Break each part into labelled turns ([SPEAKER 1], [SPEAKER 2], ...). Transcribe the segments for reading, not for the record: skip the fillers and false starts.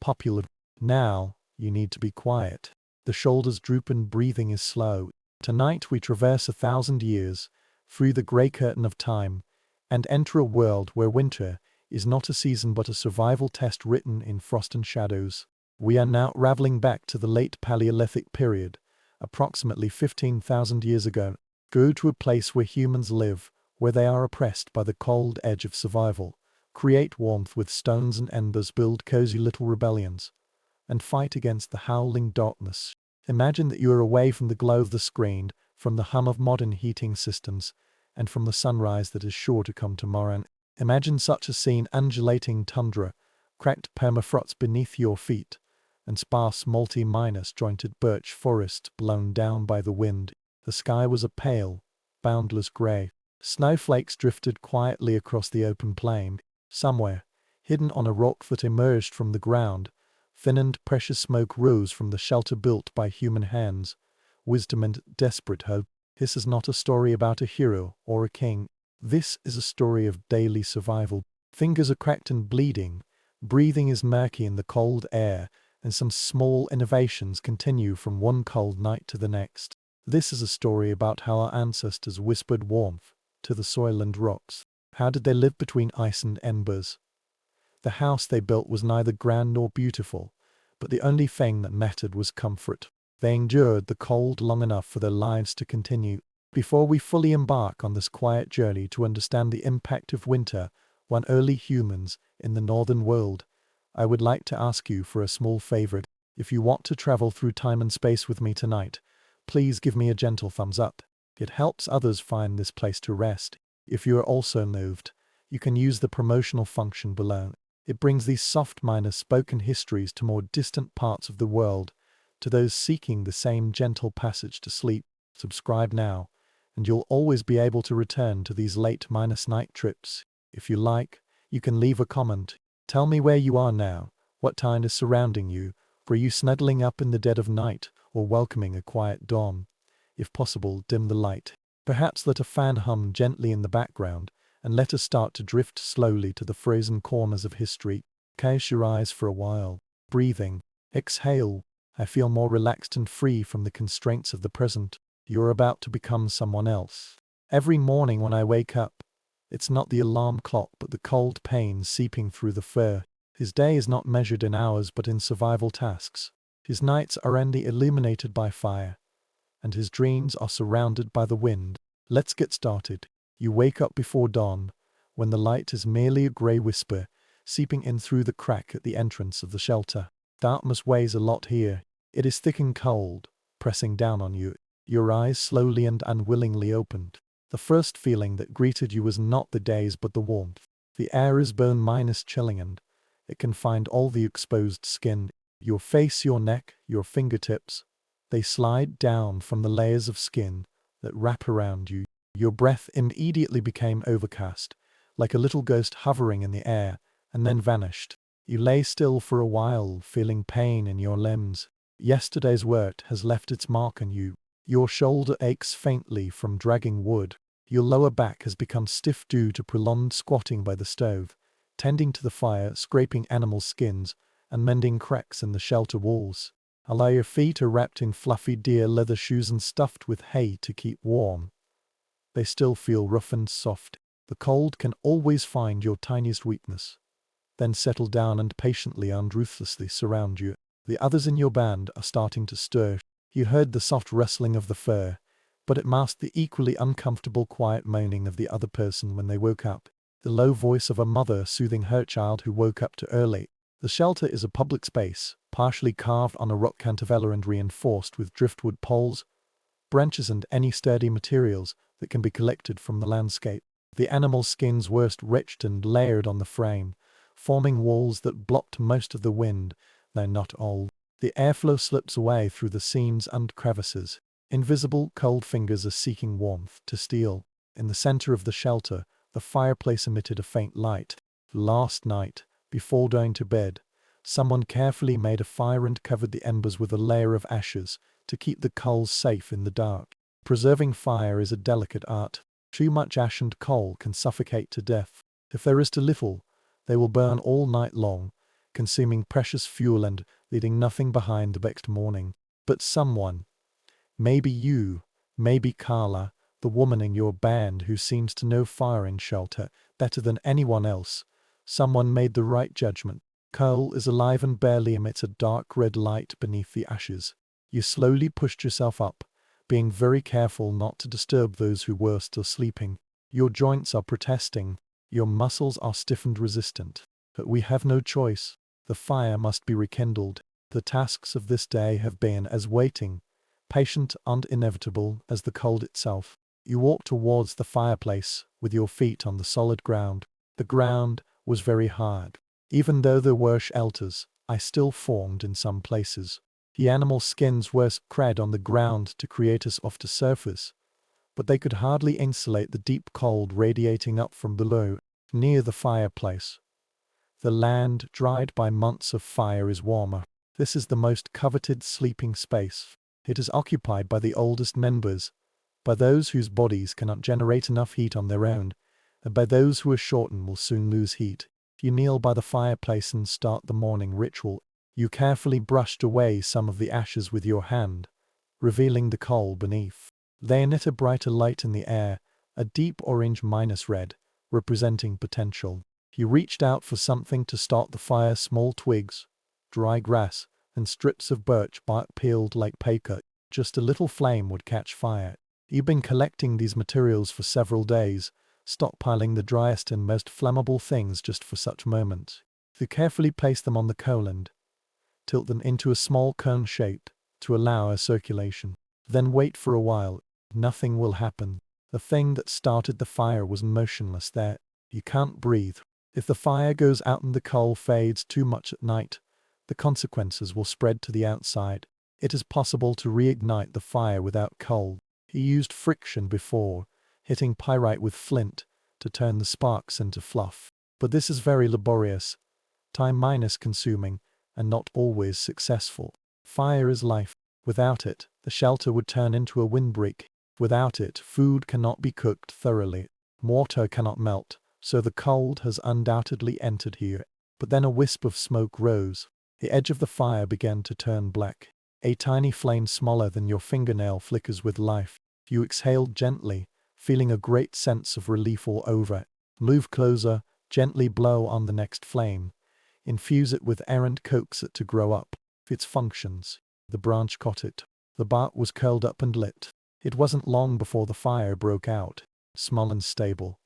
[SPEAKER 1] popular. Now, you need to be quiet. The shoulders droop and breathing is slow. Tonight we traverse 1,000 years, through the grey curtain of time, and enter a world where winter is not a season but a survival test written in frost and shadows. We are now traveling back to the late Paleolithic period, approximately 15,000 years ago. Go to a place where humans live, where they are oppressed by the cold edge of survival, create warmth with stones and embers, build cozy little rebellions, and fight against the howling darkness. Imagine that you are away from the glow of the screen, from the hum of modern heating systems, and from the sunrise that is sure to come tomorrow. Imagine such a scene: undulating tundra, cracked permafrost beneath your feet, and sparse multi-minus jointed birch forest blown down by the wind. The sky was a pale, boundless grey. Snowflakes drifted quietly across the open plain. Somewhere, hidden on a rock that emerged from the ground, thin and precious smoke rose from the shelter built by human hands. Wisdom and desperate hope. This is not a story about a hero or a king. This is a story of daily survival. Fingers are cracked and bleeding. Breathing is murky in the cold air, and some small innovations continue from one cold night to the next. This is a story about how our ancestors whispered warmth to the soil and rocks. How did they live between ice and embers? The house they built was neither grand nor beautiful, but the only thing that mattered was comfort. They endured the cold long enough for their lives to continue. Before we fully embark on this quiet journey to understand the impact of winter on early humans in the northern world, I would like to ask you for a small favor. If you want to travel through time and space with me tonight, please give me a gentle thumbs up. It helps others find this place to rest. If you are also moved, you can use the promotional function below. It brings these soft spoken histories to more distant parts of the world, to those seeking the same gentle passage to sleep. Subscribe now, and you'll always be able to return to these late night trips. If you like, you can leave a comment. Tell me where you are now, what time is surrounding you. Are you snuggling up in the dead of night, or welcoming a quiet dawn? If possible, dim the light. Perhaps let a fan hum gently in the background, and let us start to drift slowly to the frozen corners of history. Close your eyes for a while. Breathing. Exhale. I feel more relaxed and free from the constraints of the present. You're about to become someone else. Every morning when I wake up, it's not the alarm clock but the cold pain seeping through the fur. His day is not measured in hours but in survival tasks. His nights are only illuminated by fire, and his dreams are surrounded by the wind. Let's get started. You wake up before dawn, when the light is merely a grey whisper, seeping in through the crack at the entrance of the shelter. Darkness weighs a lot here. It is thick and cold, pressing down on you. Your eyes slowly and unwillingly opened. The first feeling that greeted you was not the daze but the warmth. The air is bone-chilling and it can find all the exposed skin. Your face, your neck, your fingertips. They slide down from the layers of skin that wrap around you. Your breath immediately became overcast, like a little ghost hovering in the air, and then vanished. You lay still for a while, feeling pain in your limbs. Yesterday's work has left its mark on you. Your shoulder aches faintly from dragging wood. Your lower back has become stiff due to prolonged squatting by the stove, tending to the fire, scraping animal skins, and mending cracks in the shelter walls. Although your feet are wrapped in fluffy deer leather shoes and stuffed with hay to keep warm, they still feel rough and soft. The cold can always find your tiniest weakness, then settle down and patiently and ruthlessly surround you. The others in your band are starting to stir. You heard the soft rustling of the fur, but it masked the equally uncomfortable quiet moaning of the other person when they woke up. The low voice of a mother soothing her child who woke up too early. The shelter is a public space, partially carved on a rock cantilever and reinforced with driftwood poles, branches and any sturdy materials that can be collected from the landscape. The animal skins were stretched and layered on the frame, forming walls that blocked most of the wind, though not all. The airflow slips away through the seams and crevices. Invisible, cold fingers are seeking warmth to steal. In the center of the shelter, the fireplace emitted a faint light. Last night, before going to bed, someone carefully made a fire and covered the embers with a layer of ashes to keep the coals safe in the dark. Preserving fire is a delicate art. Too much ash and coal can suffocate to death. If there is too little, they will burn all night long, consuming precious fuel and leaving nothing behind the next morning. But someone, maybe you, maybe Carla, the woman in your band who seems to know fire in shelter better than anyone else, someone made the right judgment. Coal is alive and barely emits a dark red light beneath the ashes. You slowly pushed yourself up, being very careful not to disturb those who were still sleeping. Your joints are protesting, your muscles are stiffened resistant. But we have no choice. The fire must be rekindled. The tasks of this day have been as waiting, patient and inevitable as the cold itself. You walked towards the fireplace with your feet on the solid ground. The ground was very hard. Even though there were shelters, I still formed in some places. The animal skins were spread on the ground to create a softer surface, but they could hardly insulate the deep cold radiating up from below. Near the fireplace, the land dried by months of fire is warmer. This is the most coveted sleeping space. It is occupied by the oldest members, by those whose bodies cannot generate enough heat on their own, and by those who are short and will soon lose heat. You kneel by the fireplace and start the morning ritual. You carefully brushed away some of the ashes with your hand, revealing the coal beneath. They emit a brighter light in the air, a deep orange minus red, representing potential. You reached out for something to start the fire: small twigs, dry grass, and strips of birch bark peeled like paper. Just a little flame would catch fire. You've been collecting these materials for several days, stockpiling the driest and most flammable things just for such moments. You carefully place them on the coal and tilt them into a small cone shape to allow a circulation. Then wait for a while. Nothing will happen. The thing that started the fire was motionless there. You can't breathe. If the fire goes out and the coal fades too much at night, the consequences will spread to the outside. It is possible to reignite the fire without coal. He used friction before, hitting pyrite with flint to turn the sparks into fluff. But this is very laborious, time-consuming, and not always successful. Fire is life. Without it, the shelter would turn into a windbreak. Without it, food cannot be cooked thoroughly. Mortar cannot melt, so the cold has undoubtedly entered here. But then a wisp of smoke rose. The edge of the fire began to turn black. A tiny flame smaller than your fingernail flickers with life. You exhaled gently, feeling a great sense of relief all over. Move closer, gently blow on the next flame. Infuse it with air and coax it to grow up. Its functions. The branch caught it. The bark was curled up and lit. It wasn't long before the fire broke out, small and stable.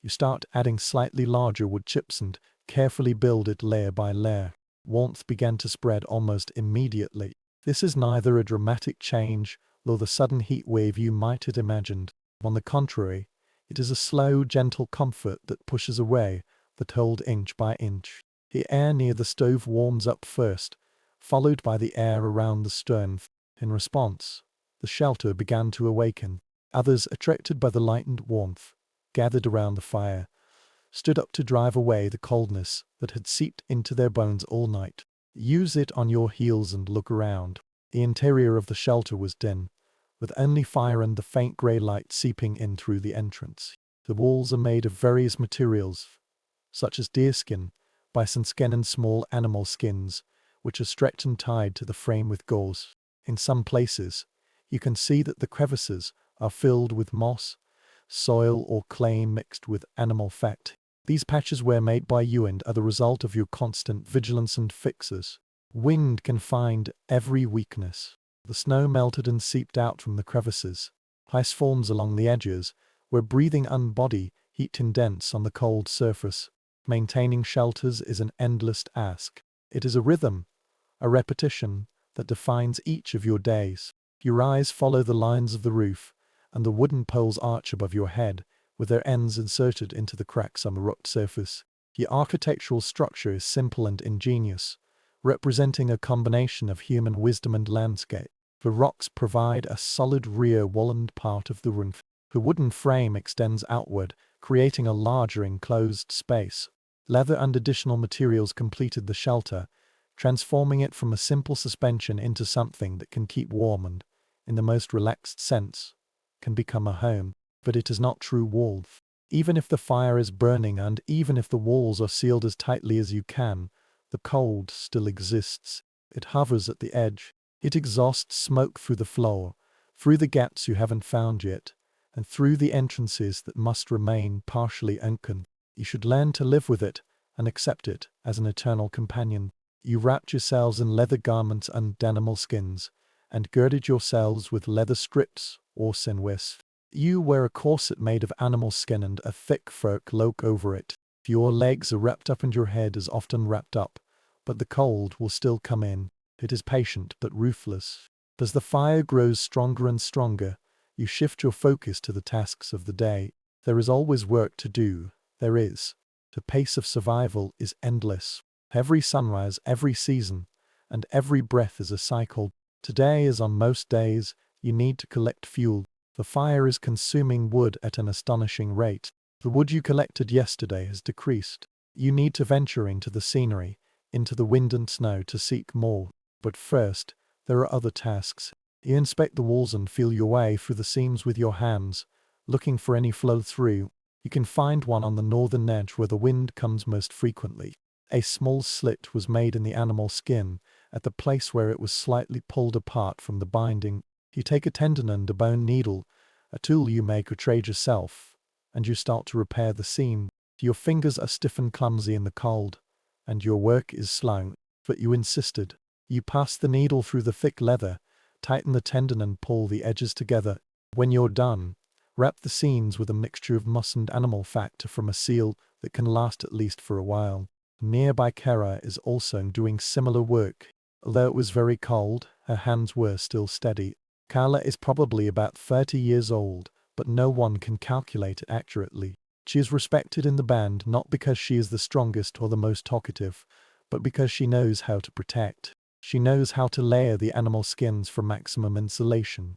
[SPEAKER 1] You start adding slightly larger wood chips and carefully build it layer by layer. Warmth began to spread almost immediately. This is neither a dramatic change nor the sudden heat wave you might have imagined. On the contrary, it is a slow, gentle comfort that pushes away the cold inch by inch. The air near the stove warms up first, followed by the air around the stove. In response, the shelter began to awaken. Others, attracted by the light and warmth, gathered around the fire, stood up to drive away the coldness that had seeped into their bones all night. Use it on your heels and look around. The interior of the shelter was dim, with only fire and the faint grey light seeping in through the entrance. The walls are made of various materials, such as deerskin, bison skin and small animal skins, which are stretched and tied to the frame with gauze. In some places, you can see that the crevices are filled with moss, soil or clay mixed with animal fat. These patches were made by you and are the result of your constant vigilance and fixes. Wind can find every weakness. The snow melted and seeped out from the crevices. Ice forms along the edges, where breathing unbody heat condense on the cold surface. Maintaining shelters is an endless task. It is a rhythm, a repetition, that defines each of your days. Your eyes follow the lines of the roof, and the wooden poles arch above your head, with their ends inserted into the cracks on the rock surface. The architectural structure is simple and ingenious, representing a combination of human wisdom and landscape. The rocks provide a solid rear wall and part of the roof. The wooden frame extends outward, creating a larger enclosed space. Leather and additional materials completed the shelter, transforming it from a simple suspension into something that can keep warm and, in the most relaxed sense, can become a home. But it is not true warmth. Even if the fire is burning and even if the walls are sealed as tightly as you can, The cold still exists. It hovers at the edge. It exhausts smoke through the floor, through the gaps you haven't found yet, and through the entrances that must remain partially open. You should learn to live with it and accept it as an eternal companion. You wrapped yourselves in leather garments and animal skins, and girded yourselves with leather strips or sinwis. You wear a corset made of animal skin and a thick fur cloak over it. Your legs are wrapped up and your head is often wrapped up, but the cold will still come in. It is patient but ruthless. As the fire grows stronger and stronger, you shift your focus to the tasks of the day. There is always work to do. There is. The pace of survival is endless. Every sunrise, every season, and every breath is a cycle. Today, as on most days, you need to collect fuel. The fire is consuming wood at an astonishing rate. The wood you collected yesterday has decreased. You need to venture into the scenery, into the wind and snow to seek more. But first, there are other tasks. You inspect the walls and feel your way through the seams with your hands, looking for any flow through. You can find one on the northern edge where the wind comes most frequently. A small slit was made in the animal skin, at the place where it was slightly pulled apart from the binding. You take a tendon and a bone needle, a tool you make or trade yourself, and you start to repair the seam. Your fingers are stiff and clumsy in the cold, and your work is slow, but you insisted. You pass the needle through the thick leather, tighten the tendon and pull the edges together. When you're done, wrap the seams with a mixture of moss and animal fat from a seal that can last at least for a while. Nearby Kara is also doing similar work. Although it was very cold, her hands were still steady. Kala is probably about 30 years old, but no one can calculate it accurately. She is respected in the band not because she is the strongest or the most talkative, but because she knows how to protect. She knows how to layer the animal skins for maximum insulation,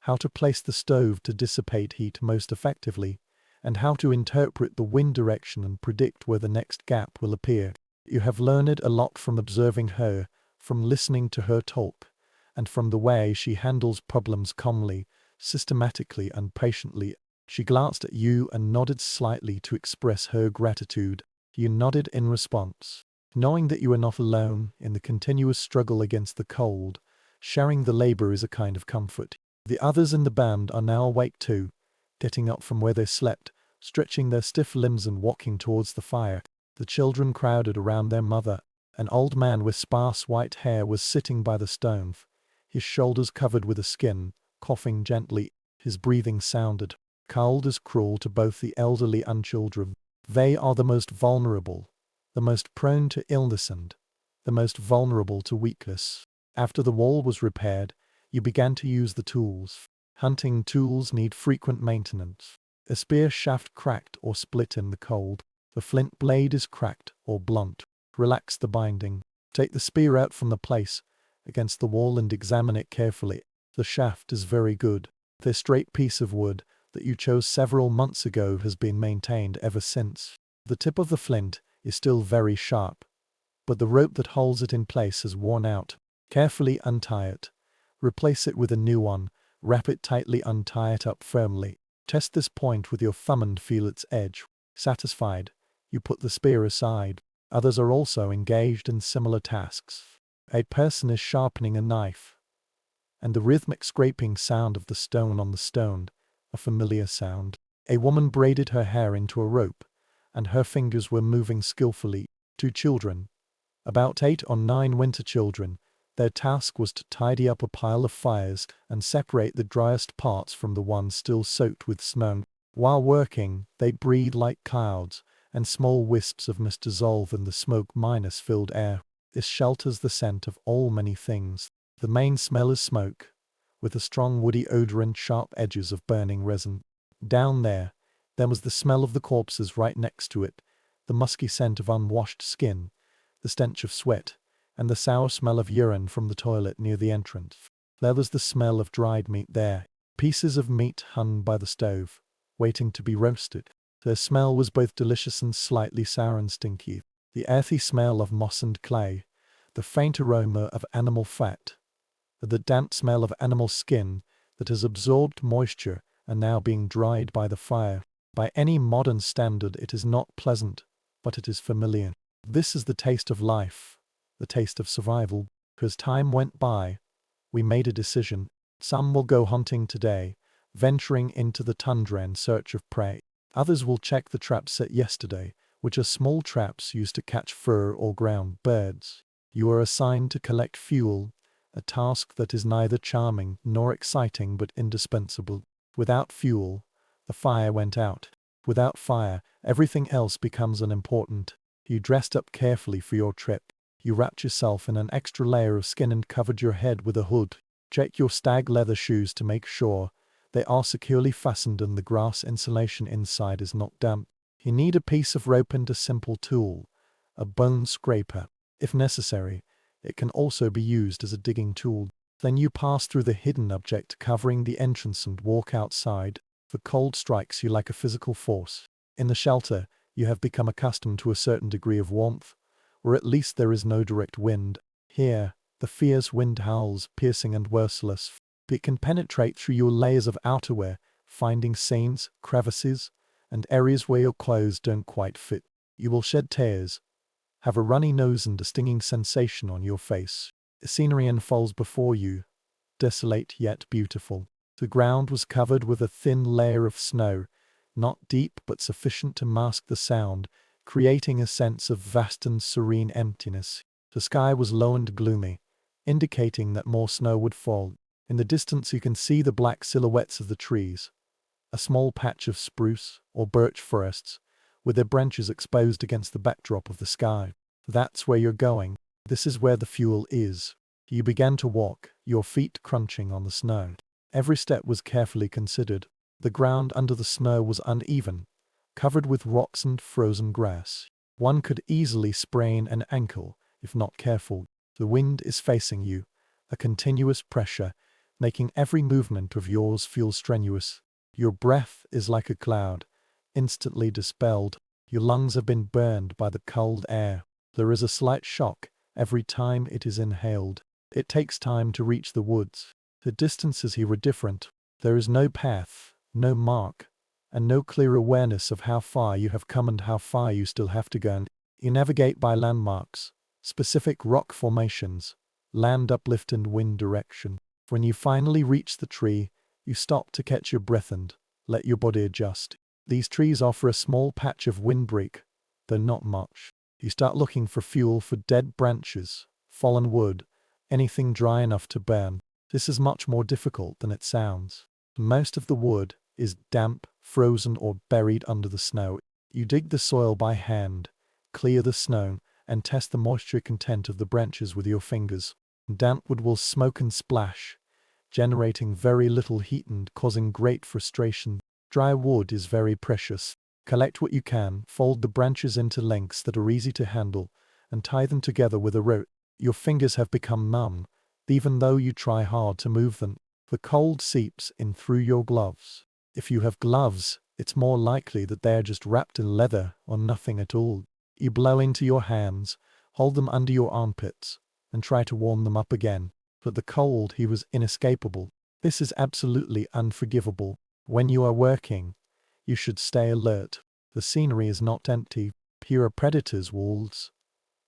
[SPEAKER 1] how to place the stove to dissipate heat most effectively, and how to interpret the wind direction and predict where the next gap will appear. You have learned a lot from observing her, from listening to her talk, and from the way she handles problems calmly, systematically and patiently. She glanced at you and nodded slightly to express her gratitude. You nodded in response. Knowing that you are not alone in the continuous struggle against the cold, sharing the labor is a kind of comfort. The others in the band are now awake too, getting up from where they slept, stretching their stiff limbs and walking towards the fire. The children crowded around their mother. An old man with sparse white hair was sitting by the stove, his shoulders covered with a skin, coughing gently. His breathing sounded cold as cruel to both the elderly and children. They are the most vulnerable, the most prone to illness and the most vulnerable to weakness. After the wall was repaired, you began to use the tools. Hunting tools need frequent maintenance. A spear shaft cracked or split in the cold. The flint blade is cracked or blunt. Relax the binding. Take the spear out from the place against the wall and examine it carefully. The shaft is very good. This straight piece of wood that you chose several months ago has been maintained ever since. The tip of the flint is still very sharp, but the rope that holds it in place has worn out. Carefully untie it. Replace it with a new one. Wrap it tightly, untie it up firmly. Test this point with your thumb and feel its edge. Satisfied, you put the spear aside. Others are also engaged in similar tasks. A person is sharpening a knife, and the rhythmic scraping sound of the stone on the stone, a familiar sound. A woman braided her hair into a rope, and her fingers were moving skillfully. 2 children, about 8 or 9 winter children, their task was to tidy up a pile of fires and separate the driest parts from the ones still soaked with snow. While working, they breathed like clouds, and small wisps of mist dissolve in the smoke-filled air. This shelters the scent of all many things. The main smell is smoke, with a strong woody odor and sharp edges of burning resin. Down there was the smell of the corpses right next to it, the musky scent of unwashed skin, the stench of sweat, and the sour smell of urine from the toilet near the entrance. There was the smell of dried meat there, pieces of meat hung by the stove, waiting to be roasted. Their smell was both delicious and slightly sour and stinky. The earthy smell of moss and clay, the faint aroma of animal fat, the damp smell of animal skin that has absorbed moisture and now being dried by the fire. By any modern standard it is not pleasant, but it is familiar. This is the taste of life, the taste of survival. As time went by, we made a decision. Some will go hunting today, venturing into the tundra in search of prey. Others will check the traps set yesterday, which are small traps used to catch fur or ground birds. You are assigned to collect fuel, a task that is neither charming nor exciting but indispensable. Without fuel, the fire went out. Without fire, everything else becomes unimportant. You dressed up carefully for your trip. You wrapped yourself in an extra layer of skin and covered your head with a hood. Check your stag leather shoes to make sure they are securely fastened and the grass insulation inside is not damp. You need a piece of rope and a simple tool, a bone scraper. If necessary, it can also be used as a digging tool. Then you pass through the hidden object covering the entrance and walk outside. The cold strikes you like a physical force. In the shelter, you have become accustomed to a certain degree of warmth, or at least there is no direct wind. Here, the fierce wind howls, piercing and merciless. It can penetrate through your layers of outerwear, finding seams, crevices, and areas where your clothes don't quite fit. You will shed tears, have a runny nose and a stinging sensation on your face. The scenery unfolds before you, desolate yet beautiful. The ground was covered with a thin layer of snow, not deep but sufficient to mask the sound, creating a sense of vast and serene emptiness. The sky was low and gloomy, indicating that more snow would fall. In the distance you can see the black silhouettes of the trees, a small patch of spruce or birch forests, with their branches exposed against the backdrop of the sky. That's where you're going. This is where the fuel is. You began to walk, your feet crunching on the snow. Every step was carefully considered. The ground under the snow was uneven, covered with rocks and frozen grass. One could easily sprain an ankle if not careful. The wind is facing you, a continuous pressure, making every movement of yours feel strenuous. Your breath is like a cloud, instantly dispelled. Your lungs have been burned by the cold air. There is a slight shock every time it is inhaled. It takes time to reach the woods. The distances here are different. There is no path, no mark, and no clear awareness of how far you have come and how far you still have to go. You navigate by landmarks, specific rock formations, land uplift and wind direction. When you finally reach the tree, you stop to catch your breath and let your body adjust. These trees offer a small patch of windbreak, though not much. You start looking for fuel for dead branches, fallen wood, anything dry enough to burn. This is much more difficult than it sounds. Most of the wood is damp, frozen, or buried under the snow. You dig the soil by hand, clear the snow, and test the moisture content of the branches with your fingers. Damp wood will smoke and splash, generating very little heat and causing great frustration. Dry wood is very precious. Collect what you can, fold the branches into lengths that are easy to handle, and tie them together with a rope. Your fingers have become numb, even though you try hard to move them. The cold seeps in through your gloves. If you have gloves, it's more likely that they are just wrapped in leather or nothing at all. You blow into your hands, hold them under your armpits, and try to warm them up again. But the cold here was inescapable. This is absolutely unforgivable. When you are working, you should stay alert. The scenery is not empty. Here are predators, wolves,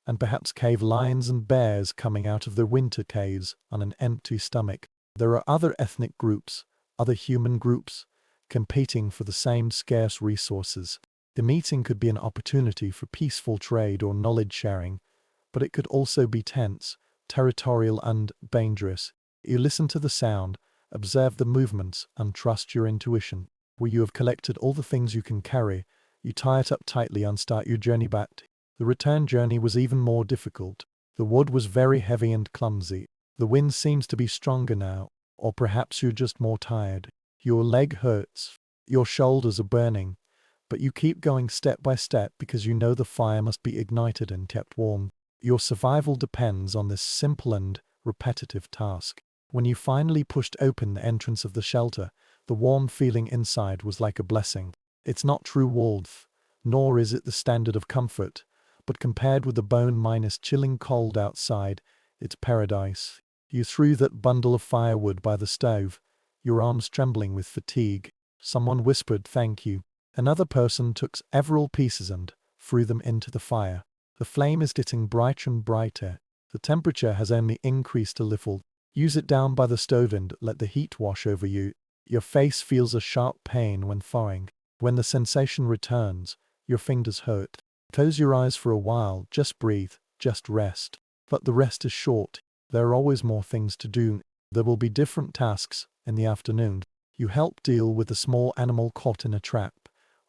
[SPEAKER 1] and perhaps cave lions and bears coming out of their winter caves on an empty stomach. There are other ethnic groups, other human groups, competing for the same scarce resources. The meeting could be an opportunity for peaceful trade or knowledge sharing, but it could also be tense, territorial, and dangerous. You listen to the sound, observe the movements, and trust your intuition. Where you have collected all the things you can carry, you tie it up tightly and start your journey back. The return journey was even more difficult. The wood was very heavy and clumsy. The wind seems to be stronger now, or perhaps you're just more tired. Your leg hurts. Your shoulders are burning. But you keep going step by step because you know the fire must be ignited and kept warm. Your survival depends on this simple and repetitive task. When you finally pushed open the entrance of the shelter, the warm feeling inside was like a blessing. It's not true warmth, nor is it the standard of comfort, but compared with the bone-minus chilling cold outside, it's paradise. You threw that bundle of firewood by the stove, your arms trembling with fatigue. Someone whispered thank you. Another person took several pieces and threw them into the fire. The flame is getting brighter and brighter. The temperature has only increased a little. Use it down by the stove and let the heat wash over you. Your face feels a sharp pain when firing. When the sensation returns, your fingers hurt. Close your eyes for a while, just breathe, just rest. But the rest is short. There are always more things to do. There will be different tasks in the afternoon. You help deal with a small animal caught in a trap,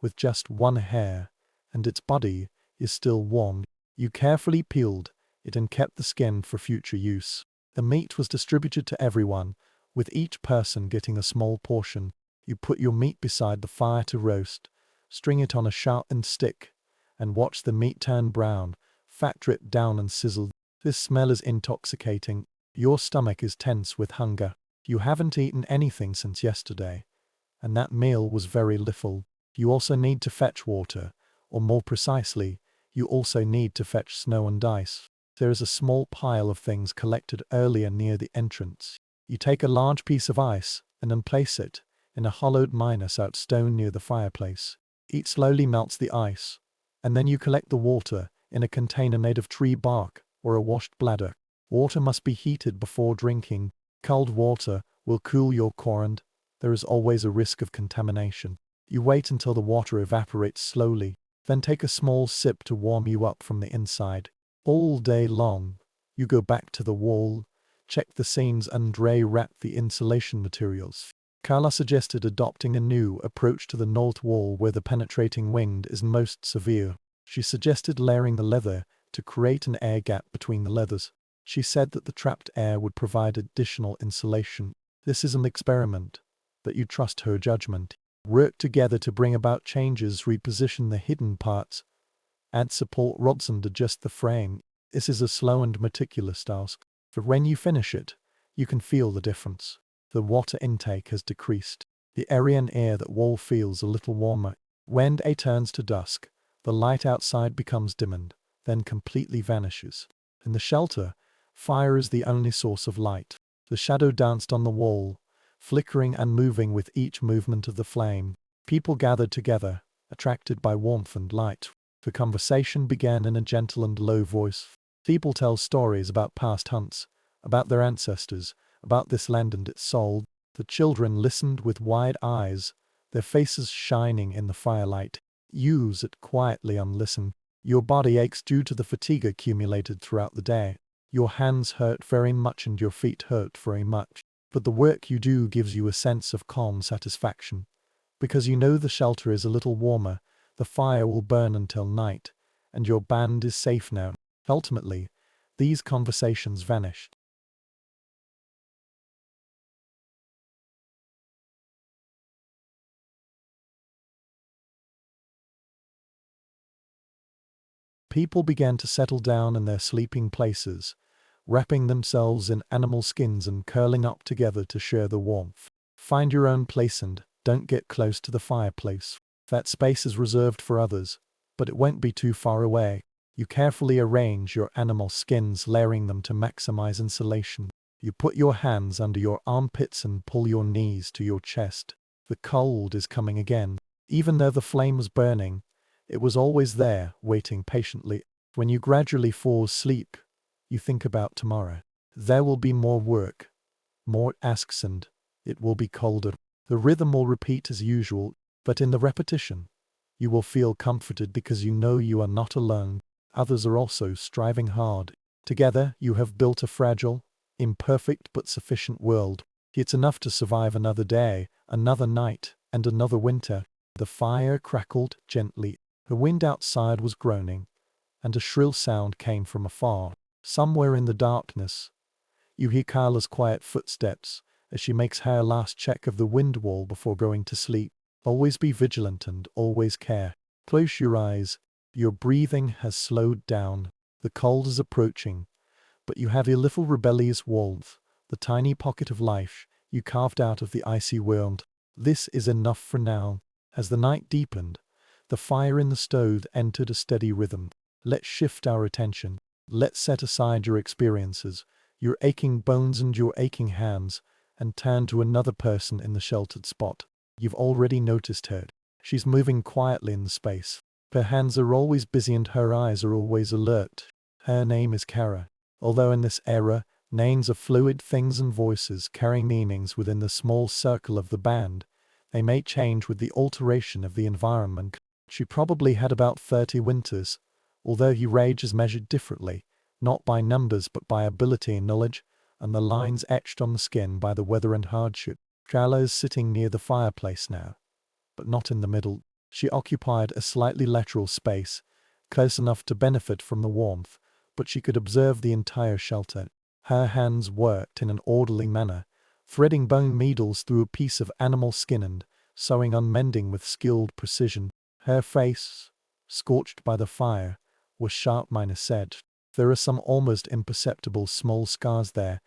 [SPEAKER 1] with just one hair, and its body is still warm. You carefully peeled it and kept the skin for future use. The meat was distributed to everyone, with each person getting a small portion. You put your meat beside the fire to roast, string it on a sharpened stick, and watch the meat turn brown, fat drip down and sizzle. This smell is intoxicating. Your stomach is tense with hunger. You haven't eaten anything since yesterday, and that meal was very little. You also need to fetch water, or more precisely, you also need to fetch snow and ice. There is a small pile of things collected earlier near the entrance. You take a large piece of ice and then place it in a hollowed minus-out stone near the fireplace. It slowly melts the ice, and then you collect the water in a container made of tree bark or a washed bladder. Water must be heated before drinking. Cold water will cool your core and there is always a risk of contamination. You wait until the water evaporates slowly, then take a small sip to warm you up from the inside. All day long, you go back to the wall, check the seams and wrap the insulation materials. Carla suggested adopting a new approach to the north wall where the penetrating wind is most severe. She suggested layering the leather to create an air gap between the leathers. She said that the trapped air would provide additional insulation. This is an experiment, but you trust her judgment. Work together to bring about changes, reposition the hidden parts, add support rods and adjust the frame. This is a slow and meticulous task, but when you finish it, you can feel the difference. The water intake has decreased. The area and air that wall feels a little warmer. When day turns to dusk, the light outside becomes dimmed, then completely vanishes. In the shelter, fire is the only source of light. The shadow danced on the wall, flickering and moving with each movement of the flame. People gathered together, attracted by warmth and light. The conversation began in a gentle and low voice. People tell stories about past hunts, about their ancestors, about this land and its soul. The children listened with wide eyes, their faces shining in the firelight. You sit quietly and listen. Your body aches due to the fatigue accumulated throughout the day. Your hands hurt very much and your feet hurt very much. But the work you do gives you a sense of calm satisfaction. Because you know the shelter is a little warmer, the fire will burn until night, and your band is safe now. Ultimately, these conversations vanished. People began to settle down in their sleeping places, wrapping themselves in animal skins and curling up together to share the warmth. Find your own place and don't get close to the fireplace. That space is reserved for others, but it won't be too far away. You carefully arrange your animal skins, layering them to maximize insulation. You put your hands under your armpits and pull your knees to your chest. The cold is coming again. Even though the flame was burning, it was always there, waiting patiently. When you gradually fall asleep, you think about tomorrow. There will be more work, more tasks, and it will be colder. The rhythm will repeat as usual, but in the repetition, you will feel comforted because you know you are not alone. Others are also striving hard. Together, you have built a fragile, imperfect but sufficient world. It's enough to survive another day, another night, and another winter. The fire crackled gently. The wind outside was groaning, and a shrill sound came from afar. Somewhere in the darkness, you hear Carla's quiet footsteps as she makes her last check of the wind wall before going to sleep. Always be vigilant and always care. Close your eyes. Your breathing has slowed down. The cold is approaching, but you have a little rebellious warmth, the tiny pocket of life you carved out of the icy world. This is enough for now. As the night deepened, the fire in the stove entered a steady rhythm. Let's shift our attention. Let's set aside your experiences, your aching bones and your aching hands, and turn to another person in the sheltered spot. You've already noticed her. She's moving quietly in the space. Her hands are always busy and her eyes are always alert. Her name is Kara. Although in this era, names are fluid things and voices carrying meanings within the small circle of the band, they may change with the alteration of the environment. She probably had about 30 winters, although her age is measured differently, not by numbers but by ability and knowledge, and the lines etched on the skin by the weather and hardship. Kala is sitting near the fireplace now, but not in the middle. She occupied a slightly lateral space, close enough to benefit from the warmth, but she could observe the entire shelter. Her hands worked in an orderly manner, threading bone needles through a piece of animal skin and sewing on mending with skilled precision. Her face, scorched by the fire, was sharp. Said. There are some almost imperceptible small scars there,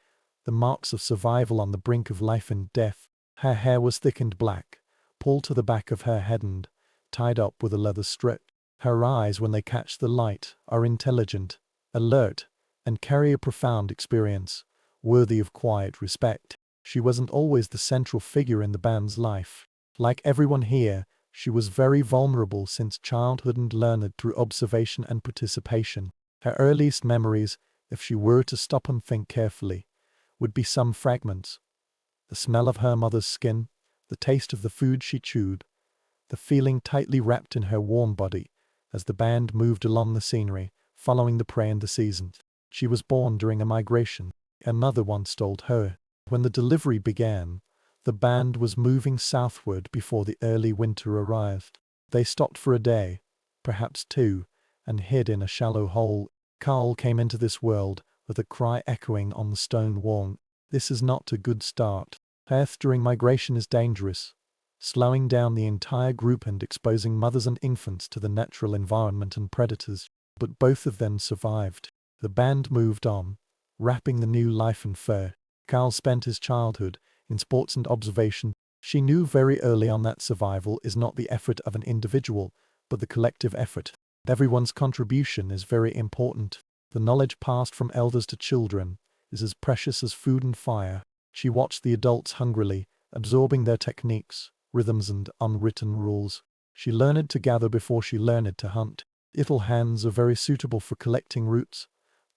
[SPEAKER 1] the marks of survival on the brink of life and death. Her hair was thick and black, pulled to the back of her head and tied up with a leather strip. Her eyes, when they catch the light, are intelligent, alert, and carry a profound experience, worthy of quiet respect. She wasn't always the central figure in the band's life. Like everyone here, she was very vulnerable since childhood and learned through observation and participation. Her earliest memories, if she were to stop and think carefully, would be some fragments. The smell of her mother's skin, the taste of the food she chewed, the feeling tightly wrapped in her warm body as the band moved along the scenery, following the prey and the season. She was born during a migration, her mother once told her. When the delivery began, the band was moving southward before the early winter arrived. They stopped for a day, perhaps two, and hid in a shallow hole. Carl came into this world with a cry echoing on the stone wall. This is not a good start. Earth during migration is dangerous, slowing down the entire group and exposing mothers and infants to the natural environment and predators. But both of them survived. The band moved on, wrapping the new life in fur. Carl spent his childhood in sports and observation. She knew very early on that survival is not the effort of an individual, but the collective effort. Everyone's contribution is very important. The knowledge passed from elders to children is as precious as food and fire. She watched the adults hungrily, absorbing their techniques, rhythms and unwritten rules. She learned to gather before she learned to hunt. Little hands are very suitable for collecting roots,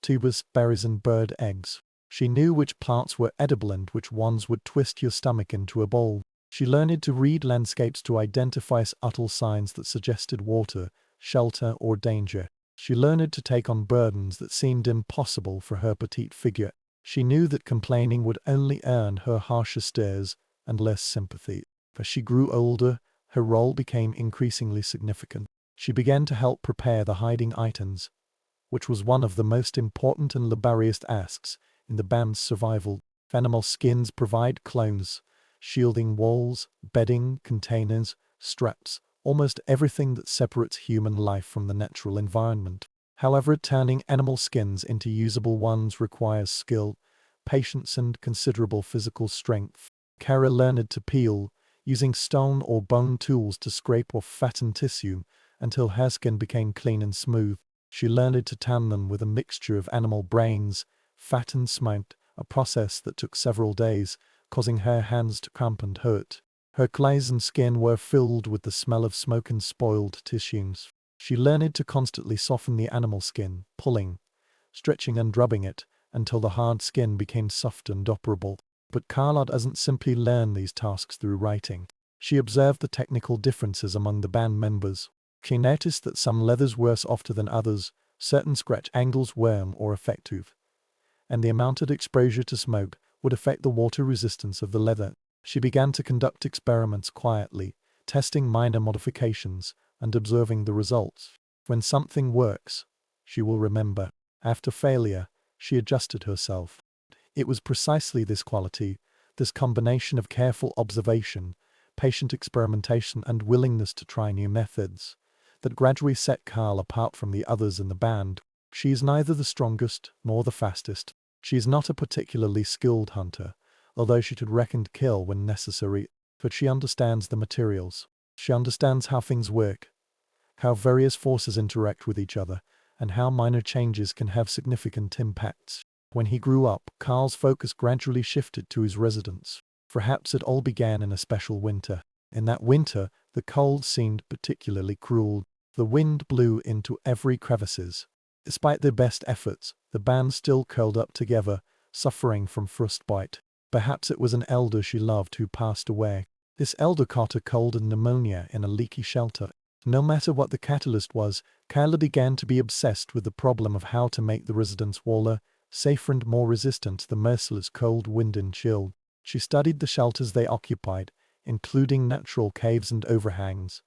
[SPEAKER 1] tubers, berries and bird eggs. She knew which plants were edible and which ones would twist your stomach into a bowl. She learned to read landscapes to identify subtle signs that suggested water, shelter or danger. She learned to take on burdens that seemed impossible for her petite figure. She knew that complaining would only earn her harsher stares and less sympathy. As she grew older, her role became increasingly significant. She began to help prepare the hiding items, which was one of the most important and laborious tasks in the band's survival. Animal skins provide clones, shielding walls, bedding, containers, straps, almost everything that separates human life from the natural environment. However, turning animal skins into usable ones requires skill, patience and considerable physical strength. Kara learned to peel, using stone or bone tools to scrape off fat and tissue until her skin became clean and smooth. She learned to tan them with a mixture of animal brains, fat and smoke, a process that took several days, causing her hands to cramp and hurt. Her clays and skin were filled with the smell of smoke and spoiled tissues. She learned to constantly soften the animal skin, pulling, stretching and rubbing it, until the hard skin became soft and operable. But Carla doesn't simply learn these tasks through writing. She observed the technical differences among the band members. She noticed that some leathers worse often than others, certain scratch angles worm or effective, and the amount of exposure to smoke would affect the water resistance of the leather. She began to conduct experiments quietly, testing minor modifications and observing the results. When something works, she will remember. After failure, she adjusted herself. It was precisely this quality, this combination of careful observation, patient experimentation and willingness to try new methods, that gradually set Carl apart from the others in the band. She is neither the strongest nor the fastest. She is not a particularly skilled hunter, although she could wreck and kill when necessary, but she understands the materials. She understands how things work, how various forces interact with each other, and how minor changes can have significant impacts. When he grew up, Carl's focus gradually shifted to his residence. Perhaps it all began in a special winter. In that winter, the cold seemed particularly cruel. The wind blew into every crevices. Despite their best efforts, the band still curled up together, suffering from frostbite. Perhaps it was an elder she loved who passed away. This elder caught a cold and pneumonia in a leaky shelter. No matter what the catalyst was, Kyla began to be obsessed with the problem of how to make the residence warmer, safer and more resistant to the merciless cold, wind and chill. She studied the shelters they occupied, including natural caves and overhangs,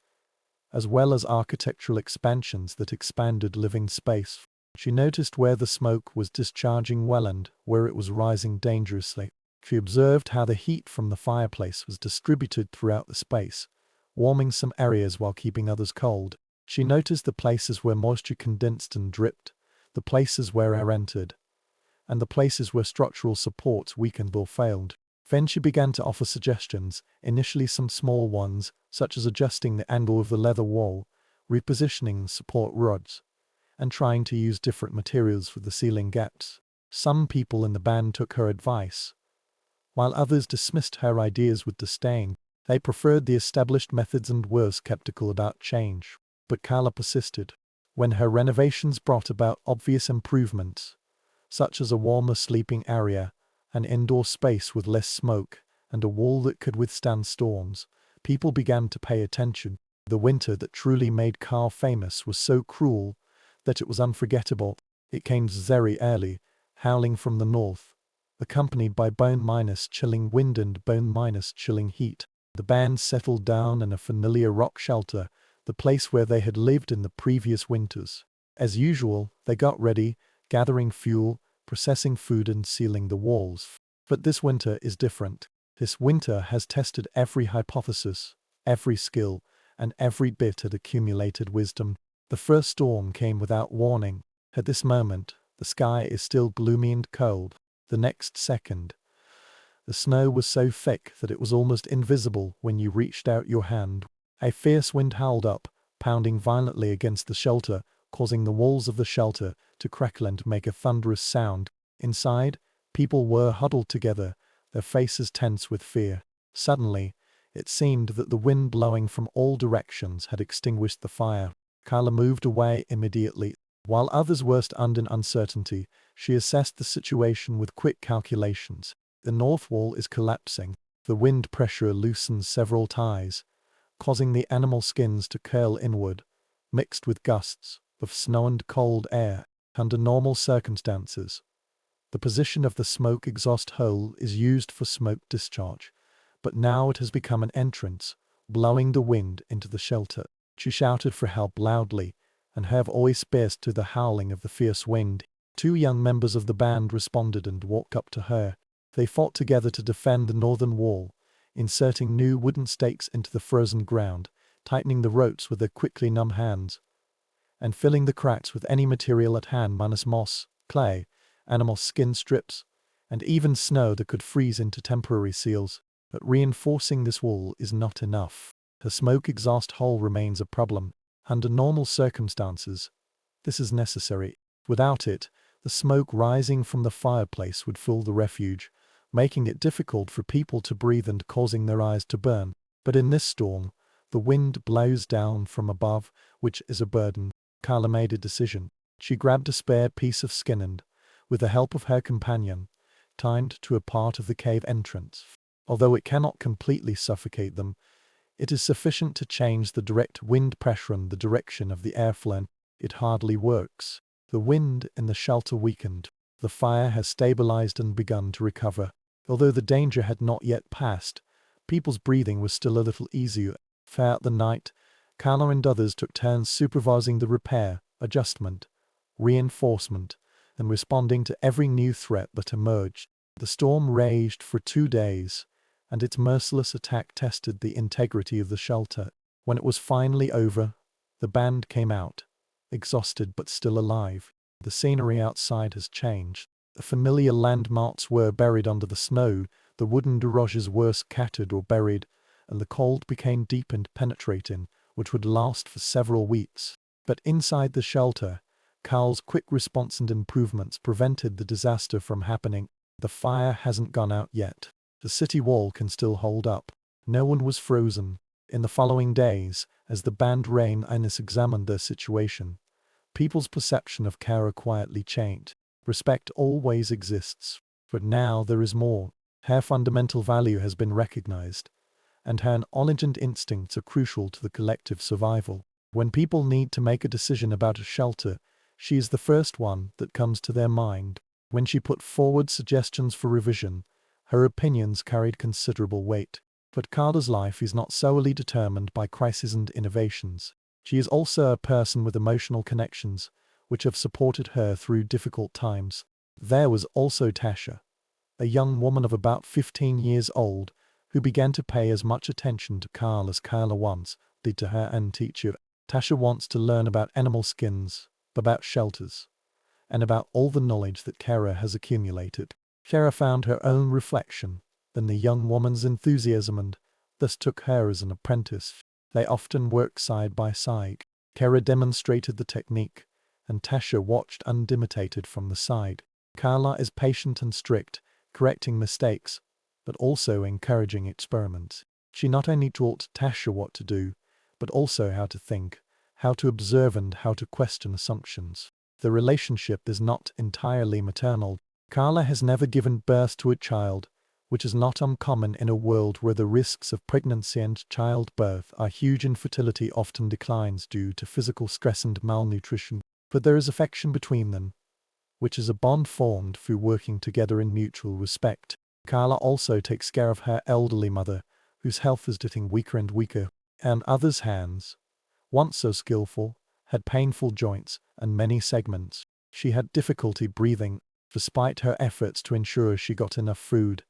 [SPEAKER 1] as well as architectural expansions that expanded living space. She noticed where the smoke was discharging well and where it was rising dangerously. She observed how the heat from the fireplace was distributed throughout the space, warming some areas while keeping others cold. She noticed the places where moisture condensed and dripped, the places where air entered, and the places where structural supports weakened or failed. Then she began to offer suggestions, initially some small ones, such as adjusting the angle of the leather wall, repositioning the support rods, and trying to use different materials for the ceiling gaps. Some people in the band took her advice, while others dismissed her ideas with disdain. They preferred the established methods and were skeptical about change. But Carla persisted. When her renovations brought about obvious improvements, such as a warmer sleeping area, an indoor space with less smoke, and a wall that could withstand storms, people began to pay attention. The winter that truly made Carl famous was so cruel that it was unforgettable. It came very early, howling from the north, accompanied by bone-chilling wind and bone-chilling heat. The band settled down in a familiar rock shelter, the place where they had lived in the previous winters. As usual, they got ready, gathering fuel, processing food and sealing the walls. But this winter is different. This winter has tested every hypothesis, every skill, and every bit of accumulated wisdom. The first storm came without warning. At this moment, the sky is still gloomy and cold. The next second, the snow was so thick that it was almost invisible when you reached out your hand. A fierce wind howled up, pounding violently against the shelter, causing the walls of the shelter to crackle and make a thunderous sound. Inside, people were huddled together, their faces tense with fear. Suddenly, it seemed that the wind blowing from all directions had extinguished the fire. Carla moved away immediately. While others were stunned in uncertainty, she assessed the situation with quick calculations. The north wall is collapsing. The wind pressure loosens several ties, causing the animal skins to curl inward, mixed with gusts of snow and cold air. Under normal circumstances, the position of the smoke exhaust hole is used for smoke discharge, but now it has become an entrance, blowing the wind into the shelter. She shouted for help loudly, and her voice burst to the howling of the fierce wind. 2 young members of the band responded and walked up to her. They fought together to defend the northern wall, inserting new wooden stakes into the frozen ground, tightening the ropes with their quickly numb hands, and filling the cracks with any material at hand minus moss, clay, animal skin strips, and even snow that could freeze into temporary seals. But reinforcing this wall is not enough. The smoke exhaust hole remains a problem. Under normal circumstances, this is necessary. Without it, the smoke rising from the fireplace would fill the refuge, making it difficult for people to breathe and causing their eyes to burn. But in this storm, the wind blows down from above, which is a burden. Carla made a decision. She grabbed a spare piece of skin and, with the help of her companion, tied to a part of the cave entrance. Although it cannot completely suffocate them, it is sufficient to change the direct wind pressure and the direction of the airflow. It hardly works. The wind in the shelter weakened. The fire has stabilized and begun to recover. Although the danger had not yet passed, people's breathing was still a little easier. Throughout the night, Carla and others took turns supervising the repair, adjustment, reinforcement, and responding to every new threat that emerged. The storm raged for 2 days, and its merciless attack tested the integrity of the shelter. When it was finally over, the band came out, exhausted but still alive. The scenery outside has changed. The familiar landmarks were buried under the snow, the wooden garages were scattered or buried, and the cold became deep and penetrating, which would last for several weeks. But inside the shelter, Carl's quick response and improvements prevented the disaster from happening. The fire hasn't gone out yet. The city wall can still hold up. No one was frozen. In the following days, As the band Rain Ines examined their situation, people's perception of Kara quietly changed. Respect always exists, but now there is more. Her fundamental value has been recognized, and her knowledge and instincts are crucial to the collective survival. When people need to make a decision about a shelter, she is the first one that comes to their mind. When she put forward suggestions for revision, her opinions carried considerable weight. But Kara's life is not solely determined by crises and innovations. She is also a person with emotional connections, which have supported her through difficult times. There was also Tasha, a young woman of about 15 years old, who began to pay as much attention to Kara as Kara once did to her own teacher. Tasha wants to learn about animal skins, about shelters, and about all the knowledge that Kara has accumulated. Kara found her own reflection in the young woman's enthusiasm and thus took her as an apprentice. They often worked side by side. Kara demonstrated the technique, and Tasha watched undimitated from the side. Kara is patient and strict, correcting mistakes, but also encouraging experiments. She not only taught Tasha what to do, but also how to think, how to observe and how to question assumptions. The relationship is not entirely maternal. Kara has never given birth to a child, which is not uncommon in a world where the risks of pregnancy and childbirth are huge. Infertility often declines due to physical stress and malnutrition, but there is affection between them, which is a bond formed through working together in mutual respect. Kara also takes care of her elderly mother, whose health is getting weaker and weaker, and others' hands, once so skillful, had painful joints and many segments. She had difficulty breathing. Despite her efforts to ensure she got enough food,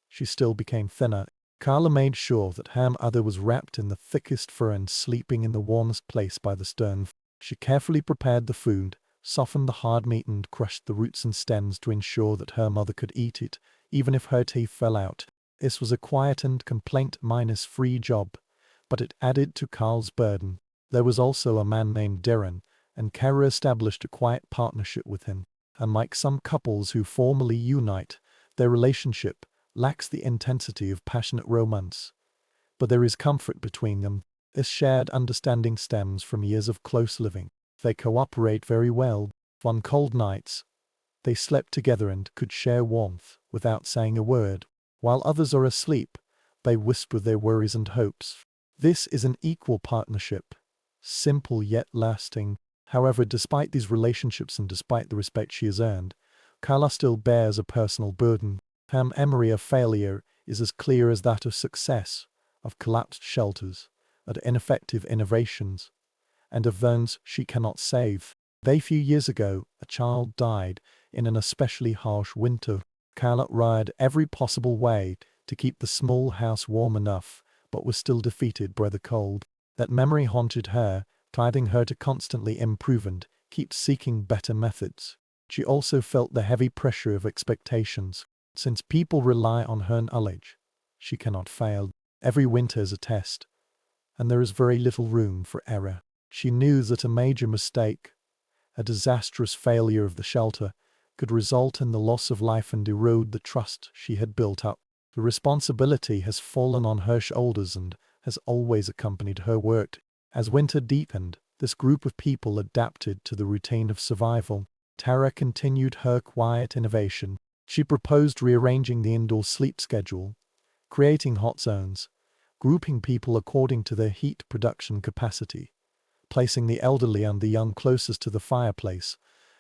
[SPEAKER 1] she still became thinner. Kara made sure that her mother was wrapped in the thickest fur and sleeping in the warmest place by the stern. She carefully prepared the food, softened the hard meat and crushed the roots and stems to ensure that her mother could eat it, even if her teeth fell out. This was a quiet and complaint-free job, but it added to Kara's burden. There was also a man named Darren, and Kara established a quiet partnership with him. Unlike some couples who formally unite, their relationship lacks the intensity of passionate romance, but there is comfort between them. This shared understanding stems from years of close living. They cooperate very well. On cold nights, they slept together and could share warmth without saying a word. While others are asleep, they whisper their worries and hopes. This is an equal partnership, simple yet lasting. However, despite these relationships and despite the respect she has earned, Kara still bears a personal burden. Her memory of failure is as clear as that of success, of collapsed shelters, of ineffective innovations, and of those she cannot save. A few years ago, a child died in an especially harsh winter. Kara tried every possible way to keep the small house warm enough, but was still defeated by the cold. That memory haunted her, guiding her to constantly improve and keep seeking better methods. She also felt the heavy pressure of expectations. Since people rely on her knowledge, she cannot fail. Every winter is a test, and there is very little room for error. She knew that a major mistake, a disastrous failure of the shelter, could result in the loss of life and erode the trust she had built up. The responsibility has fallen on her shoulders and has always accompanied her work. As winter deepened, this group of people adapted to the routine of survival. Tara continued her quiet innovation. She proposed rearranging the indoor sleep schedule, creating hot zones, grouping people according to their heat production capacity, placing the elderly and the young closest to the fireplace,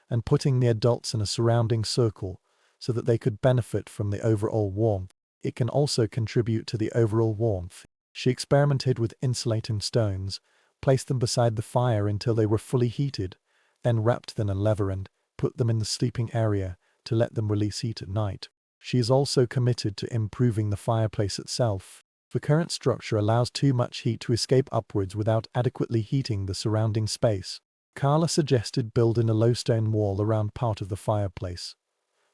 [SPEAKER 1] and putting the adults in a surrounding circle so that they could benefit from the overall warmth. It can also contribute to the overall warmth. She experimented with insulating stones, placed them beside the fire until they were fully heated, then wrapped them in leather and put them in the sleeping area to let them release heat at night. She is also committed to improving the fireplace itself. The current structure allows too much heat to escape upwards without adequately heating the surrounding space. Kara suggested building a low stone wall around part of the fireplace,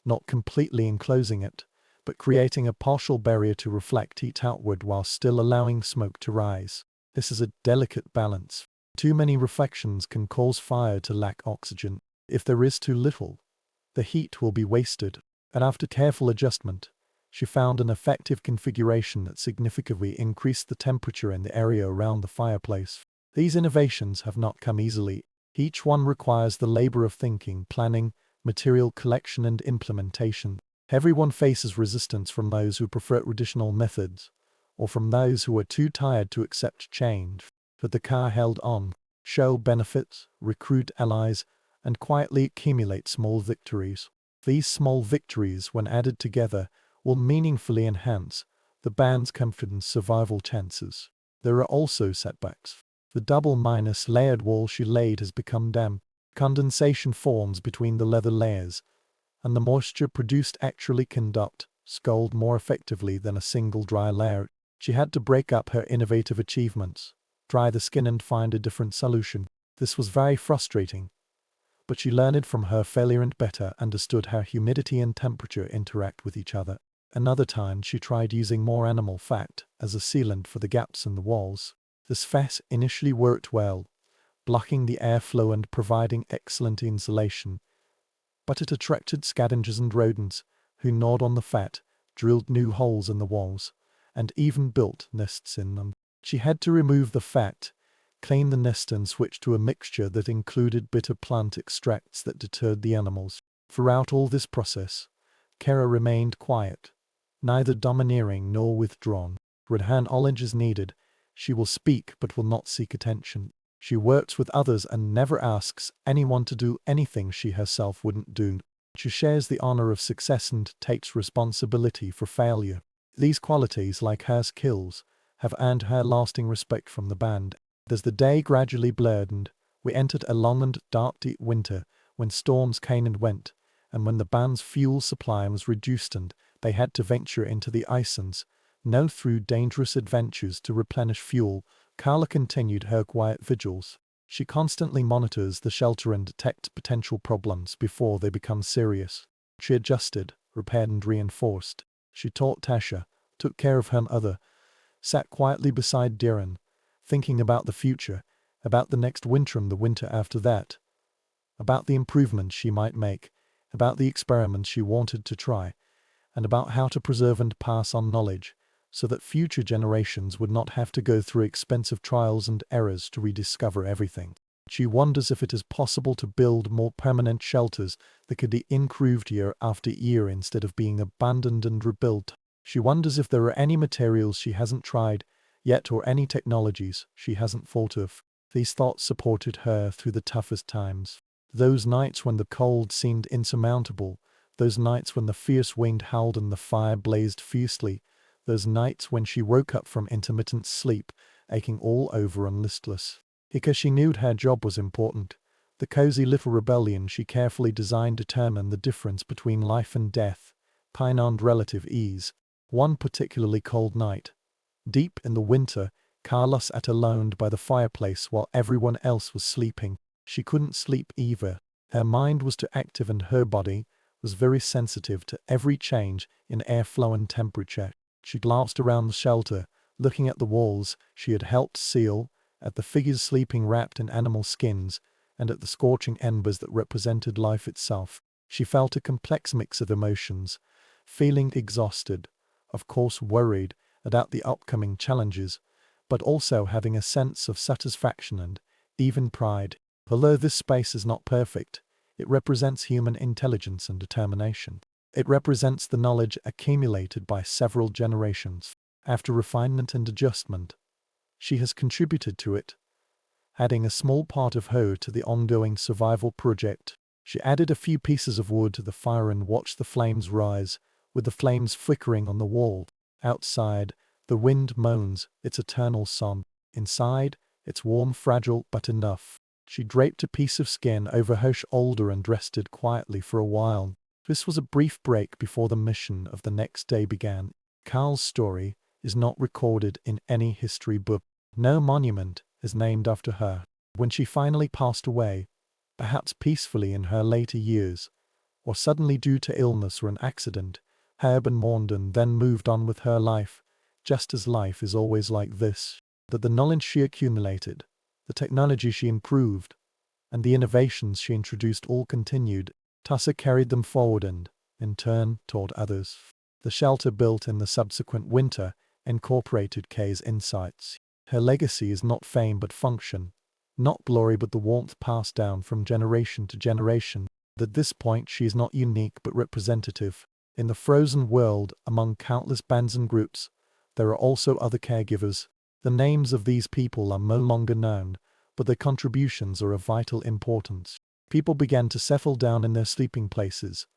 [SPEAKER 1] not completely enclosing it, but creating a partial barrier to reflect heat outward while still allowing smoke to rise. This is a delicate balance. Too many reflections can cause fire to lack oxygen. If there is too little, the heat will be wasted. And after careful adjustment, she found an effective configuration that significantly increased the temperature in the area around the fireplace. These innovations have not come easily. Each one requires the labor of thinking, planning, material collection and implementation. Everyone faces resistance from those who prefer traditional methods, or from those who are too tired to accept change. But the car held on, show benefits, recruit allies, and quietly accumulate small victories. These small victories, when added together, will meaningfully enhance the band's confidence survival chances. There are also setbacks. The double-minus layered wall she laid has become damp. Condensation forms between the leather layers, and the moisture produced actually conduct, scald more effectively than a single dry layer. She had to break up her innovative achievements, dry the skin and find a different solution. This was very frustrating, but she learned from her failure and better understood how humidity and temperature interact with each other. Another time she tried using more animal fat as a sealant for the gaps in the walls. This fat initially worked well, blocking the airflow and providing excellent insulation, but it attracted scavengers and rodents, who gnawed on the fat, drilled new holes in the walls, and even built nests in them. She had to remove the fat, clean the nest and switch to a mixture that included bitter plant extracts that deterred the animals. Throughout all this process, Kara remained quiet, neither domineering nor withdrawn. When her knowledge is needed, she will speak but will not seek attention. She works with others and never asks anyone to do anything she herself wouldn't do. She shares the honor of success and takes responsibility for failure. These qualities, like her skills, have earned her lasting respect from the band. As the day gradually blurred and we entered a long and dark deep winter, when storms came and went, and when the band's fuel supply was reduced and they had to venture into the icelands, no through dangerous adventures to replenish fuel, Carla continued her quiet vigils. She constantly monitors the shelter and detects potential problems before they become serious. She adjusted, repaired and reinforced. She taught Tasha, took care of her mother, sat quietly beside Darren, thinking about the future, about the next winter and the winter after that, about the improvements she might make, about the experiments she wanted to try, and about how to preserve and pass on knowledge, so that future generations would not have to go through expensive trials and errors to rediscover everything. She wonders if it is possible to build more permanent shelters that could be improved year after year instead of being abandoned and rebuilt. She wonders if there are any materials she hasn't tried yet or any technologies she hasn't thought of. These thoughts supported her through the toughest times. Those nights when the cold seemed insurmountable, those nights when the fierce wind howled and the fire blazed fiercely, those nights when she woke up from intermittent sleep, aching all over and listless. Because she knew her job was important, the cozy little rebellion she carefully designed determined the difference between life and death, pine and relative ease. One particularly cold night, deep in the winter, Carla sat alone by the fireplace while everyone else was sleeping. She couldn't sleep either. Her mind was too active and her body was very sensitive to every change in airflow and temperature. She glanced around the shelter, looking at the walls she had helped seal, at the figures sleeping wrapped in animal skins, and at the scorching embers that represented life itself. She felt a complex mix of emotions, feeling exhausted, of course worried about the upcoming challenges, but also having a sense of satisfaction and even pride. Although this space is not perfect, it represents human intelligence and determination. It represents the knowledge accumulated by several generations. After refinement and adjustment, she has contributed to it, adding a small part of her to the ongoing survival project. She added a few pieces of wood to the fire and watched the flames rise, with the flames flickering on the wall. Outside, the wind moans its eternal song. Inside, it's warm, fragile, but enough. She draped a piece of skin over her shoulder and rested quietly for a while. This was a brief break before the mission of the next day began. Carl's story is not recorded in any history book. No monument is named after her. When she finally passed away, perhaps peacefully in her later years, or suddenly due to illness or an accident, Herben mourned and then moved on with her life, just as life is always like this. That the knowledge she accumulated, the technology she improved, and the innovations she introduced all continued. Tassa carried them forward and, in turn, taught others. The shelter built in the subsequent winter incorporated Kay's insights. Her legacy is not fame but function, not glory but the warmth passed down from generation to generation. At this point she is not unique but representative. In the frozen world, among countless bands and groups, there are also other caregivers. The names of these people are no longer known, but their contributions are of vital importance. People began to settle down in their sleeping places,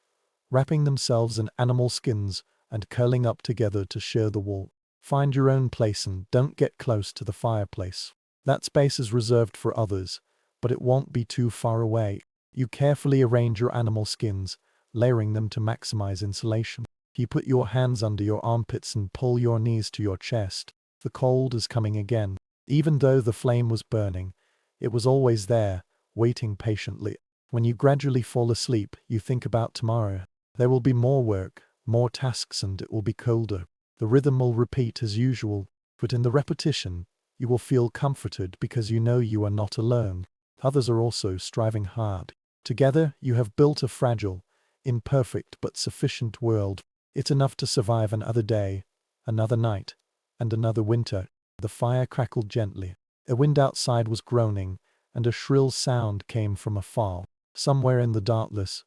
[SPEAKER 1] wrapping themselves in animal skins and curling up together to share the warmth. Find your own place and don't get close to the fireplace. That space is reserved for others, but it won't be too far away. You carefully arrange your animal skins, layering them to maximize insulation. You put your hands under your armpits and pull your knees to your chest. The cold is coming again. Even though the flame was burning, it was always there, waiting patiently. When you gradually fall asleep, you think about tomorrow. There will be more work, more tasks, and it will be colder. The rhythm will repeat as usual, but in the repetition, you will feel comforted because you know you are not alone. Others are also striving hard. Together, you have built a fragile, imperfect but sufficient world. It's enough to survive another day, another night, and another winter. The fire crackled gently. A wind outside was groaning, and a shrill sound came from afar. Somewhere in the darkness,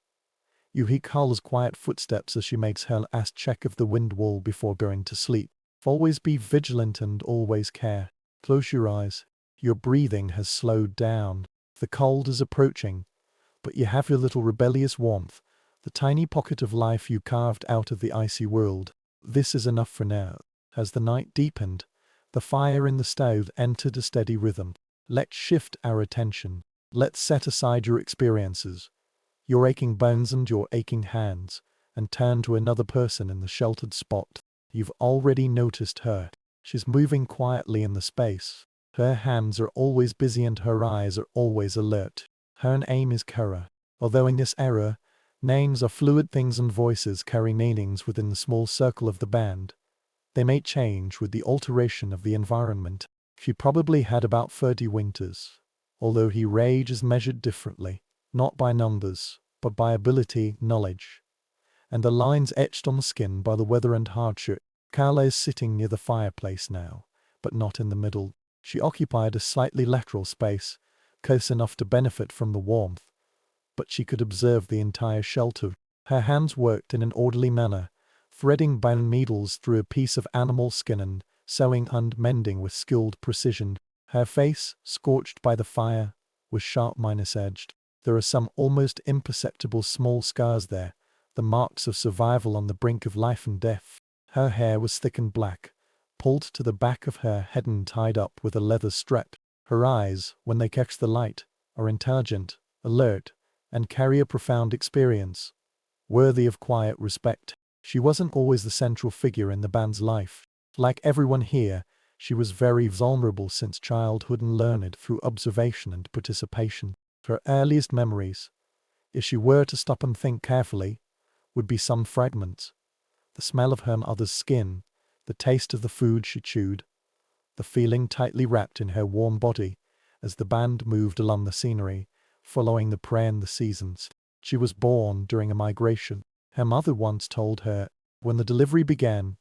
[SPEAKER 1] you hear Carla's quiet footsteps as she makes her last check of the wind wall before going to sleep. Always be vigilant and always care. Close your eyes. Your breathing has slowed down. The cold is approaching, but you have your little rebellious warmth, the tiny pocket of life you carved out of the icy world. This is enough for now. As the night deepened, the fire in the stove entered a steady rhythm. Let's shift our attention. Let's set aside your experiences, your aching bones and your aching hands, and turn to another person in the sheltered spot. You've already noticed her. She's moving quietly in the space. Her hands are always busy and her eyes are always alert. Her name is Kara. Although in this era, names are fluid things and voices carry meanings within the small circle of the band. They may change with the alteration of the environment. She probably had about 30 winters, although her age is measured differently, not by numbers, but by ability, knowledge, and the lines etched on the skin by the weather and hardship. Carla is sitting near the fireplace now, but not in the middle. She occupied a slightly lateral space, close enough to benefit from the warmth, but she could observe the entire shelter. Her hands worked in an orderly manner, threading bone needles through a piece of animal skin and sewing and mending with skilled precision. Her face, scorched by the fire, was sharp minus-edged. There are some almost imperceptible small scars there, the marks of survival on the brink of life and death. Her hair was thick and black, pulled to the back of her head and tied up with a leather strap. Her eyes, when they catch the light, are intelligent, alert, and carry a profound experience, worthy of quiet respect. She wasn't always the central figure in the band's life. Like everyone here, she was very vulnerable since childhood and learned through observation and participation. Her earliest memories, if she were to stop and think carefully, would be some fragments. The smell of her mother's skin, the taste of the food she chewed, the feeling tightly wrapped in her warm body as the band moved along the scenery, following the prey and the seasons. She was born during a migration. Her mother once told her, when the delivery began,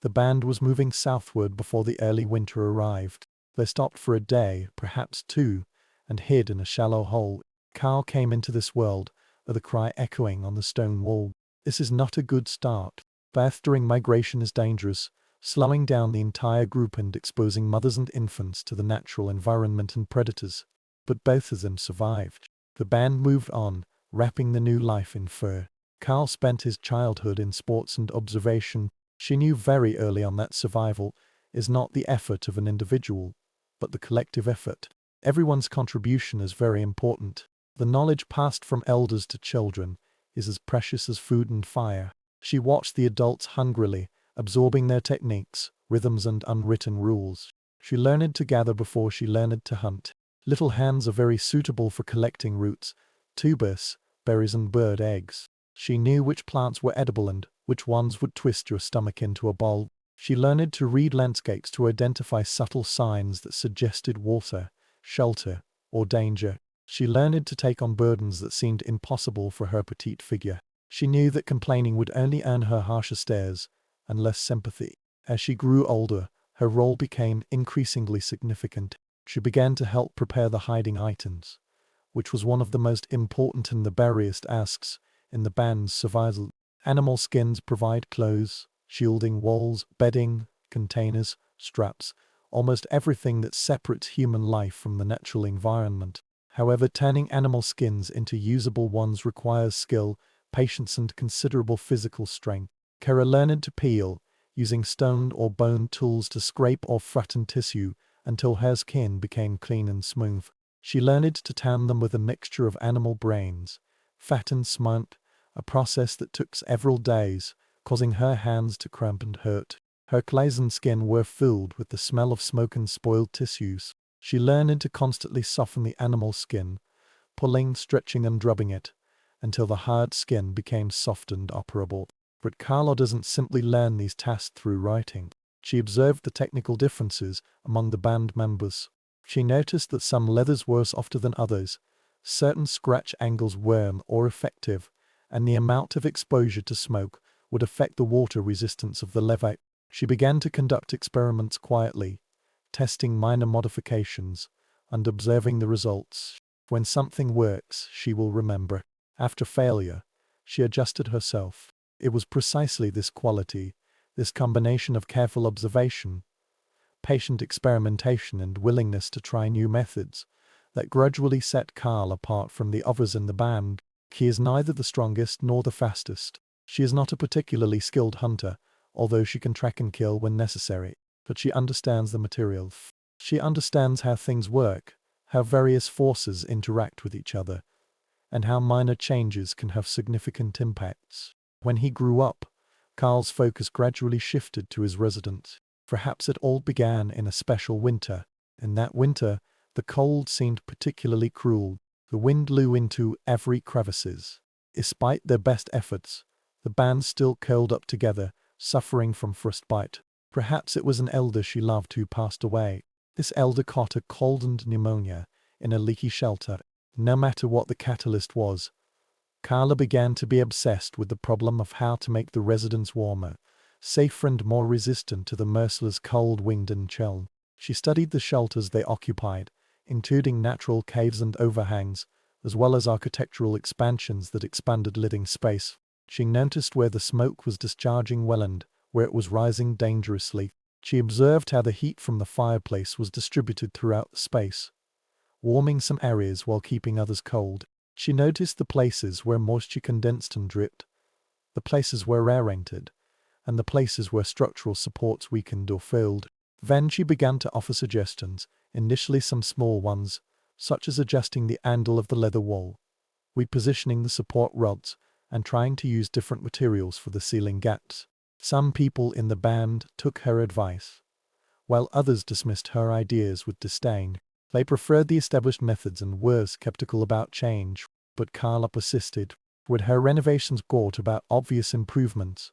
[SPEAKER 1] the band was moving southward before the early winter arrived. They stopped for a day, perhaps two, and hid in a shallow hole. Carl came into this world, with a cry echoing on the stone wall. This is not a good start. Birth during migration is dangerous, slowing down the entire group and exposing mothers and infants to the natural environment and predators. But both of them survived. The band moved on, wrapping the new life in fur. Carl spent his childhood in sports and observation. She knew very early on that survival is not the effort of an individual, but the collective effort. Everyone's contribution is very important. The knowledge passed from elders to children is as precious as food and fire. She watched the adults hungrily, absorbing their techniques, rhythms and unwritten rules. She learned to gather before she learned to hunt. Little hands are very suitable for collecting roots, tubers, berries and bird eggs. She knew which plants were edible and which ones would twist your stomach into a ball. She learned to read landscapes to identify subtle signs that suggested water, shelter, or danger. She learned to take on burdens that seemed impossible for her petite figure. She knew that complaining would only earn her harsher stares and less sympathy. As she grew older, her role became increasingly significant. She began to help prepare the hiding items, which was one of the most important and the buriest asks in the band's survival. Animal skins provide clothes, shielding walls, bedding, containers, straps, almost everything that separates human life from the natural environment. However, turning animal skins into usable ones requires skill, patience, and considerable physical strength. Kara learned to peel, using stone or bone tools to scrape or flatten tissue until her skin became clean and smooth. She learned to tan them with a mixture of animal brains, fat and smut, a process that took several days, causing her hands to cramp and hurt. Her clays and skin were filled with the smell of smoke and spoiled tissues. She learned to constantly soften the animal skin, pulling, stretching, and rubbing it, until the hard skin became soft and operable. But Carla doesn't simply learn these tasks through writing. She observed the technical differences among the band members. She noticed that some leathers were softer than others, certain scratch angles were more effective, and the amount of exposure to smoke would affect the water resistance of the leather. She began to conduct experiments quietly, testing minor modifications and observing the results. When something works, she will remember. After failure, she adjusted herself. It was precisely this quality, this combination of careful observation, patient experimentation, and willingness to try new methods, that gradually set Carl apart from the others in the band. She is neither the strongest nor the fastest. She is not a particularly skilled hunter, although she can track and kill when necessary. But she understands the material. She understands how things work, how various forces interact with each other, and how minor changes can have significant impacts. When he grew up, Carl's focus gradually shifted to his residence. Perhaps it all began in a special winter. In that winter, the cold seemed particularly cruel. The wind blew into every crevices. Despite their best efforts, the band still curled up together, suffering from frostbite. Perhaps it was an elder she loved who passed away. This elder caught a cold and pneumonia in a leaky shelter. No matter what the catalyst was, Carla began to be obsessed with the problem of how to make the residence warmer, safer, and more resistant to the merciless cold wind and chill. She studied the shelters they occupied, including natural caves and overhangs, as well as architectural expansions that expanded living space. She noticed where the smoke was discharging well and where it was rising dangerously. She observed how the heat from the fireplace was distributed throughout the space, warming some areas while keeping others cold. She noticed the places where moisture condensed and dripped, the places where air entered, and the places where structural supports weakened or failed. Then she began to offer suggestions, initially some small ones, such as adjusting the angle of the leather wall, repositioning the support rods, and trying to use different materials for the ceiling gaps. Some people in the band took her advice, while others dismissed her ideas with disdain. They preferred the established methods and were skeptical about change, but Carla persisted. With her renovations brought about obvious improvements,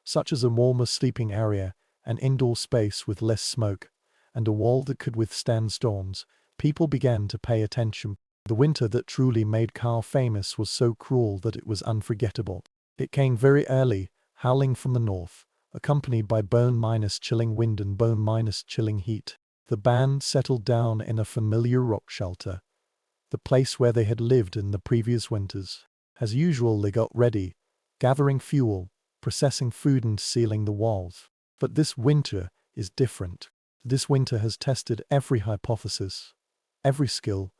[SPEAKER 1] such as a warmer sleeping area, an indoor space with less smoke, and a wall that could withstand storms. People began to pay attention. The winter that truly made Carl famous was so cruel that it was unforgettable. It came very early, howling from the north, accompanied by bone-chilling wind and bone-chilling heat. The band settled down in a familiar rock shelter, the place where they had lived in the previous winters. As usual, they got ready, gathering fuel, processing food, and sealing the walls. But this winter is different. This winter has tested every hypothesis, every skill,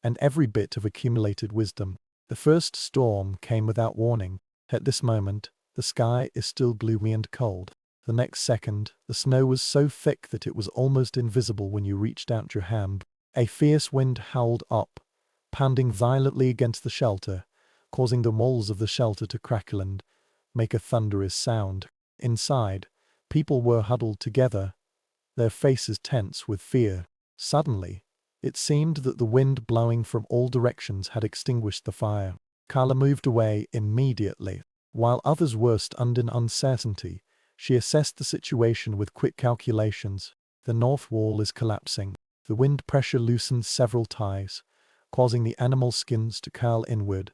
[SPEAKER 1] and every bit of accumulated wisdom. The first storm came without warning. At this moment, the sky is still gloomy and cold. The next second, the snow was so thick that it was almost invisible when you reached out your hand. A fierce wind howled up, pounding violently against the shelter, causing the walls of the shelter to crackle and make a thunderous sound. Inside, people were huddled together, their faces tense with fear. Suddenly, it seemed that the wind blowing from all directions had extinguished the fire. Carla moved away immediately. While others were stunned in uncertainty, she assessed the situation with quick calculations. The north wall is collapsing. The wind pressure loosened several ties, causing the animal skins to curl inward,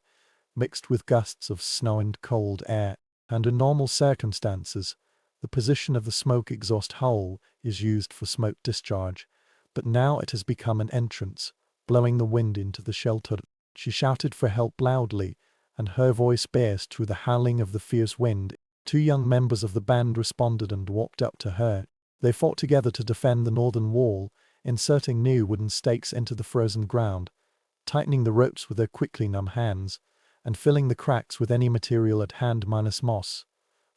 [SPEAKER 1] mixed with gusts of snow and cold air. Under normal circumstances, The position of the smoke exhaust hole is used for smoke discharge, but now it has become an entrance, blowing the wind into the shelter. She shouted for help loudly, and her voice burst through the howling of the fierce wind. 2 young members of the band responded and walked up to her. They fought together to defend the northern wall, inserting new wooden stakes into the frozen ground, tightening the ropes with their quickly numb hands, and filling the cracks with any material at hand minus moss,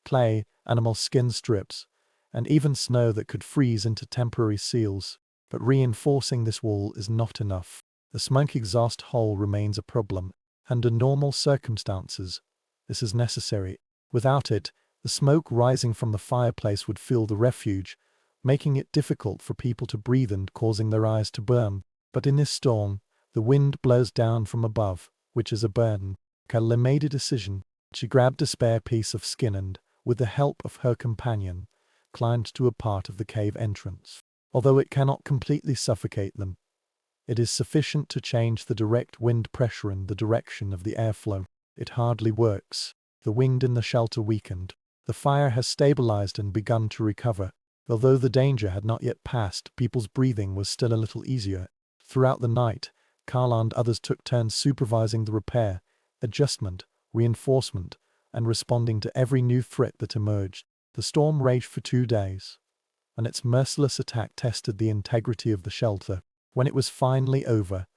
[SPEAKER 1] clay, animal skin strips, and even snow that could freeze into temporary seals. But reinforcing this wall is not enough. The smoke exhaust hole remains a problem. Under normal circumstances, this is necessary. Without it, the smoke rising from the fireplace would fill the refuge, making it difficult for people to breathe and causing their eyes to burn. But in this storm, the wind blows down from above, which is a burden. Carla made a decision. She grabbed a spare piece of skin and, with the help of her companion, climbed to a part of the cave entrance. Although it cannot completely suffocate them, it is sufficient to change the direct wind pressure and the direction of the airflow. It hardly works. The wind in the shelter weakened. The fire has stabilized and begun to recover. Although the danger had not yet passed, people's breathing was still a little easier. Throughout the night, Carla and others took turns supervising the repair, adjustment, reinforcement, and responding to every new threat that emerged. The storm raged for 2 days, and its merciless attack tested the integrity of the shelter. When it was finally over,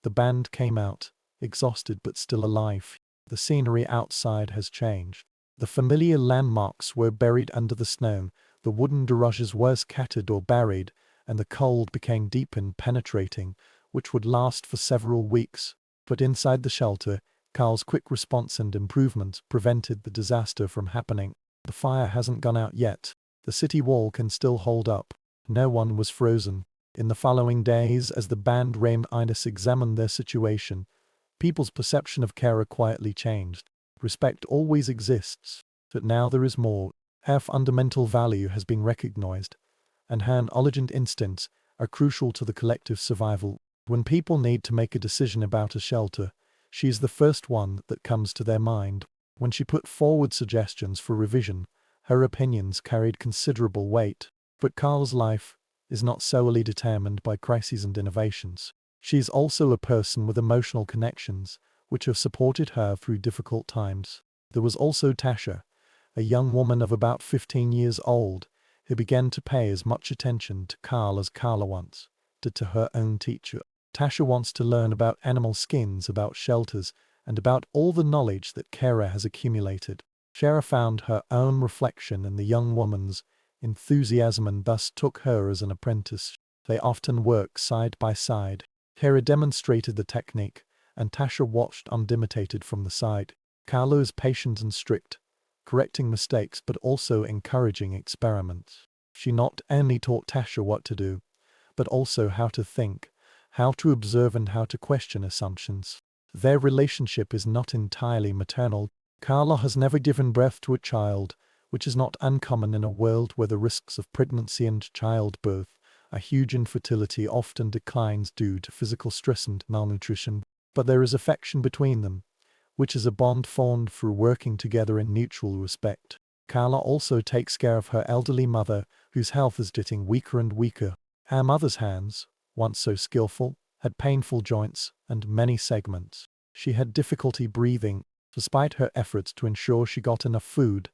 [SPEAKER 1] the band came out, exhausted but still alive. The scenery outside has changed. The familiar landmarks were buried under the snow, the wooden garages were scattered or buried, and the cold became deep and penetrating, which would last for several weeks. But inside the shelter, Carl's quick response and improvements prevented the disaster from happening. The fire hasn't gone out yet. The city wall can still hold up. No one was frozen. In the following days, as the band examined their situation, people's perception of Kara quietly changed. Respect always exists, but now there is more. Her fundamental value has been recognized, and her intelligent instincts are crucial to the collective survival. When people need to make a decision about a shelter, she is the first one that comes to their mind. When she put forward suggestions for revision, her opinions carried considerable weight. But Carl's life is not solely determined by crises and innovations. She is also a person with emotional connections, which have supported her through difficult times. There was also Tasha, a young woman of about 15 years old, who began to pay as much attention to Carl as Carla once did to her own teacher. Tasha wants to learn about animal skins, about shelters, and about all the knowledge that Kara has accumulated. Shara found her own reflection in the young woman's enthusiasm and thus took her as an apprentice. They often work side by side. Kara demonstrated the technique, and Tasha watched undimitated from the side. Carla is patient and strict, correcting mistakes but also encouraging experiments. She not only taught Tasha what to do, but also how to think, how to observe and how to question assumptions. Their relationship is not entirely maternal. Carla has never given birth to a child, which is not uncommon in a world where the risks of pregnancy and childbirth are huge. Infertility often declines due to physical stress and malnutrition, but there is affection between them, which is a bond formed through working together in mutual respect. Carla also takes care of her elderly mother, whose health is getting weaker and weaker. Her mother's hands, once so skillful, had painful joints and many segments. She had difficulty breathing. Despite her efforts to ensure she got enough food,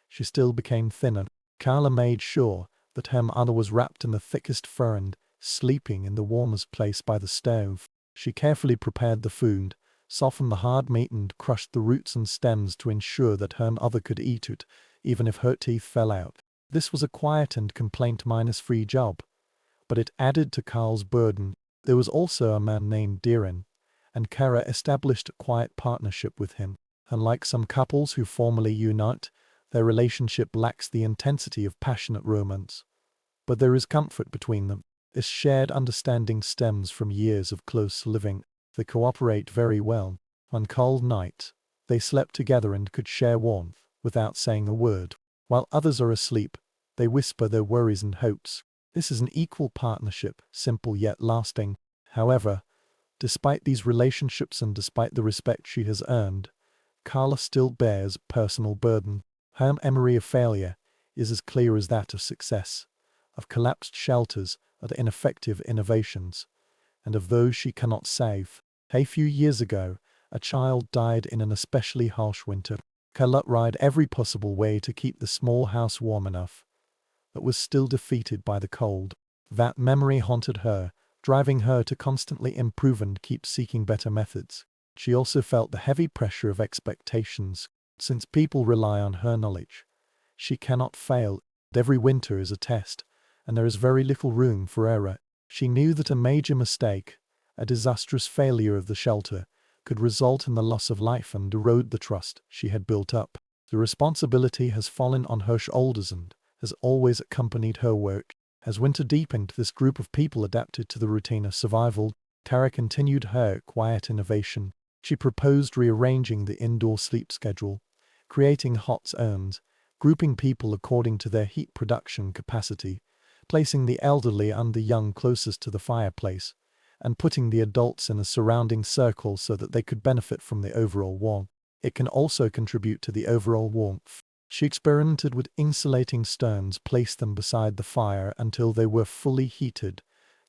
[SPEAKER 1] she still became thinner. Carla made sure that her mother was wrapped in the thickest fur and sleeping in the warmest place by the stove. She carefully prepared the food, softened the hard meat and crushed the roots and stems to ensure that her mother could eat it, even if her teeth fell out. This was a quiet and complaint-free job, but it added to Carl's burden. There was also a man named Diren, and Kara established a quiet partnership with him. Unlike some couples who formally unite, their relationship lacks the intensity of passionate romance. But there is comfort between them. This shared understanding stems from years of close living. They cooperate very well. On cold nights, they slept together and could share warmth without saying a word. While others are asleep, they whisper their worries and hopes. This is an equal partnership, simple yet lasting. However, despite these relationships and despite the respect she has earned, Carla still bears a personal burden. Her memory of failure is as clear as that of success, of collapsed shelters, of ineffective innovations, and of those she cannot save. A few years ago, a child died in an especially harsh winter. Carla tried every possible way to keep the small house warm enough, but was still defeated by the cold. That memory haunted her, driving her to constantly improve and keep seeking better methods. She also felt the heavy pressure of expectations. Since people rely on her knowledge, she cannot fail. Every winter is a test, and there is very little room for error. She knew that a major mistake, a disastrous failure of the shelter, could result in the loss of life and erode the trust she had built up. The responsibility has fallen on her shoulders and has always accompanied her work. As winter deepened, this group of people adapted to the routine of survival. Tara continued her quiet innovation. She proposed rearranging the indoor sleep schedule, creating hot zones, grouping people according to their heat production capacity, placing the elderly and the young closest to the fireplace, and putting the adults in a surrounding circle so that they could benefit from the overall warmth. It can also contribute to the overall warmth. She experimented with insulating stones, placed them beside the fire until they were fully heated,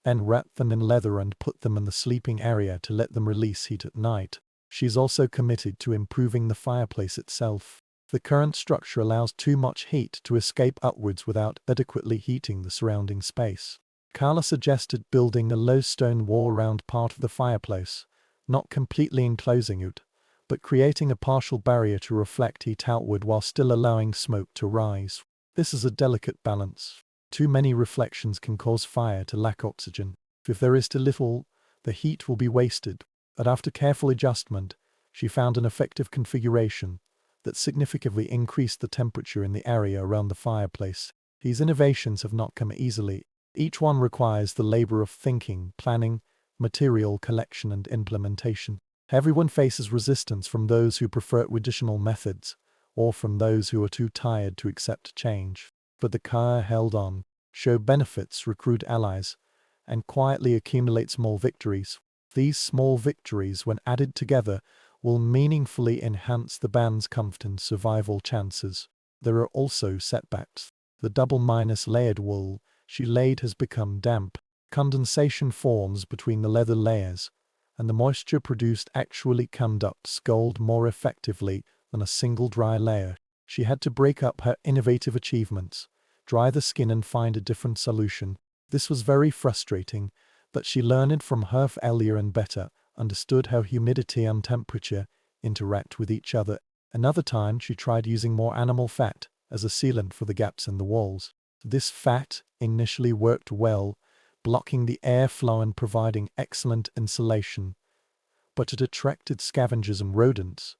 [SPEAKER 1] then wrapped them in leather and put them in the sleeping area to let them release heat at night. She's also committed to improving the fireplace itself. The current structure allows too much heat to escape upwards without adequately heating the surrounding space. Carla suggested building a low stone wall around part of the fireplace, not completely enclosing it, but creating a partial barrier to reflect heat outward while still allowing smoke to rise. This is a delicate balance. Too many reflections can cause fire to lack oxygen. If there is too little, the heat will be wasted. But after careful adjustment, she found an effective configuration that significantly increased the temperature in the area around the fireplace. These innovations have not come easily. Each one requires the labor of thinking, planning, material collection and implementation. Everyone faces resistance from those who prefer traditional methods, or from those who are too tired to accept change. But the car held on, showed benefits, recruit allies, and quietly accumulate small victories. These small victories, when added together, will meaningfully enhance the band's comfort and survival chances. There are also setbacks. The double-minus layered wool she laid has become damp. Condensation forms between the leather layers, and the moisture produced actually conducts cold more effectively than a single dry layer. She had to break up her innovative achievements, dry the skin and find a different solution. This was very frustrating, but she learned from her failure and better understood how humidity and temperature interact with each other. Another time she tried using more animal fat as a sealant for the gaps in the walls. This fat initially worked well, blocking the airflow and providing excellent insulation, but it attracted scavengers and rodents,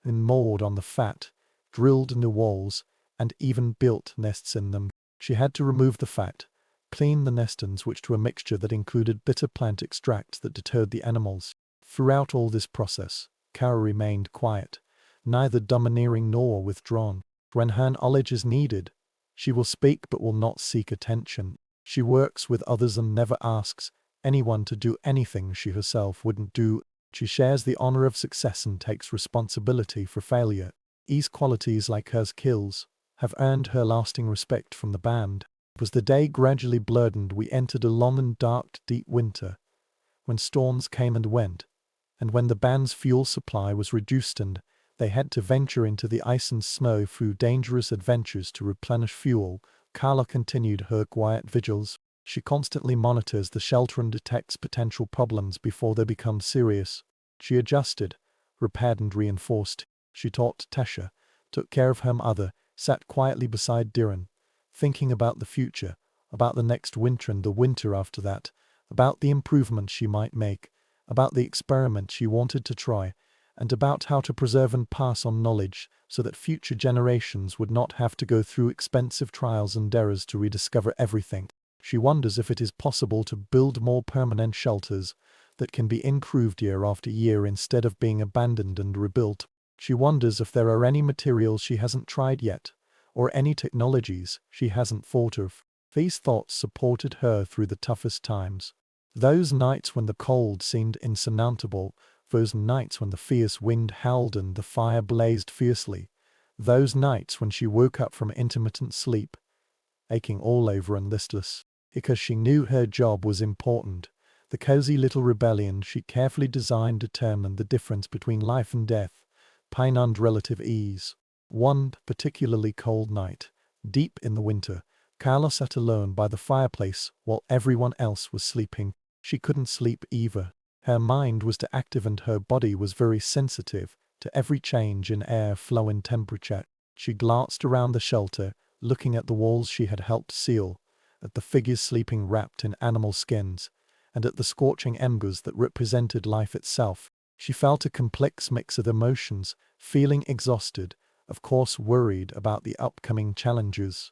[SPEAKER 1] and gnawed on the fat, drilled in the walls, and even built nests in them. She had to remove the fat, clean the nestins, which to a mixture that included bitter plant extracts that deterred the animals. Throughout all this process, Kara remained quiet, neither domineering nor withdrawn. When her knowledge is needed, she will speak but will not seek attention. She works with others and never asks anyone to do anything she herself wouldn't do. She shares the honor of success and takes responsibility for failure. These qualities, like her skills, have earned her lasting respect from the band. As the day gradually blurred and we entered a long and dark, deep winter, when storms came and went, and when the band's fuel supply was reduced and they had to venture into the ice and snow through dangerous adventures to replenish fuel, Carla continued her quiet vigils. She constantly monitors the shelter and detects potential problems before they become serious. She adjusted, repaired and reinforced. She taught Tesha, took care of her mother, sat quietly beside Diran, thinking about the future, about the next winter and the winter after that, about the improvements she might make, about the experiment she wanted to try, and about how to preserve and pass on knowledge so that future generations would not have to go through expensive trials and errors to rediscover everything. She wonders if it is possible to build more permanent shelters that can be improved year after year instead of being abandoned and rebuilt. She wonders if there are any materials she hasn't tried yet, or any technologies she hasn't thought of. These thoughts supported her through the toughest times. Those nights when the cold seemed insurmountable, those nights when the fierce wind howled and the fire blazed fiercely, Those nights when she woke up from intermittent sleep, aching all over and listless, because she knew her job was important. The cozy little rebellion she carefully designed determined the difference between life and death, pain and relative ease. One particularly cold night, deep in the winter, Carla sat alone by the fireplace while everyone else was sleeping. She couldn't sleep either. Her mind was too active and her body was very sensitive to every change in air flow and temperature. She glanced around the shelter, looking at the walls she had helped seal, at the figures sleeping wrapped in animal skins, and at the scorching embers that represented life itself. She felt a complex mix of emotions, feeling exhausted, of course worried about the upcoming challenges,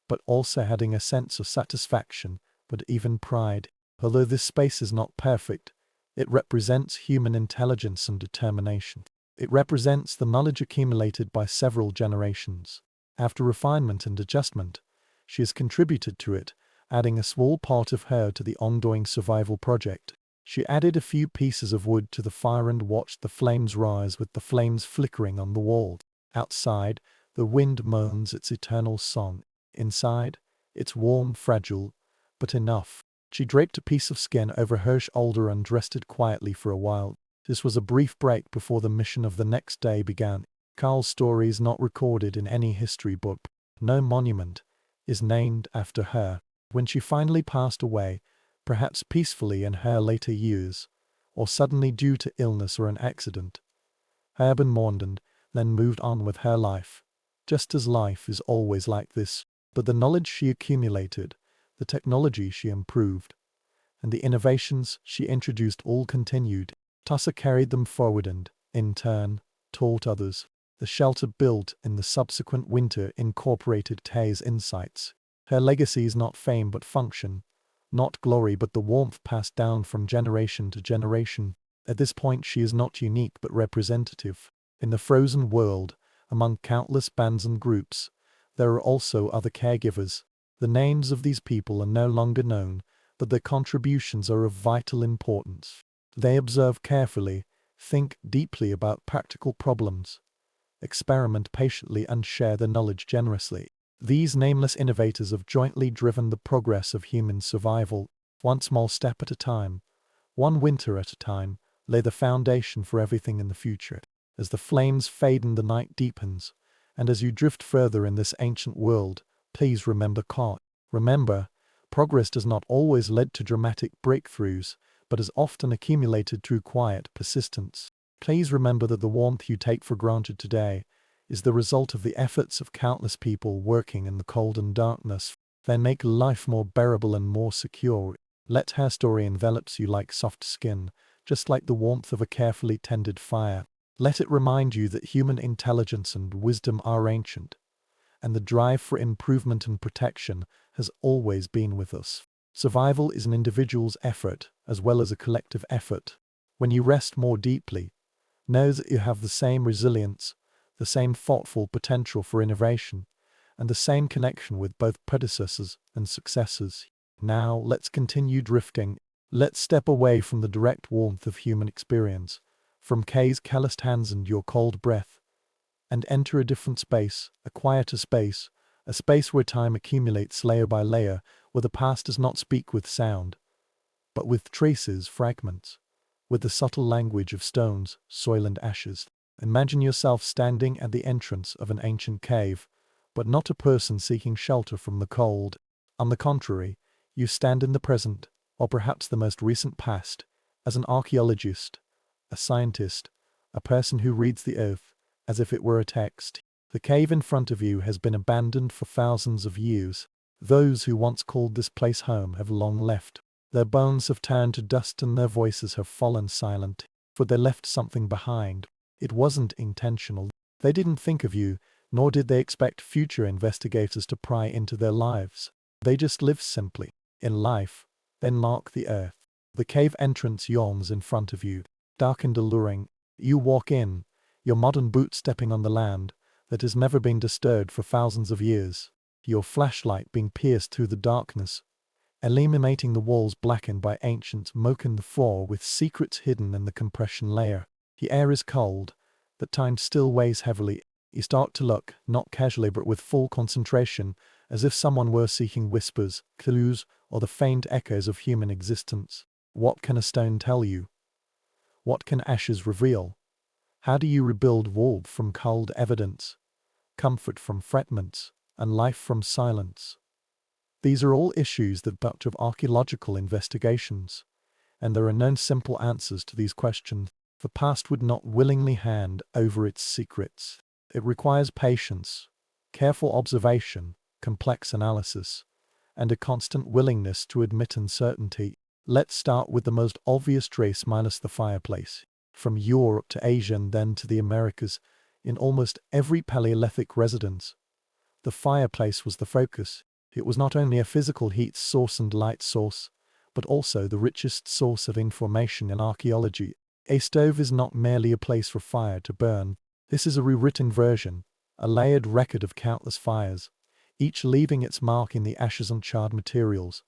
[SPEAKER 1] but also having a sense of satisfaction, but even pride. Although this space is not perfect, it represents human intelligence and determination. It represents the knowledge accumulated by several generations. After refinement and adjustment, she has contributed to it, adding a small part of her to the ongoing survival project. She added a few pieces of wood to the fire and watched the flames rise with the flames flickering on the wall. Outside, the wind moans its eternal song. Inside, it's warm, fragile, but enough. She draped a piece of skin over her shoulder and rested quietly for a while. This was a brief break before the mission of the next day began. Carl's story is not recorded in any history book. No monument is named after her. When she finally passed away, perhaps peacefully in her later years, or suddenly due to illness or an accident, Urban mourned and then moved on with her life. Just as life is always like this, but the knowledge she accumulated, the technology she improved, and the innovations she introduced all continued. Tussa carried them forward and, in turn, taught others. The shelter built in the subsequent winter incorporated Tay's insights. Her legacy is not fame but function, not glory but the warmth passed down from generation to generation. At this point she is not unique but representative. In the frozen world, among countless bands and groups, there are also other caregivers. The names of these people are no longer known, but their contributions are of vital importance. They observe carefully, think deeply about practical problems, experiment patiently and share their knowledge generously. These nameless innovators have jointly driven the progress of human survival. One small step at a time, one winter at a time, lay the foundation for everything in the future. As the flames fade and the night deepens, and as you drift further in this ancient world, please remember Remember, progress does not always lead to dramatic breakthroughs, but is often accumulated through quiet persistence. Please remember that the warmth you take for granted today is the result of the efforts of countless people working in the cold and darkness. They make life more bearable and more secure. Let her story envelops you like soft skin, just like the warmth of a carefully tended fire. Let it remind you that human intelligence and wisdom are ancient, and the drive for improvement and protection has always been with us. Survival is an individual's effort as well as a collective effort. When you rest more deeply, know that you have the same resilience, the same thoughtful potential for innovation, and the same connection with both predecessors and successors. Now let's continue drifting. Let's step away from the direct warmth of human experience, from Kay's calloused hands and your cold breath, and enter a different space, a quieter space, a space where time accumulates layer by layer, where the past does not speak with sound, but with traces, fragments, with the subtle language of stones, soil and ashes. Imagine yourself standing at the entrance of an ancient cave, but not a person seeking shelter from the cold. On the contrary, you stand in the present, or perhaps the most recent past, as an archaeologist, a scientist, a person who reads the earth as if it were a text. The cave in front of you has been abandoned for thousands of years. Those who once called this place home have long left. Their bones have turned to dust and their voices have fallen silent, for they left something behind. It wasn't intentional. They didn't think of you, nor did they expect future investigators to pry into their lives. They just lived simply. In life, then mark the earth. The cave entrance yawns in front of you, dark and alluring. You walk in, your modern boots stepping on the land that has never been disturbed for thousands of years, your flashlight being pierced through the darkness, illuminating the walls blackened by ancient smoke and the floor with secrets hidden in the compression layer. The air is cold, but time still weighs heavily. You start to look, not casually but with full concentration, as if someone were seeking whispers, clues, or the faint echoes of human existence. What can a stone tell you? What can ashes reveal? How do you rebuild warmth from cold evidence, comfort from fragments, and life from silence? These are all issues that butt of archaeological investigations, and there are no simple answers to these questions. The past would not willingly hand over its secrets. It requires patience, careful observation, complex analysis, and a constant willingness to admit uncertainty. Let's start with the most obvious trace minus the fireplace. From Europe to Asia and then to the Americas, in almost every Paleolithic residence, the fireplace was the focus. It was not only a physical heat source and light source, but also the richest source of information in archaeology. A stove is not merely a place for fire to burn. This is a rewritten version, a layered record of countless fires, each leaving its mark in the ashes and charred materials,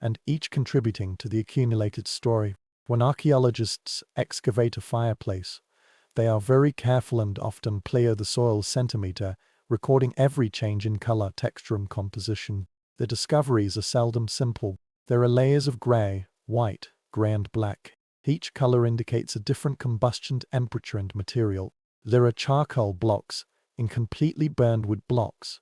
[SPEAKER 1] and each contributing to the accumulated story. When archaeologists excavate a fireplace, they are very careful and often clear the soil centimeter, recording every change in color, texture, and composition. The discoveries are seldom simple. There are layers of gray, white, gray, and black. Each color indicates a different combustion temperature and material. There are charcoal blocks, incompletely burned wood blocks,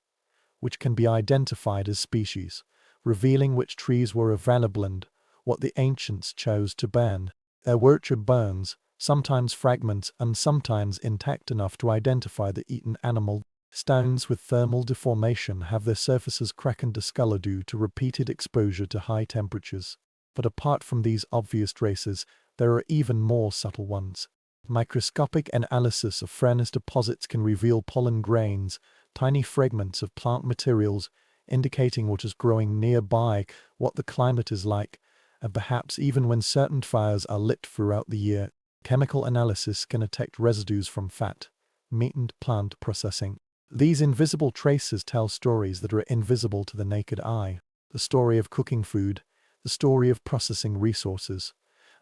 [SPEAKER 1] which can be identified as species, revealing which trees were available and what the ancients chose to burn. There were bones, sometimes fragments and sometimes intact enough to identify the eaten animal. Stones with thermal deformation have their surfaces crack and discolor due to repeated exposure to high temperatures. But apart from these obvious traces, there are even more subtle ones. Microscopic analysis of furnace deposits can reveal pollen grains, tiny fragments of plant materials, indicating what is growing nearby, what the climate is like, and perhaps even when certain fires are lit throughout the year. Chemical analysis can detect residues from fat, meat, and plant processing. These invisible traces tell stories that are invisible to the naked eye. The story of cooking food, the story of processing resources,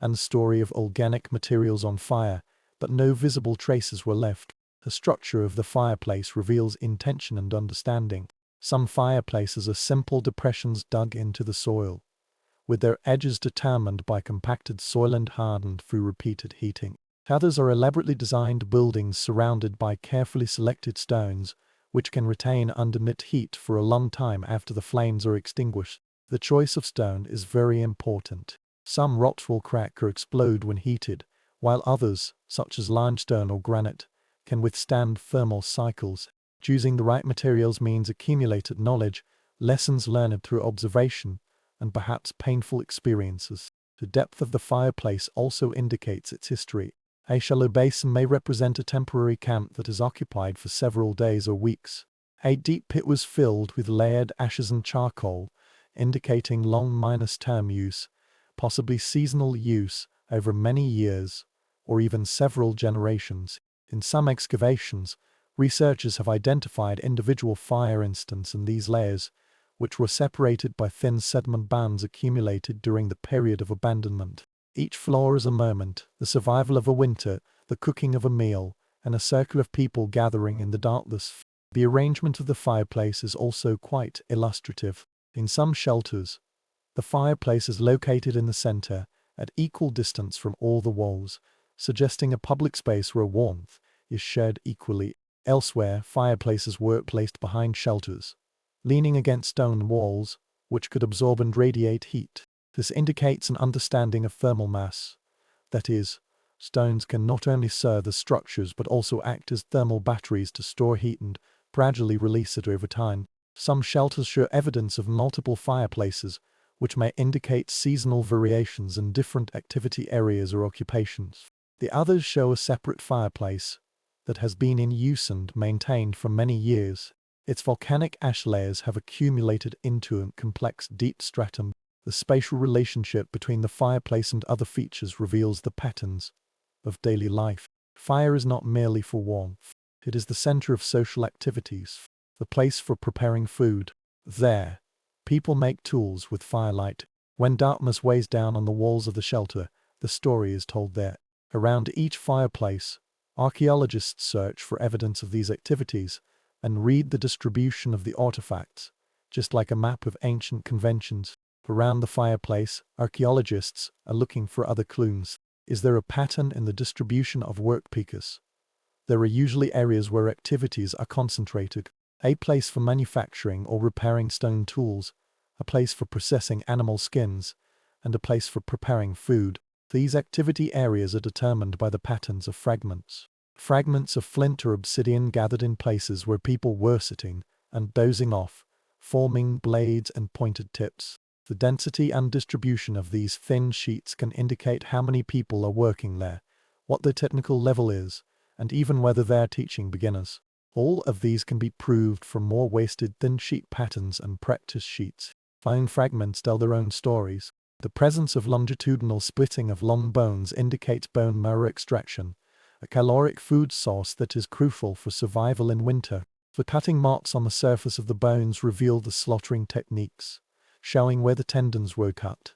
[SPEAKER 1] and the story of organic materials on fire, but no visible traces were left. The structure of the fireplace reveals intention and understanding. Some fireplaces are simple depressions dug into the soil, with their edges determined by compacted soil and hardened through repeated heating. Others are elaborately designed buildings surrounded by carefully selected stones, which can retain underneath heat for a long time after the flames are extinguished. The choice of stone is very important. Some rocks will crack or explode when heated, while others, such as limestone or granite, can withstand thermal cycles. Choosing the right materials means accumulated knowledge, lessons learned through observation, and perhaps painful experiences. The depth of the fireplace also indicates its history. A shallow basin may represent a temporary camp that is occupied for several days or weeks. A deep pit was filled with layered ashes and charcoal, indicating long minus-term use, possibly seasonal use over many years, or even several generations. In some excavations, researchers have identified individual fire instants in these layers, which were separated by thin sediment bands accumulated during the period of abandonment. Each floor is a moment, the survival of a winter, the cooking of a meal, and a circle of people gathering in the darkness. The arrangement of the fireplace is also quite illustrative. In some shelters, the fireplace is located in the center, at equal distance from all the walls, suggesting a public space where warmth is shared equally. Elsewhere, fireplaces were placed behind shelters, leaning against stone walls, which could absorb and radiate heat. This indicates an understanding of thermal mass. That is, stones can not only serve as structures but also act as thermal batteries to store heat and gradually release it over time. Some shelters show evidence of multiple fireplaces, which may indicate seasonal variations in different activity areas or occupations. The others show a separate fireplace that has been in use and maintained for many years. Its volcanic ash layers have accumulated into a complex deep stratum. The spatial relationship between the fireplace and other features reveals the patterns of daily life. Fire is not merely for warmth. It is the center of social activities, the place for preparing food. There, people make tools with firelight. When darkness weighs down on the walls of the shelter, the story is told there. Around each fireplace Archaeologists search for evidence of these activities and read the distribution of the artifacts, just like a map of ancient conventions. Around the fireplace, archaeologists are looking for other clues. Is there a pattern in the distribution of workpieces? There are usually areas where activities are concentrated. A place for manufacturing or repairing stone tools, a place for processing animal skins, and a place for preparing food. These activity areas are determined by the patterns of fragments. Fragments of flint or obsidian gathered in places where people were sitting and dozing off, forming blades and pointed tips. The density and distribution of these thin sheets can indicate how many people are working there, what their technical level is, and even whether they are teaching beginners. All of these can be proved from more wasted thin sheet patterns and practice sheets. Fine fragments tell their own stories. The presence of longitudinal splitting of long bones indicates bone marrow extraction, a caloric food source that is crucial for survival in winter. The cutting marks on the surface of the bones reveal the slaughtering techniques, showing where the tendons were cut,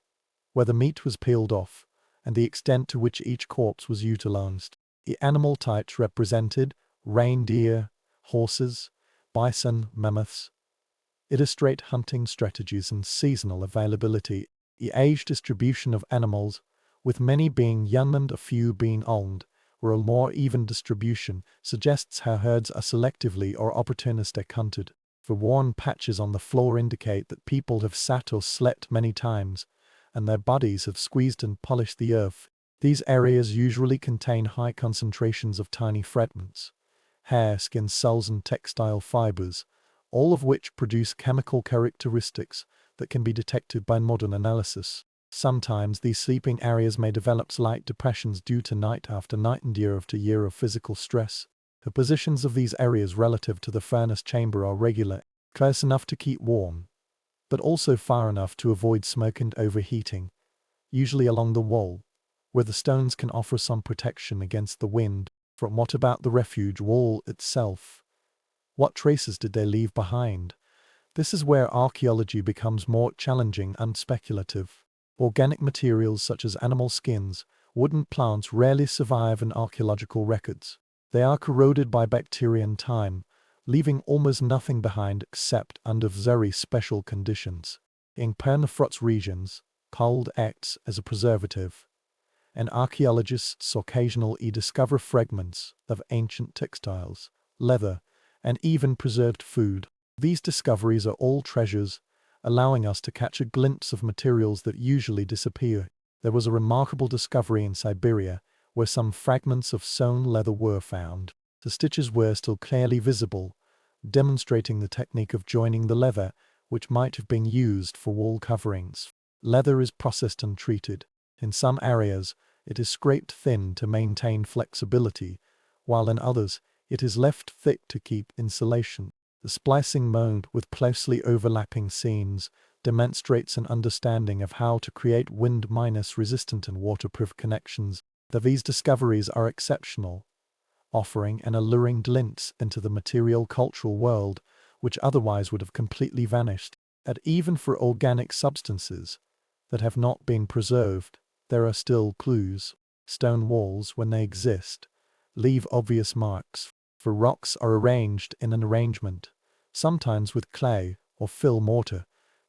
[SPEAKER 1] where the meat was peeled off, and the extent to which each corpse was utilized. The animal types represented: reindeer, horses, bison, mammoths, illustrate hunting strategies and seasonal availability. The age distribution of animals, with many being young and a few being old, or a more even distribution, suggests how herds are selectively or opportunistic hunted. The worn patches on the floor indicate that people have sat or slept many times, and their bodies have squeezed and polished the earth. These areas usually contain high concentrations of tiny fragments, hair, skin cells, and textile fibers, all of which produce chemical characteristics that can be detected by modern analysis. Sometimes these sleeping areas may develop slight depressions due to night after night and year after year of physical stress. The positions of these areas relative to the furnace chamber are regular, close enough to keep warm, but also far enough to avoid smoke and overheating, usually along the wall, where the stones can offer some protection against the wind. From what about the refuge wall itself? What traces did they leave behind? This is where archaeology becomes more challenging and speculative. Organic materials such as animal skins, wooden plants rarely survive in archaeological records. They are corroded by bacteria and time, leaving almost nothing behind except under very special conditions. In permafrost regions, cold acts as a preservative, and archaeologists occasionally discover fragments of ancient textiles, leather, and even preserved food. These discoveries are all treasures, allowing us to catch a glimpse of materials that usually disappear. There was a remarkable discovery in Siberia, where some fragments of sewn leather were found. The stitches were still clearly visible, demonstrating the technique of joining the leather, which might have been used for wall coverings. Leather is processed and treated. In some areas, it is scraped thin to maintain flexibility, while in others, it is left thick to keep insulation. The splicing mode with closely overlapping seams demonstrates an understanding of how to create wind-resistant and waterproof connections. These discoveries are exceptional, offering an alluring glimpse into the material cultural world, which otherwise would have completely vanished. And even for organic substances that have not been preserved, there are still clues. Stone walls, when they exist, leave obvious marks. For rocks are arranged in an arrangement, sometimes with clay or fill mortar,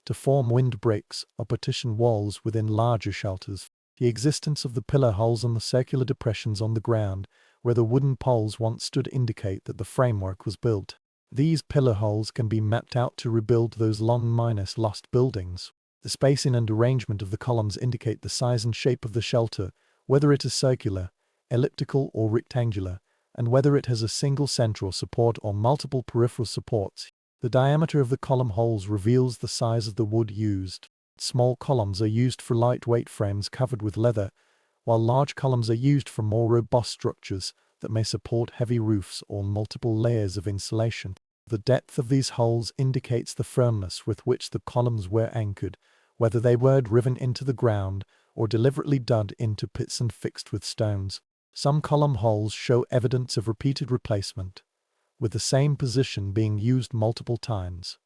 [SPEAKER 1] to form windbreaks or partition walls within larger shelters. The existence of the pillar holes and the circular depressions on the ground where the wooden poles once stood indicate that the framework was built. These pillar holes can be mapped out to rebuild those long-lost buildings. The spacing and arrangement of the columns indicate the size and shape of the shelter, whether it is circular, elliptical, or rectangular, and whether it has a single central support or multiple peripheral supports. The diameter of the column holes reveals the size of the wood used. Small columns are used for lightweight frames covered with leather, while large columns are used for more robust structures that may support heavy roofs or multiple layers of insulation. The depth of these holes indicates the firmness with which the columns were anchored, whether they were driven into the ground or deliberately dug into pits and fixed with stones. Some column holes show evidence of repeated replacement, with the same position being used multiple times,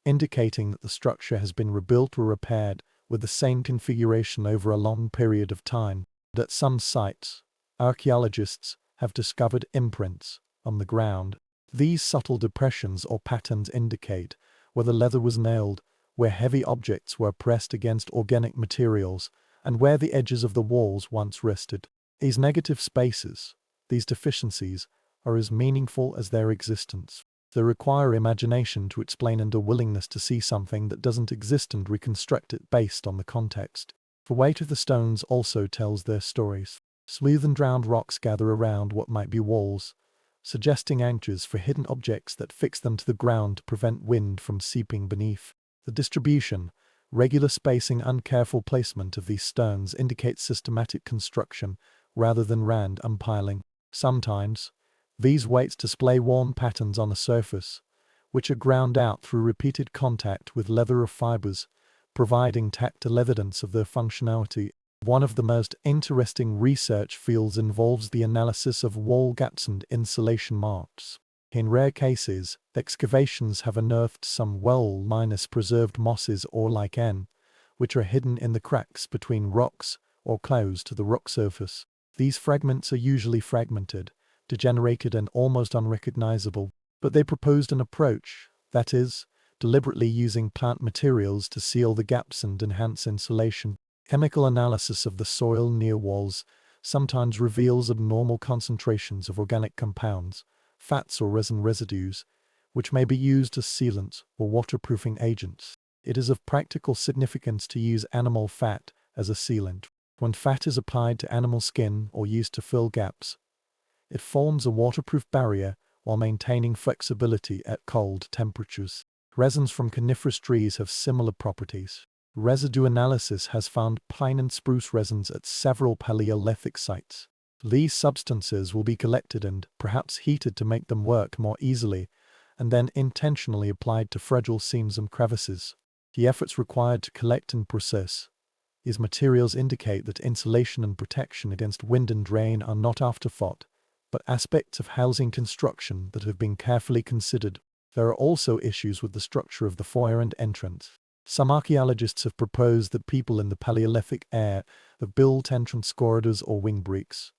[SPEAKER 1] indicating that the structure has been rebuilt or repaired with the same configuration over a long period of time. At some sites, archaeologists have discovered imprints on the ground. These subtle depressions or patterns indicate where the leather was nailed, where heavy objects were pressed against organic materials, and where the edges of the walls once rested. These negative spaces, these deficiencies, are as meaningful as their existence. They require imagination to explain and a willingness to see something that doesn't exist and reconstruct it based on the context. The weight of the stones also tells their stories. Smooth and round rocks gather around what might be walls, suggesting anchors for hidden objects that fix them to the ground to prevent wind from seeping beneath. The distribution, regular spacing and careful placement of these stones indicates systematic construction rather than random piling. Sometimes, these weights display worn patterns on the surface, which are ground out through repeated contact with leather or fibers, providing tactile evidence of their functionality. One of the most interesting research fields involves the analysis of wall gaps and insulation marks. In rare cases, excavations have unearthed some well-preserved mosses or lichen, which are hidden in the cracks between rocks or close to the rock surface. These fragments are usually fragmented, degenerated and almost unrecognizable, but they proposed an approach, that is, deliberately using plant materials to seal the gaps and enhance insulation. Chemical analysis of the soil near walls sometimes reveals abnormal concentrations of organic compounds, fats or resin residues, which may be used as sealants or waterproofing agents. It is of practical significance to use animal fat as a sealant. When fat is applied to animal skin or used to fill gaps, it forms a waterproof barrier while maintaining flexibility at cold temperatures. Resins from coniferous trees have similar properties. Residue analysis has found pine and spruce resins at several Paleolithic sites. These substances will be collected and perhaps heated to make them work more easily, and then intentionally applied to fragile seams and crevices. The efforts required to collect and process these materials indicate that insulation and protection against wind and rain are not afterthought, but aspects of housing construction that have been carefully considered. There are also issues with the structure of the foyer and entrance. Some archaeologists have proposed that people in the Paleolithic era have built entrance corridors or wing breaks,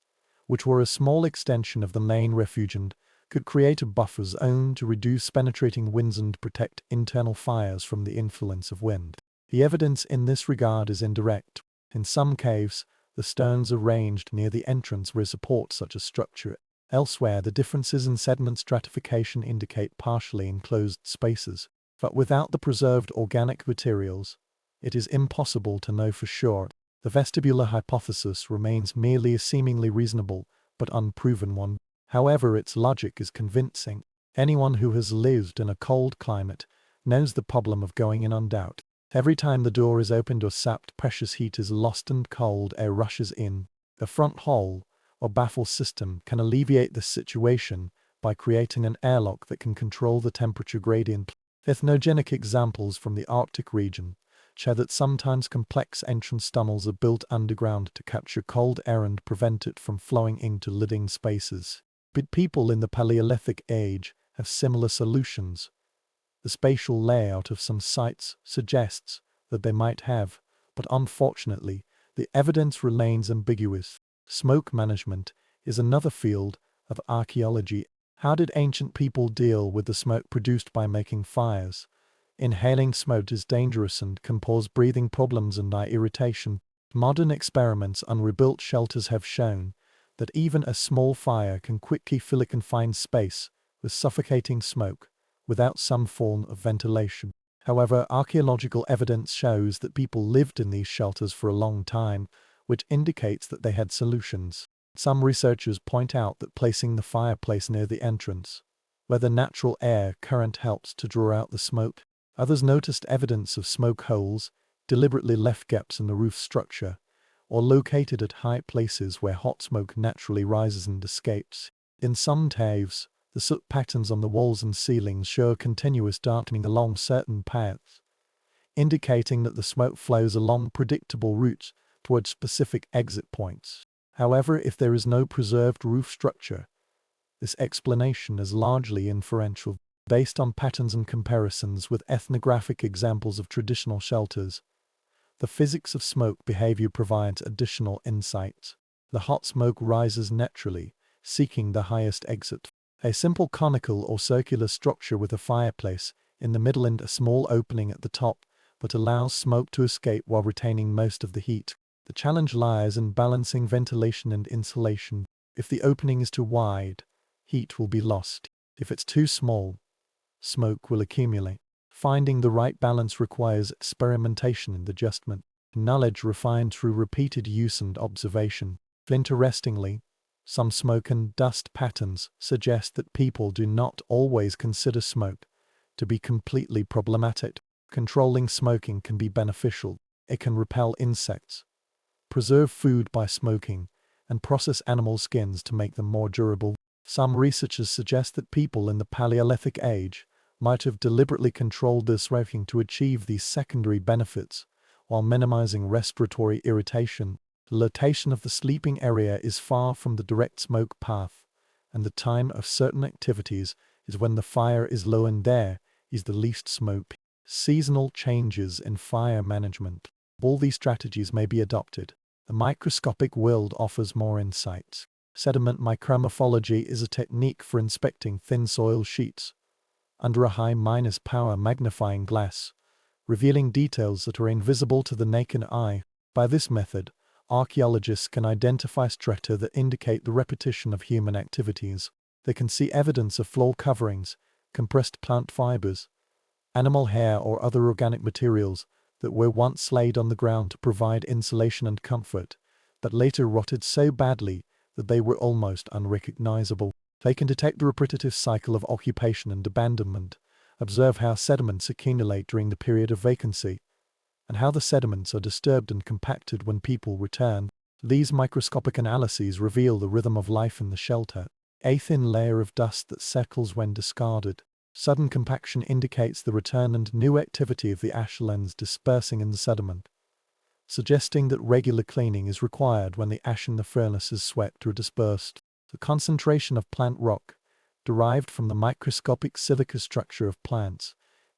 [SPEAKER 1] which were a small extension of the main refuge and could create a buffer zone to reduce penetrating winds and protect internal fires from the influence of wind. The evidence in this regard is indirect. In some caves, the stones are ranged near the entrance where support such a structure. Elsewhere, the differences in sediment stratification indicate partially enclosed spaces. But without the preserved organic materials, it is impossible to know for sure. The vestibular hypothesis remains merely a seemingly reasonable but unproven one. However, its logic is convincing. Anyone who has lived in a cold climate knows the problem of going in on doubt. Every time the door is opened or sapped, precious heat is lost and cold air rushes in. A front hall or baffle system can alleviate this situation by creating an airlock that can control the temperature gradient. Ethnogenic examples from the Arctic region show that sometimes complex entrance tunnels are built underground to capture cold air and prevent it from flowing into living spaces. But people in the Paleolithic age have similar solutions. The spatial layout of some sites suggests that they might have, but unfortunately, the evidence remains ambiguous. Smoke management is another field of archaeology. How did ancient people deal with the smoke produced by making fires? Inhaling smoke is dangerous and can cause breathing problems and eye irritation. Modern experiments on rebuilt shelters have shown that even a small fire can quickly fill a confined space with suffocating smoke without some form of ventilation. However, archaeological evidence shows that people lived in these shelters for a long time, which indicates that they had solutions. Some researchers point out that placing the fireplace near the entrance, where the natural air current helps to draw out the smoke. Others noticed evidence of smoke holes, deliberately left gaps in the roof structure, or located at high places where hot smoke naturally rises and escapes. In some caves, the soot patterns on the walls and ceilings show a continuous darkening along certain paths, indicating that the smoke flows along predictable routes towards specific exit points. However, if there is no preserved roof structure, this explanation is largely inferential. Based on patterns and comparisons with ethnographic examples of traditional shelters, the physics of smoke behavior provides additional insights. The hot smoke rises naturally, seeking the highest exit. A simple conical or circular structure with a fireplace in the middle and a small opening at the top, but allows smoke to escape while retaining most of the heat. The challenge lies in balancing ventilation and insulation. If the opening is too wide, heat will be lost. If it's too small, smoke will accumulate. Finding the right balance requires experimentation and adjustment, knowledge refined through repeated use and observation. Interestingly, some smoke and dust patterns suggest that people do not always consider smoke to be completely problematic. Controlling smoking can be beneficial. It can repel insects, preserve food by smoking, and process animal skins to make them more durable. Some researchers suggest that people in the Paleolithic age might have deliberately controlled their smoking to achieve these secondary benefits, while minimizing respiratory irritation. The location of the sleeping area is far from the direct smoke path, and the time of certain activities is when the fire is low and there is the least smoke. Seasonal changes in fire management. All these strategies may be adopted. The microscopic world offers more insights. Sediment micromorphology is a technique for inspecting thin soil sheets under a high-power magnifying glass, revealing details that are invisible to the naked eye. By this method, archaeologists can identify strata that indicate the repetition of human activities. They can see evidence of floor coverings, compressed plant fibers, animal hair or other organic materials that were once laid on the ground to provide insulation and comfort, but later rotted so badly that they were almost unrecognizable. They can detect the repetitive cycle of occupation and abandonment, observe how sediments accumulate during the period of vacancy, and how the sediments are disturbed and compacted when people return. These microscopic analyses reveal the rhythm of life in the shelter. A thin layer of dust that settles when discarded. Sudden compaction indicates the return and new activity of the ashlands dispersing in the sediment, suggesting that regular cleaning is required when the ash in the furnace is swept or dispersed. The concentration of plant rock, derived from the microscopic silica structure of plants,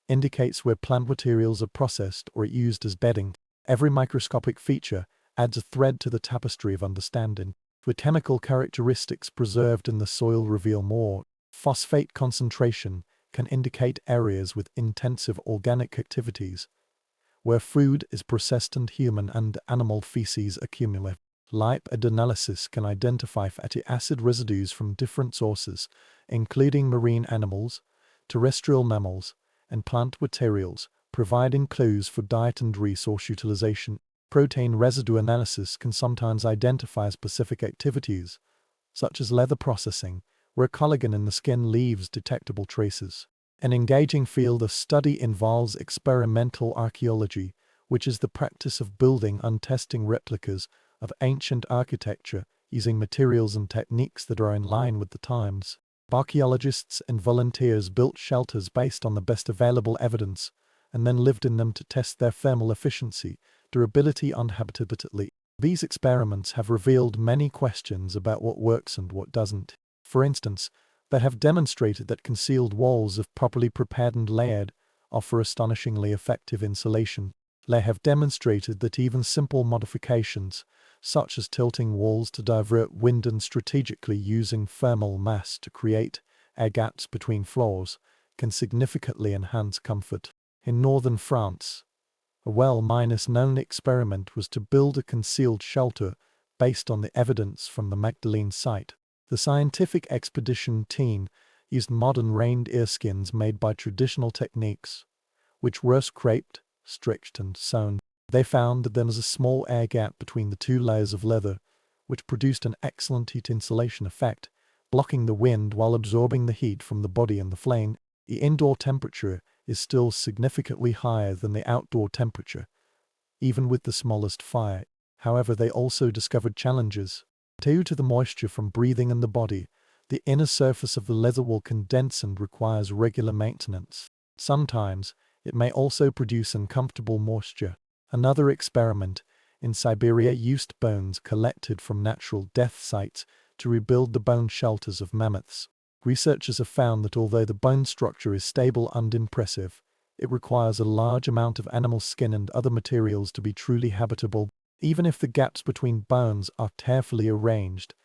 [SPEAKER 1] indicates where plant materials are processed or used as bedding. Every microscopic feature adds a thread to the tapestry of understanding. The chemical characteristics preserved in the soil reveal more. Phosphate concentration can indicate areas with intensive organic activities, where food is processed and human and animal feces accumulate. Lipid analysis can identify fatty acid residues from different sources, including marine animals, terrestrial mammals, and plant materials, providing clues for diet and resource utilization. Protein residue analysis can sometimes identify specific activities, such as leather processing, where collagen in the skin leaves detectable traces. An engaging field of study involves experimental archaeology, which is the practice of building and testing replicas of ancient architecture using materials and techniques that are in line with the times. Archaeologists and volunteers built shelters based on the best available evidence and then lived in them to test their thermal efficiency, durability, and habitability. These experiments have revealed many questions about what works and what doesn't. For instance, they have demonstrated that concealed walls, if properly prepared and layered, offer astonishingly effective insulation. They have demonstrated that even simple modifications, such as tilting walls to divert wind and strategically using thermal mass to create air gaps between floors, can significantly enhance comfort. In northern France, a well-known experiment was to build a concealed shelter based on the evidence from the Magdalene site. The scientific expedition team used modern reined ear skins made by traditional techniques, which were scraped, stretched, and sewn. They found that there was a small air gap between the two layers of leather, which produced an excellent heat insulation effect, blocking the wind while absorbing the heat from the body and the flame. The indoor temperature is still significantly higher than the outdoor temperature, even with the smallest fire. However, they also discovered challenges. Due to the moisture from breathing in the body, the inner surface of the leather will condense and requires regular maintenance. Sometimes, it may also produce uncomfortable moisture. Another experiment in Siberia used bones collected from natural death sites to rebuild the bone shelters of mammoths. Researchers have found that although the bone structure is stable and impressive, it requires a large amount of animal skin and other materials to be truly habitable. Even if the gaps between bones are carefully arranged,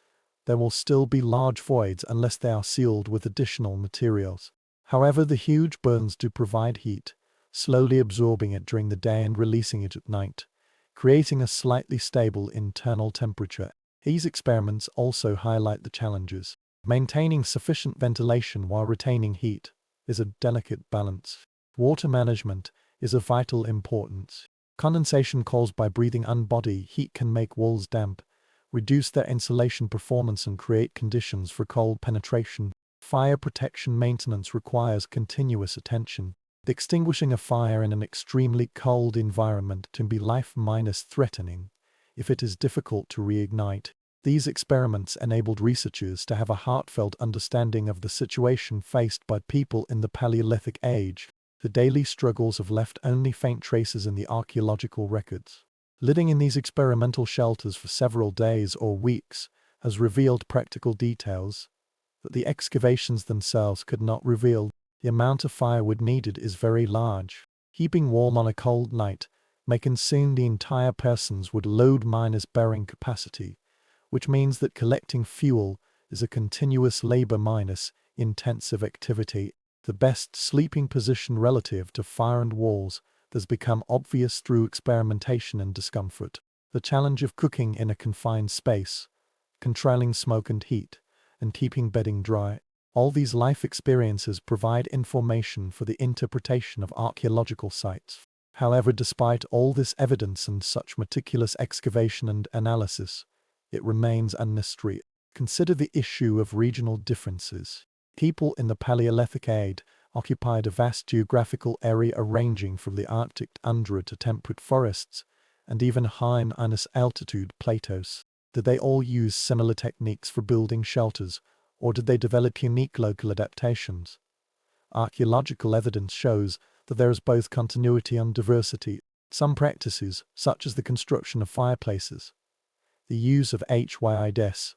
[SPEAKER 1] there will still be large voids unless they are sealed with additional materials. However, the huge burns do provide heat, slowly absorbing it during the day and releasing it at night, creating a slightly stable internal temperature. These experiments also highlight the challenges. Maintaining sufficient ventilation while retaining heat is a delicate balance. Water management is of vital importance. Condensation caused by breathing unbody heat can make walls damp, reduce their insulation performance and create conditions for cold penetration. Fire protection maintenance requires continuous attention. Extinguishing a fire in an extremely cold environment can be life-threatening if it is difficult to reignite. These experiments enabled researchers to have a heartfelt understanding of the situation faced by people in the Paleolithic age. The daily struggles have left only faint traces in the archaeological records. Living in these experimental shelters for several days or weeks has revealed practical details that the excavations themselves could not reveal. The amount of firewood needed is very large. Keeping warm on a cold night may consume the entire person's wood load minus bearing capacity, which means that collecting fuel is a continuous labor minus intensive activity. The best sleeping position relative to fire and walls has become obvious through experimentation and discomfort. The challenge of cooking in a confined space, controlling smoke and heat, and keeping bedding dry. All these life experiences provide information for the interpretation of archaeological sites. However, despite all this evidence and such meticulous excavation and analysis, it remains a mystery. Consider the issue of regional differences. People in the Paleolithic age occupied a vast geographical area ranging from the Arctic tundra to temperate forests, and even high altitude plateaus. Did they all use similar techniques for building shelters, or did they develop unique local adaptations? Archaeological evidence shows that there is both continuity and diversity. Some practices, such as the construction of fireplaces, the use of HYIDs,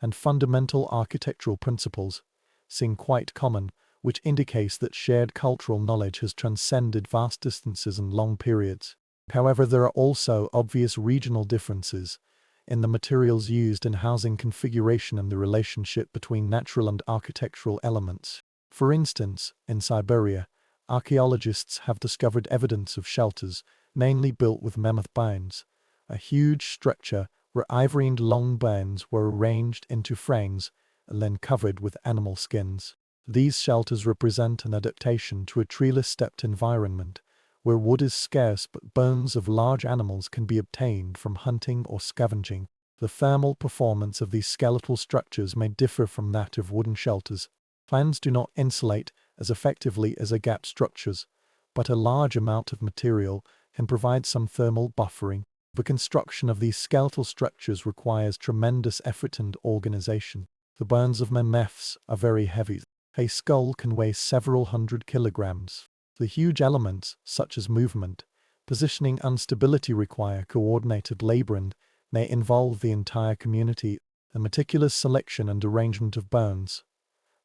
[SPEAKER 1] and fundamental architectural principles, seem quite common, which indicates that shared cultural knowledge has transcended vast distances and long periods. However, there are also obvious regional differences in the materials used in housing configuration and the relationship between natural and architectural elements. For instance, in Siberia, archaeologists have discovered evidence of shelters mainly built with mammoth bones, a huge structure where ivory and long bones were arranged into frames and then covered with animal skins. These shelters represent an adaptation to a treeless stepped environment, where wood is scarce but bones of large animals can be obtained from hunting or scavenging. The thermal performance of these skeletal structures may differ from that of wooden shelters. Plans do not insulate as effectively as gap structures, but a large amount of material can provide some thermal buffering. The construction of these skeletal structures requires tremendous effort and organization. The bones of mammoths are very heavy. A skull can weigh several hundred kilograms. The huge elements, such as movement, positioning, and stability, require coordinated labor and may involve the entire community. A meticulous selection and arrangement of bones,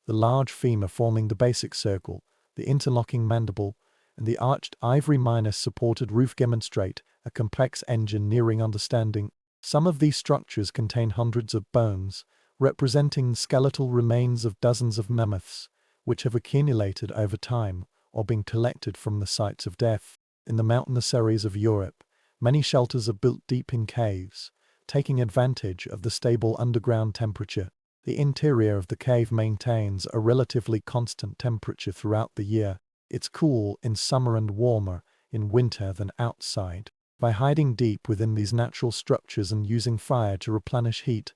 [SPEAKER 1] the large femur forming the basic circle, the interlocking mandible, and the arched ivory minus supported roof demonstrate a complex engineering understanding. Some of these structures contain hundreds of bones, representing the skeletal remains of dozens of mammoths, which have accumulated over time or been collected from the sites of death. In the mountainous areas of Europe, many shelters are built deep in caves, taking advantage of the stable underground temperature. The interior of the cave maintains a relatively constant temperature throughout the year. It's cool in summer and warmer in winter than outside. By hiding deep within these natural structures and using fire to replenish heat,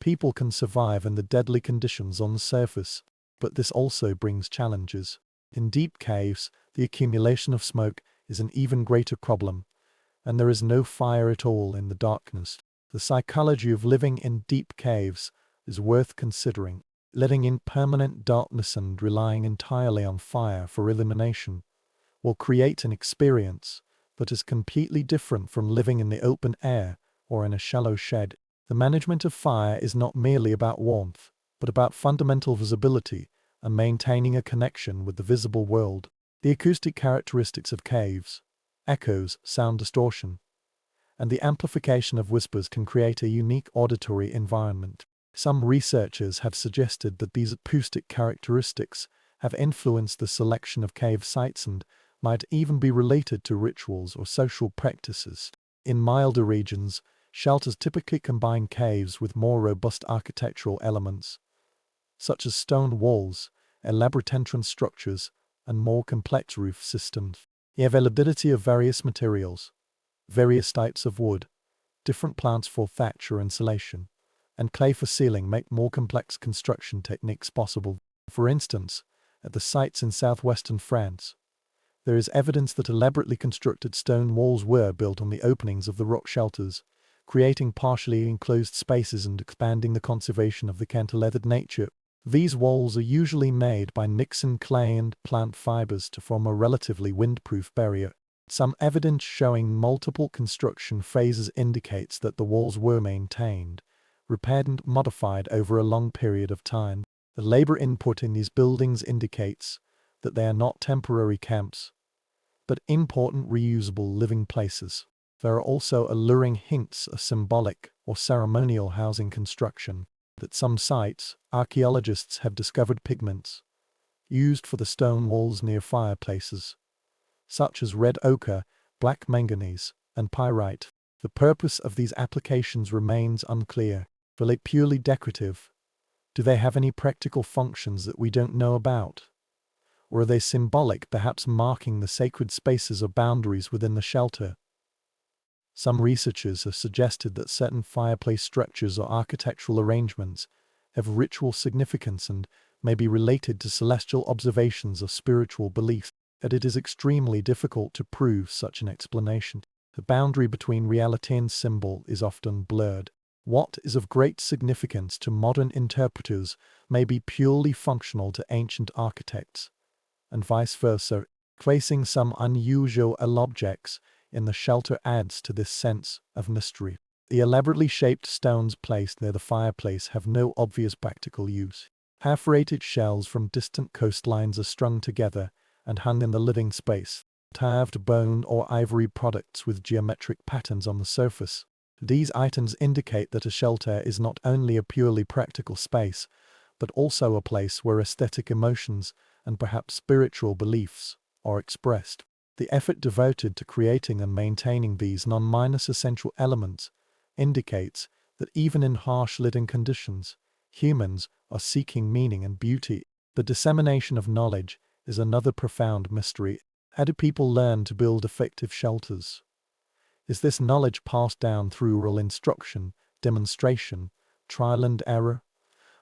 [SPEAKER 1] people can survive in the deadly conditions on the surface. But this also brings challenges. In deep caves, the accumulation of smoke is an even greater problem, and there is no fire at all in the darkness. The psychology of living in deep caves is worth considering. Living in permanent darkness and relying entirely on fire for illumination will create an experience that is completely different from living in the open air or in a shallow shed. The management of fire is not merely about warmth, but about fundamental visibility and maintaining a connection with the visible world. The acoustic characteristics of caves, echoes, sound distortion, and the amplification of whispers can create a unique auditory environment. Some researchers have suggested that these acoustic characteristics have influenced the selection of cave sites and might even be related to rituals or social practices. In milder regions, shelters typically combine caves with more robust architectural elements, such as stone walls, elaborate entrance structures, and more complex roof systems. The availability of various materials, various types of wood, different plants for thatch or insulation, and clay for sealing make more complex construction techniques possible. For instance, at the sites in southwestern France, there is evidence that elaborately constructed stone walls were built on the openings of the rock shelters, creating partially enclosed spaces and expanding the conservation of the cantilevered nature. These walls are usually made by mixing clay and plant fibers to form a relatively windproof barrier. Some evidence showing multiple construction phases indicates that the walls were maintained, repaired and modified over a long period of time. The labor input in these buildings indicates that they are not temporary camps, but important reusable living places. There are also alluring hints of symbolic or ceremonial housing construction. At some sites, archaeologists have discovered pigments used for the stone walls near fireplaces, such as red ochre, black manganese, and pyrite. The purpose of these applications remains unclear. Are they purely decorative? Do they have any practical functions that we don't know about? Or are they symbolic, perhaps marking the sacred spaces or boundaries within the shelter? Some researchers have suggested that certain fireplace structures or architectural arrangements have ritual significance and may be related to celestial observations or spiritual beliefs, yet it is extremely difficult to prove such an explanation. The boundary between reality and symbol is often blurred. What is of great significance to modern interpreters may be purely functional to ancient architects, and vice versa. Placing some unusual objects in the shelter adds to this sense of mystery. The elaborately shaped stones placed near the fireplace have no obvious practical use. Perforated shells from distant coastlines are strung together and hung in the living space. Carved bone or ivory products with geometric patterns on the surface. These items indicate that a shelter is not only a purely practical space, but also a place where aesthetic emotions and perhaps spiritual beliefs are expressed. The effort devoted to creating and maintaining these non-minus essential elements indicates that even in harsh living conditions, humans are seeking meaning and beauty. The dissemination of knowledge is another profound mystery. How do people learn to build effective shelters? Is this knowledge passed down through oral instruction, demonstration, trial and error?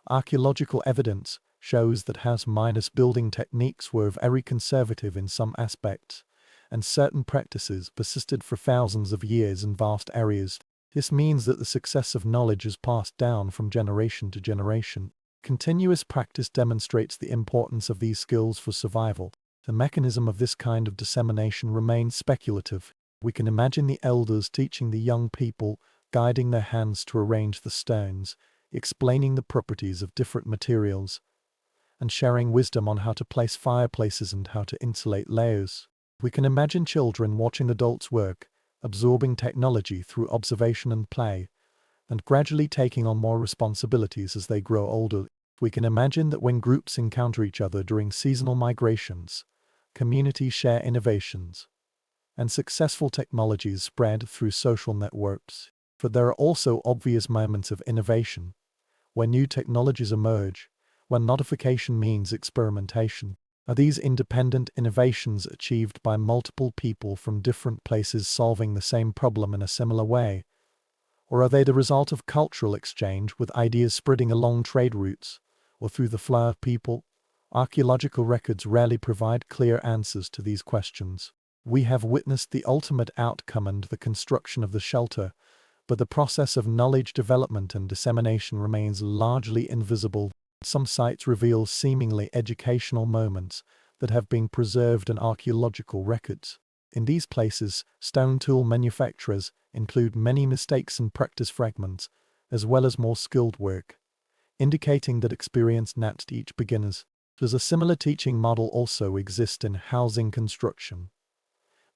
[SPEAKER 1] Archaeological evidence shows that house-minus building techniques were very conservative in some aspects, and certain practices persisted for thousands of years in vast areas. This means that the success of knowledge is passed down from generation to generation. Continuous practice demonstrates the importance of these skills for survival. The mechanism of this kind of dissemination remains speculative. We can imagine the elders teaching the young people, guiding their hands to arrange the stones, explaining the properties of different materials, and sharing wisdom on how to place fireplaces and how to insulate layers. We can imagine children watching adults work, absorbing technology through observation and play, and gradually taking on more responsibilities as they grow older. We can imagine that when groups encounter each other during seasonal migrations, communities share innovations, and successful technologies spread through social networks. But there are also obvious moments of innovation, when new technologies emerge, when notification means experimentation. Are these independent innovations achieved by multiple people from different places solving the same problem in a similar way? Or are they the result of cultural exchange with ideas spreading along trade routes, or through the flow of people? Archaeological records rarely provide clear answers to these questions. We have witnessed the ultimate outcome and the construction of the shelter, but the process of knowledge development and dissemination remains largely invisible. Some sites reveal seemingly educational moments that have been preserved in archaeological records. In these places, stone tool manufacturers include many mistakes and practice fragments, as well as more skilled work, indicating that experience not each beginners. Does a similar teaching model also exist in housing construction?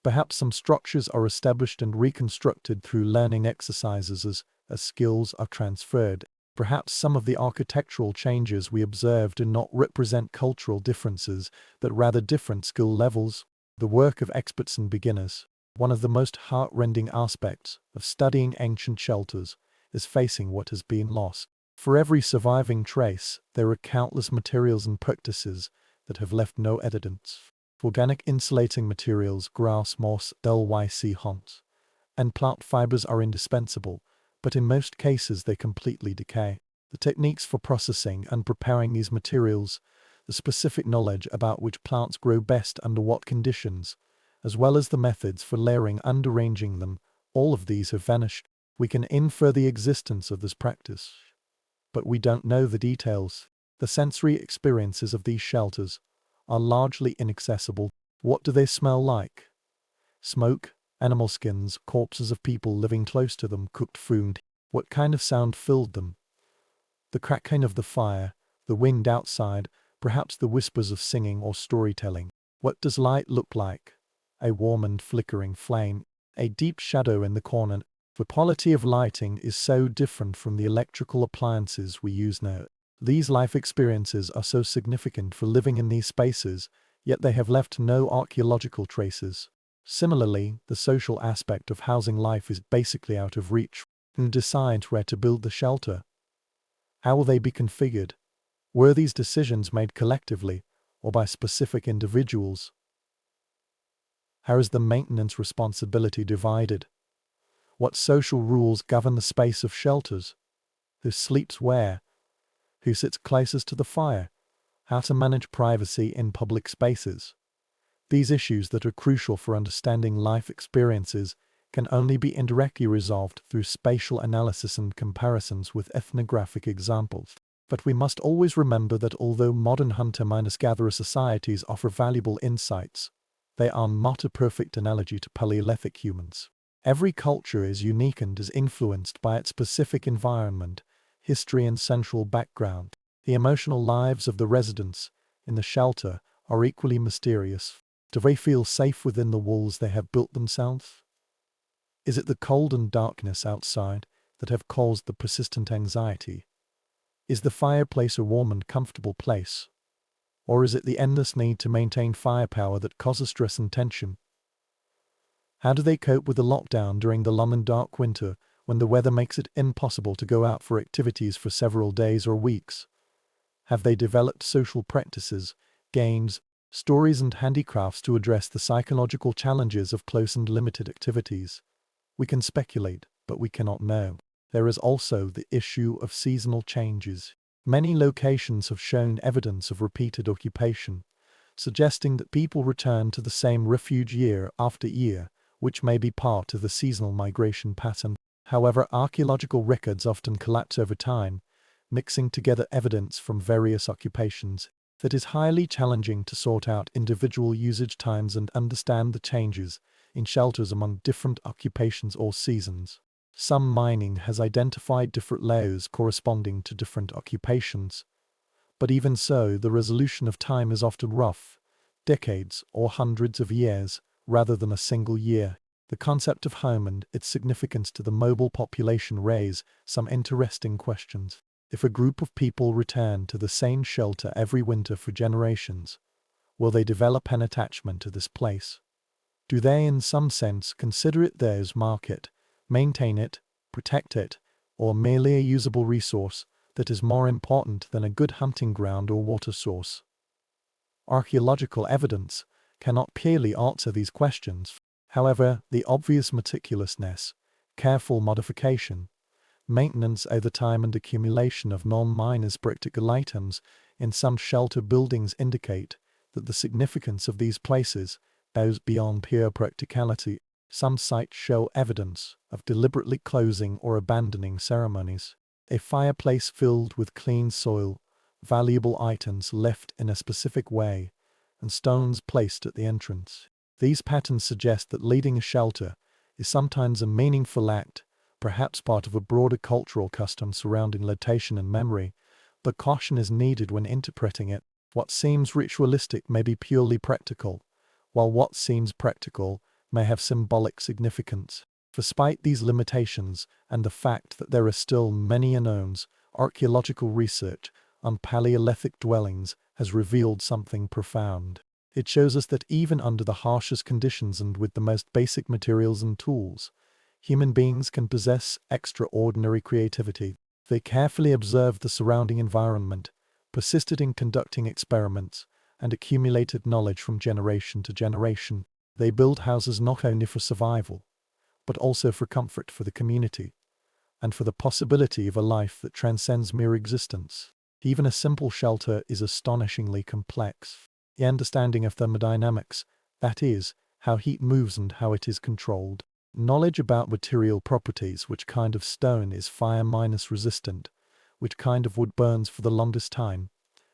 [SPEAKER 1] Perhaps some structures are established and reconstructed through learning exercises as skills are transferred. Perhaps some of the architectural changes we observe do not represent cultural differences, but rather different skill levels. The work of experts and beginners. One of the most heart-rending aspects of studying ancient shelters is facing what has been lost. For every surviving trace, there are countless materials and practices that have left no evidence. Organic insulating materials, grass, moss, earlyhumansurvival, and plant fibers are indispensable, but in most cases they completely decay. The techniques for processing and preparing these materials, the specific knowledge about which plants grow best under what conditions, as well as the methods for layering and arranging them, all of these have vanished. We can infer the existence of this practice, but we don't know the details. The sensory experiences of these shelters are largely inaccessible. What do they smell like? Smoke, animal skins, corpses of people living close to them, cooked food. What kind of sound filled them? The crackling of the fire, the wind outside, perhaps the whispers of singing or storytelling. What does light look like? A warm and flickering flame, a deep shadow in the corner. The quality of lighting is so different from the electrical appliances we use now. These life experiences are so significant for living in these spaces, yet they have left no archaeological traces. Similarly, the social aspect of housing life is basically out of reach. Who decides where to build the shelter? How will they be configured? Were these decisions made collectively or by specific individuals? How is the maintenance responsibility divided? What social rules govern the space of shelters? Who sleeps where? Who sits closest to the fire? How to manage privacy in public spaces? These issues that are crucial for understanding life experiences can only be indirectly resolved through spatial analysis and comparisons with ethnographic examples. But we must always remember that although modern hunter-gatherer societies offer valuable insights, they are not a perfect analogy to Paleolithic humans. Every culture is unique and is influenced by its specific environment, history and central background. The emotional lives of the residents in the shelter are equally mysterious. Do they feel safe within the walls they have built themselves? Is it the cold and darkness outside that have caused the persistent anxiety? Is the fireplace a warm and comfortable place? Or is it the endless need to maintain firepower that causes stress and tension? How do they cope with the lockdown during the long and dark winter when the weather makes it impossible to go out for activities for several days or weeks? Have they developed social practices, games, stories and handicrafts to address the psychological challenges of close and limited activities? We can speculate, but we cannot know. There is also the issue of seasonal changes. Many locations have shown evidence of repeated occupation, suggesting that people return to the same refuge year after year, which may be part of the seasonal migration pattern. However, archaeological records often collapse over time, mixing together evidence from various occupations. That is highly challenging to sort out individual usage times and understand the changes in shelters among different occupations or seasons. Some mining has identified different layers corresponding to different occupations, but even so, the resolution of time is often rough, decades or hundreds of years, rather than a single year. The concept of home and its significance to the mobile population raise some interesting questions. If a group of people return to the same shelter every winter for generations, will they develop an attachment to this place? Do they in some sense consider it theirs, mark it, maintain it, protect it, or merely a usable resource that is more important than a good hunting ground or water source? Archaeological evidence cannot clearly answer these questions. However, the obvious meticulousness, careful modification, maintenance over time and accumulation of non-miners practical items in some shelter buildings indicate that the significance of these places goes beyond pure practicality. Some sites show evidence of deliberately closing or abandoning ceremonies. A fireplace filled with clean soil, valuable items left in a specific way, and stones placed at the entrance. These patterns suggest that leading a shelter is sometimes a meaningful act, perhaps part of a broader cultural custom surrounding location and memory, but caution is needed when interpreting it. What seems ritualistic may be purely practical, while what seems practical may have symbolic significance. Despite these limitations and the fact that there are still many unknowns, archaeological research on Paleolithic dwellings has revealed something profound. It shows us that even under the harshest conditions and with the most basic materials and tools, human beings can possess extraordinary creativity. They carefully observed the surrounding environment, persisted in conducting experiments, and accumulated knowledge from generation to generation. They build houses not only for survival, but also for comfort for the community, and for the possibility of a life that transcends mere existence. Even a simple shelter is astonishingly complex. The understanding of thermodynamics, that is, how heat moves and how it is controlled. Knowledge about material properties, which kind of stone is fire-resistant, which kind of wood burns for the longest time,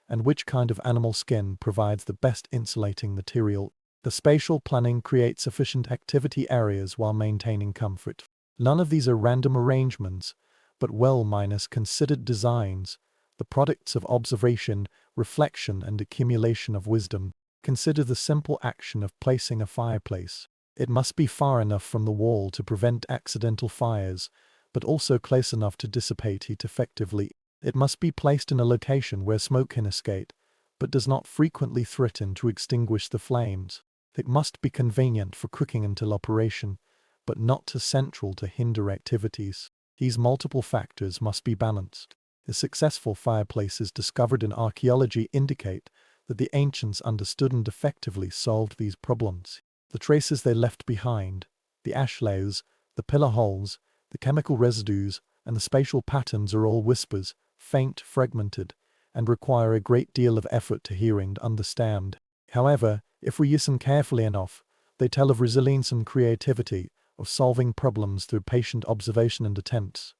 [SPEAKER 1] and which kind of animal skin provides the best insulating material. The spatial planning creates efficient activity areas while maintaining comfort. None of these are random arrangements, but well-considered designs, the products of observation, reflection, and accumulation of wisdom. Consider the simple action of placing a fireplace. It must be far enough from the wall to prevent accidental fires, but also close enough to dissipate heat effectively. It must be placed in a location where smoke can escape, but does not frequently threaten to extinguish the flames. It must be convenient for cooking until operation, but not too central to hinder activities. These multiple factors must be balanced. The successful fireplaces discovered in archaeology indicate that the ancients understood and effectively solved these problems. The traces they left behind, the ash layers, the pillar holes, the chemical residues, and the spatial patterns are all whispers, faint, fragmented, and require a great deal of effort to hear and understand. However, if we listen carefully enough, they tell of resilience and creativity, of solving problems through patient observation and attempts,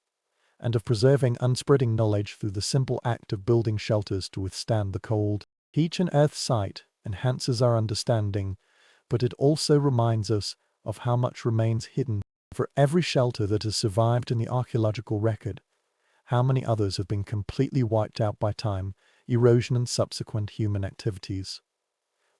[SPEAKER 1] and of preserving and spreading knowledge through the simple act of building shelters to withstand the cold. Each and earth sight enhances our understanding, but it also reminds us of how much remains hidden. For every shelter that has survived in the archaeological record, how many others have been completely wiped out by time, erosion, and subsequent human activities?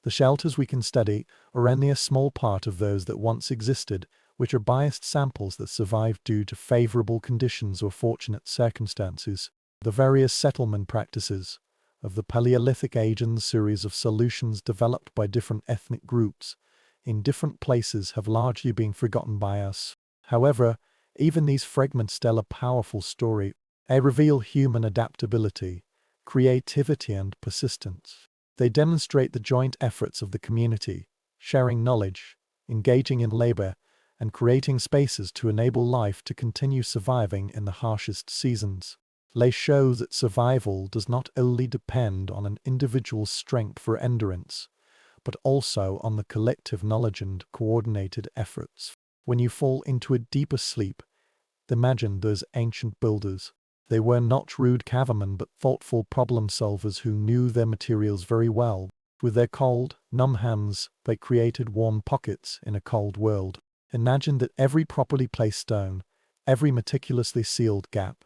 [SPEAKER 1] The shelters we can study are only a small part of those that once existed, which are biased samples that survived due to favorable conditions or fortunate circumstances. The various settlement practices of the Paleolithic age and the series of solutions developed by different ethnic groups in different places have largely been forgotten by us. However, even these fragments tell a powerful story. They reveal human adaptability, creativity, and persistence. They demonstrate the joint efforts of the community, sharing knowledge, engaging in labor, and creating spaces to enable life to continue surviving in the harshest seasons. They show that survival does not only depend on an individual's strength for endurance, but also on the collective knowledge and coordinated efforts. When you fall into a deeper sleep, imagine those ancient builders. They were not rude cavemen but thoughtful problem solvers who knew their materials very well. With their cold, numb hands, they created warm pockets in a cold world. Imagine that every properly placed stone, every meticulously sealed gap,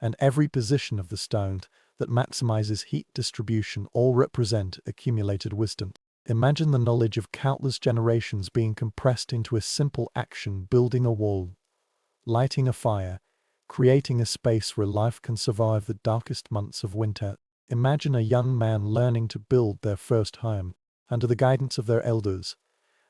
[SPEAKER 1] and every position of the stone that maximizes heat distribution all represent accumulated wisdom. Imagine the knowledge of countless generations being compressed into a simple action: building a wall, lighting a fire, creating a space where life can survive the darkest months of winter. Imagine a young man learning to build their first home. Under the guidance of their elders,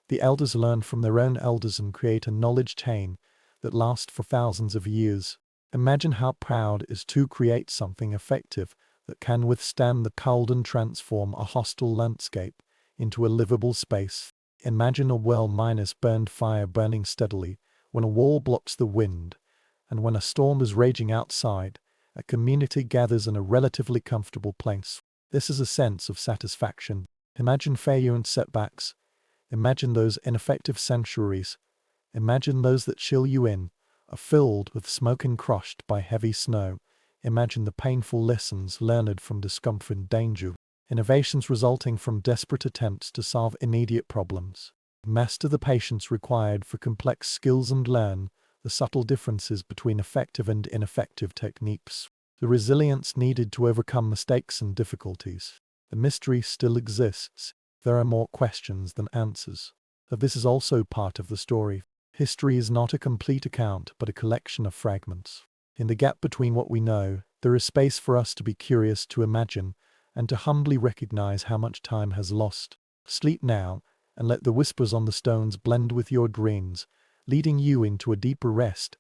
[SPEAKER 1] the elders learn from their own elders and create a knowledge chain that lasts for thousands of years. Imagine how proud it is to create something effective that can withstand the cold and transform a hostile landscape into a livable space. Imagine a well-burned fire burning steadily when a wall blocks the wind, and when a storm is raging outside, a community gathers in a relatively comfortable place. This is a sense of satisfaction. Imagine failure and setbacks. Imagine those ineffective sanctuaries. Imagine those that chill you in, are filled with smoke and crushed by heavy snow. Imagine the painful lessons learned from discomfort and danger. Innovations resulting from desperate attempts to solve immediate problems. Master the patience required for complex skills and learn the subtle differences between effective and ineffective techniques. The resilience needed to overcome mistakes and difficulties. The mystery still exists. There are more questions than answers. But this is also part of the story. History is not a complete account, but a collection of fragments. In the gap between what we know, There is space for us to be curious, to imagine, and to humbly recognize how much time has lost. Sleep now, and let the whispers on the stones blend with your dreams, leading you into a deeper rest,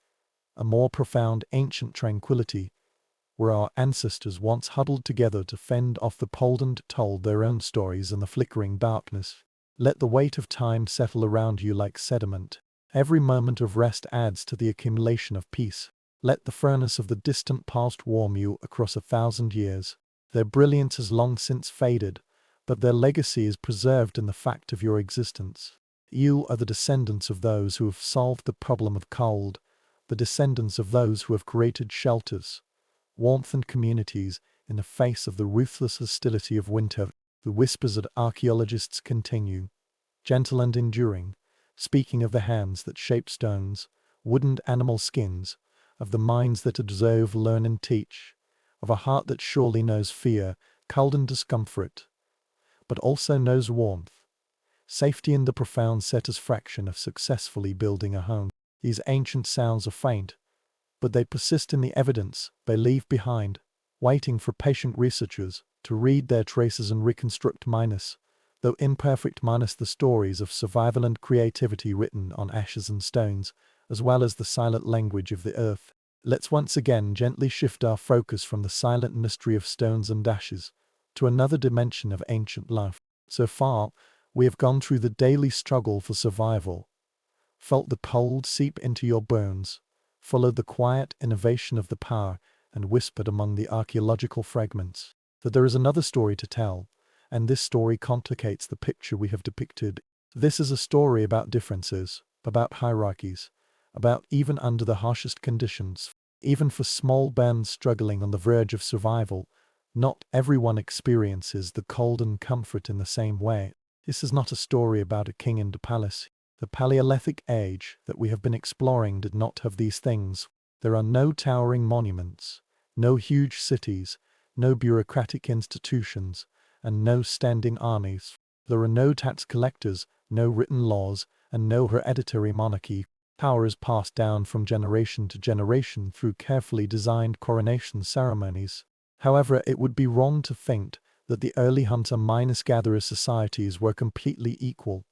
[SPEAKER 1] a more profound ancient tranquility, where our ancestors once huddled together to fend off the cold and told their own stories in the flickering darkness. Let the weight of time settle around you like sediment. Every moment of rest adds to the accumulation of peace. Let the furnace of the distant past warm you across 1,000 years. Their brilliance has long since faded, but their legacy is preserved in the fact of your existence. You are the descendants of those who have solved the problem of cold, the descendants of those who have created shelters, warmth and communities in the face of the ruthless hostility of winter. The whispers of archaeologists continue, gentle and enduring, speaking of the hands that shape stones, wooden animal skins, of the minds that observe, learn and teach, of a heart that surely knows fear, cold and discomfort, but also knows warmth, safety and the profound satisfaction of successfully building a home. These ancient sounds are faint, but they persist in the evidence they leave behind, waiting for patient researchers to read their traces and reconstruct though imperfect the stories of survival and creativity written on ashes and stones, as well as the silent language of the earth. Let's once again gently shift our focus from the silent mystery of stones and ashes to another dimension of ancient life. So far, we have gone through the daily struggle for survival, felt the cold seep into your bones, followed the quiet innovation of the power, and whispered among the archaeological fragments that there is another story to tell, and this story complicates the picture we have depicted. This is a story about differences, about hierarchies, about even under the harshest conditions, even for small bands struggling on the verge of survival, not everyone experiences the cold and comfort in the same way. This is not a story about a king and a palace. The Paleolithic age that we have been exploring did not have these things. There are no towering monuments, no huge cities, no bureaucratic institutions, and no standing armies. There are no tax collectors, no written laws, and no hereditary monarchy. Power is passed down from generation to generation through carefully designed coronation ceremonies. However, it would be wrong to think that the early hunter-gatherer societies were completely equal,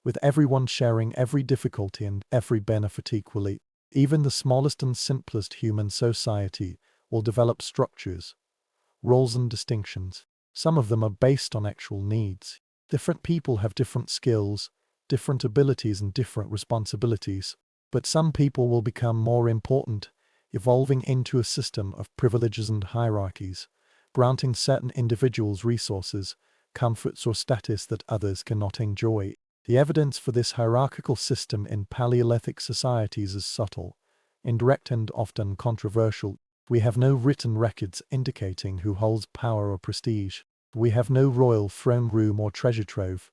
[SPEAKER 1] with everyone sharing every difficulty and every benefit equally. Even the smallest and simplest human society will develop structures, roles and distinctions. Some of them are based on actual needs. Different people have different skills, different abilities and different responsibilities. But some people will become more important, evolving into a system of privileges and hierarchies, granting certain individuals resources, comforts or status that others cannot enjoy. The evidence for this hierarchical system in Paleolithic societies is subtle, indirect and often controversial. We have no written records indicating who holds power or prestige. We have no royal throne room or treasure trove,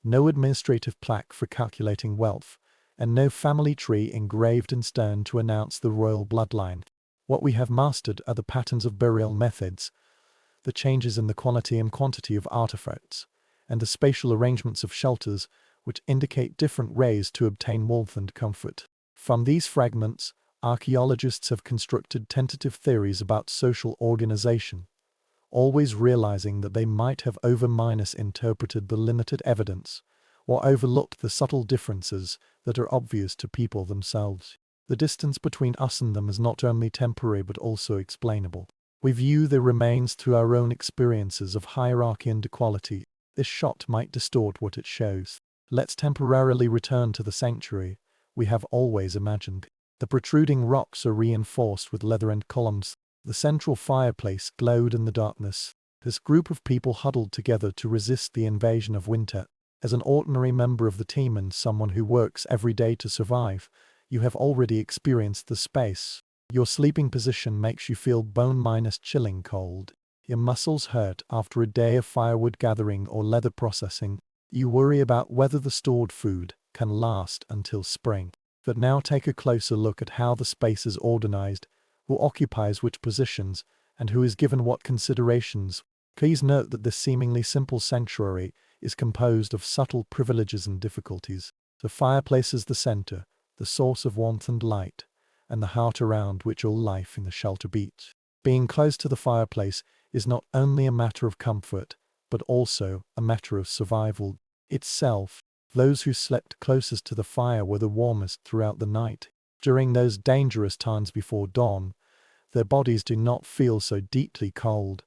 [SPEAKER 1] no administrative plaque for calculating wealth, and no family tree engraved in stone to announce the royal bloodline. What we have mastered are the patterns of burial methods, the changes in the quality and quantity of artifacts, and the spatial arrangements of shelters which indicate different ways to obtain warmth and comfort. From these fragments, archaeologists have constructed tentative theories about social organization, always realizing that they might have over-interpreted the limited evidence, or overlooked the subtle differences that are obvious to people themselves. The distance between us and them is not only temporary but also explainable. We view the remains through our own experiences of hierarchy and equality. This shot might distort what it shows. Let's temporarily return to the sanctuary we have always imagined. The protruding rocks are reinforced with leather and columns. The central fireplace glowed in the darkness. This group of people huddled together to resist the invasion of winter. As an ordinary member of the team and someone who works every day to survive, you have already experienced the space. Your sleeping position makes you feel bone-chilling cold. Your muscles hurt after a day of firewood gathering or leather processing. You worry about whether the stored food can last until spring. But now take a closer look at how the space is organized, who occupies which positions, and who is given what considerations. Please note that this seemingly simple sanctuary is composed of subtle privileges and difficulties. The fireplace is the center, the source of warmth and light, and the heart around which all life in the shelter beats. Being close to the fireplace is not only a matter of comfort, but also a matter of survival itself. Those who slept closest to the fire were the warmest throughout the night. During those dangerous times before dawn, their bodies do not feel so deeply cold,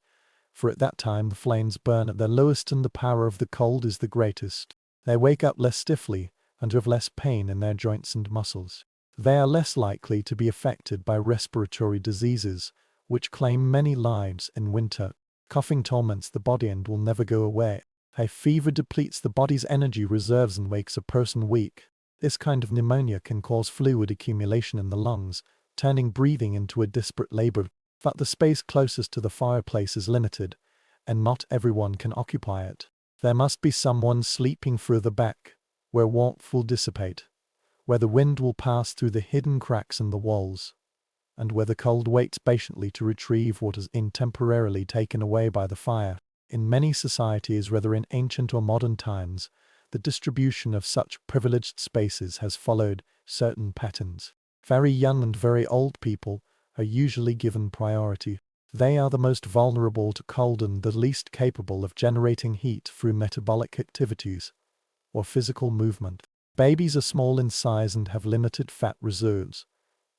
[SPEAKER 1] for at that time the flames burn at their lowest and the power of the cold is the greatest. They wake up less stiffly and have less pain in their joints and muscles. They are less likely to be affected by respiratory diseases, which claim many lives in winter. Coughing torments the body and will never go away. A fever depletes the body's energy reserves and makes a person weak. This kind of pneumonia can cause fluid accumulation in the lungs, turning breathing into a desperate labor. But the space closest to the fireplace is limited, and not everyone can occupy it. There must be someone sleeping further back, where warmth will dissipate, where the wind will pass through the hidden cracks in the walls, and where the cold waits patiently to retrieve what has been temporarily taken away by the fire. In many societies, whether in ancient or modern times, the distribution of such privileged spaces has followed certain patterns. Very young and very old people are usually given priority. They are the most vulnerable to cold and the least capable of generating heat through metabolic activities or physical movement. Babies are small in size and have limited fat reserves,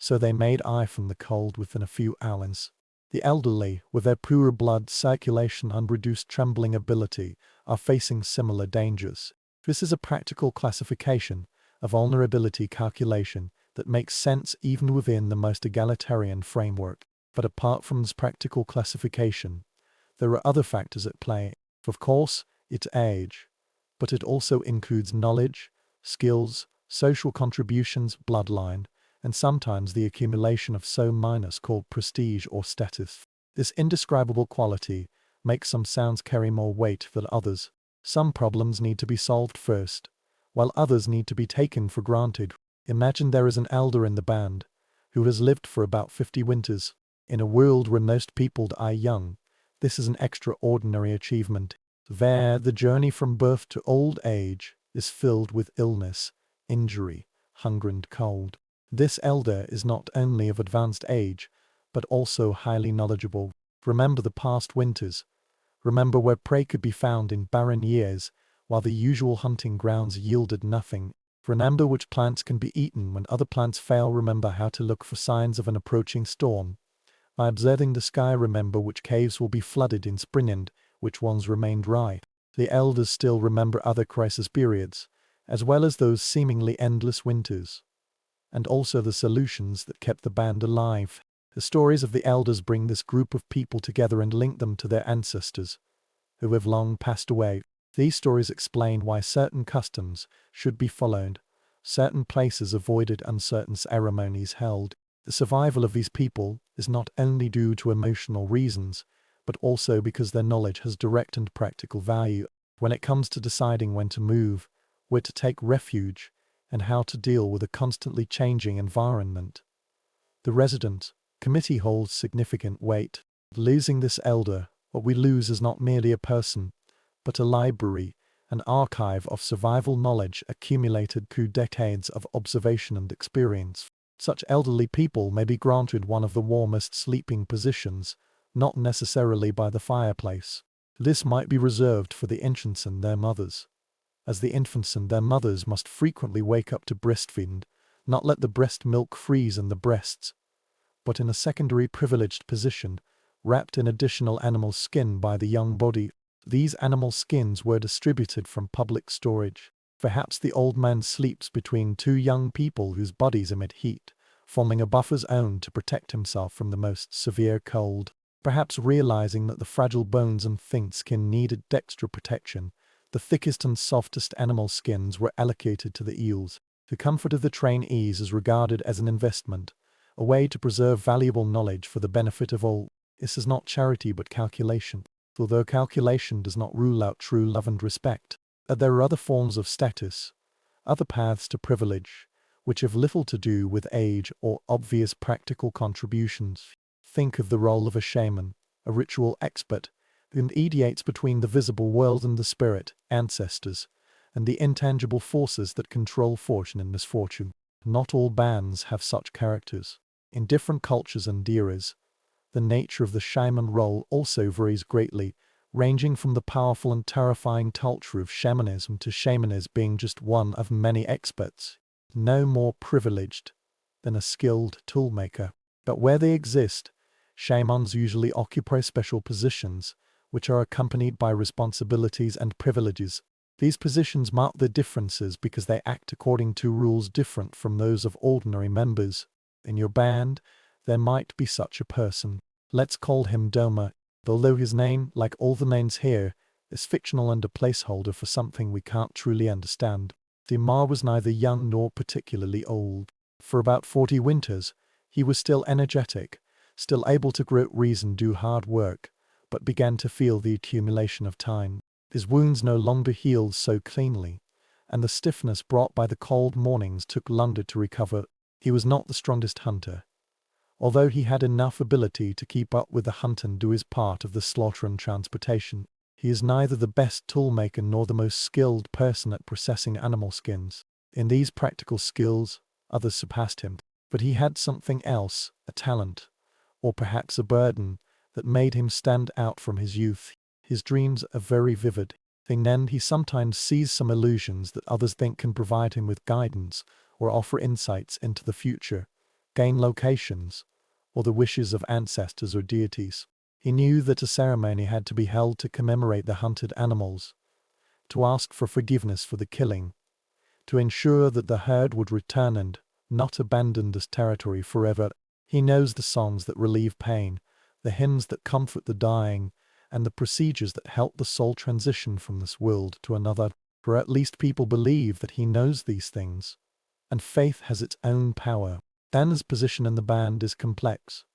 [SPEAKER 1] so they may die from the cold within a few hours. The elderly, with their poor blood circulation and reduced trembling ability, are facing similar dangers. This is a practical classification, a vulnerability calculation, that makes sense even within the most egalitarian framework. But apart from this practical classification, there are other factors at play. Of course, it's age, but it also includes knowledge, skills, social contributions, bloodline, and sometimes the accumulation of so minus called prestige or status. This indescribable quality makes some sounds carry more weight than others. Some problems need to be solved first, while others need to be taken for granted. Imagine there is an elder in the band who has lived for about 50 winters. In a world where most people die young, this is an extraordinary achievement. There, the journey from birth to old age is filled with illness, injury, hunger and cold. This elder is not only of advanced age, but also highly knowledgeable. Remember the past winters. Remember where prey could be found in barren years, while the usual hunting grounds yielded nothing. Remember which plants can be eaten when other plants fail. Remember how to look for signs of an approaching storm. By observing the sky, remember which caves will be flooded in spring and which ones remain dry. The elders still remember other crisis periods, as well as those seemingly endless winters, and also the solutions that kept the band alive. The stories of the elders bring this group of people together and link them to their ancestors, who have long passed away. These stories explain why certain customs should be followed, certain places avoided and certain ceremonies held. The survival of these people is not only due to emotional reasons, but also because their knowledge has direct and practical value when it comes to deciding when to move, where to take refuge, and how to deal with a constantly changing environment. The resident committee holds significant weight. Losing this elder, what we lose is not merely a person, but a library, an archive of survival knowledge accumulated through decades of observation and experience. Such elderly people may be granted one of the warmest sleeping positions, not necessarily by the fireplace. This might be reserved for the infants and their mothers, as the infants and their mothers must frequently wake up to breastfeed, not let the breast milk freeze in the breasts, but in a secondary privileged position, wrapped in additional animal skin by the young body. These animal skins were distributed from public storage. Perhaps the old man sleeps between two young people whose bodies emit heat, forming a buffer zone to protect himself from the most severe cold. Perhaps realizing that the fragile bones and thin skin needed extra protection, the thickest and softest animal skins were allocated to the eels. The comfort of the trainees is regarded as an investment, a way to preserve valuable knowledge for the benefit of all. This is not charity but calculation. Although calculation does not rule out true love and respect, there are other forms of status, other paths to privilege, which have little to do with age or obvious practical contributions. Think of the role of a shaman, a ritual expert, who mediates between the visible world and the spirit, ancestors, and the intangible forces that control fortune and misfortune. Not all bands have such characters. In different cultures and eras, The nature of the shaman role also varies greatly, ranging from the powerful and terrifying culture of shamanism to shamanism being just one of many experts, no more privileged than a skilled toolmaker. But where they exist, shamans usually occupy special positions, which are accompanied by responsibilities and privileges. These positions mark their differences because they act according to rules different from those of ordinary members. In your band, there might be such a person. Let's call him Doma, although his name, like all the names here, is fictional and a placeholder for something we can't truly understand. Doma was neither young nor particularly old. For about 40 winters, he was still energetic, still able to grit reason do hard work, but began to feel the accumulation of time. His wounds no longer healed so cleanly, and the stiffness brought by the cold mornings took longer to recover. He was not the strongest hunter, although he had enough ability to keep up with the hunt and do his part of the slaughter and transportation. He is neither the best toolmaker nor the most skilled person at processing animal skins. In these practical skills, others surpassed him, but he had something else, a talent, or perhaps a burden, that made him stand out from his youth. His dreams are very vivid. In them he sometimes sees some illusions that others think can provide him with guidance or offer insights into the future, gain locations, or the wishes of ancestors or deities. He knew that a ceremony had to be held to commemorate the hunted animals, to ask for forgiveness for the killing, to ensure that the herd would return and not abandon this territory forever. He knows the songs that relieve pain, the hymns that comfort the dying, and the procedures that help the soul transition from this world to another. For at least people believe that he knows these things, and faith has its own power. Dan's position in the band is complex,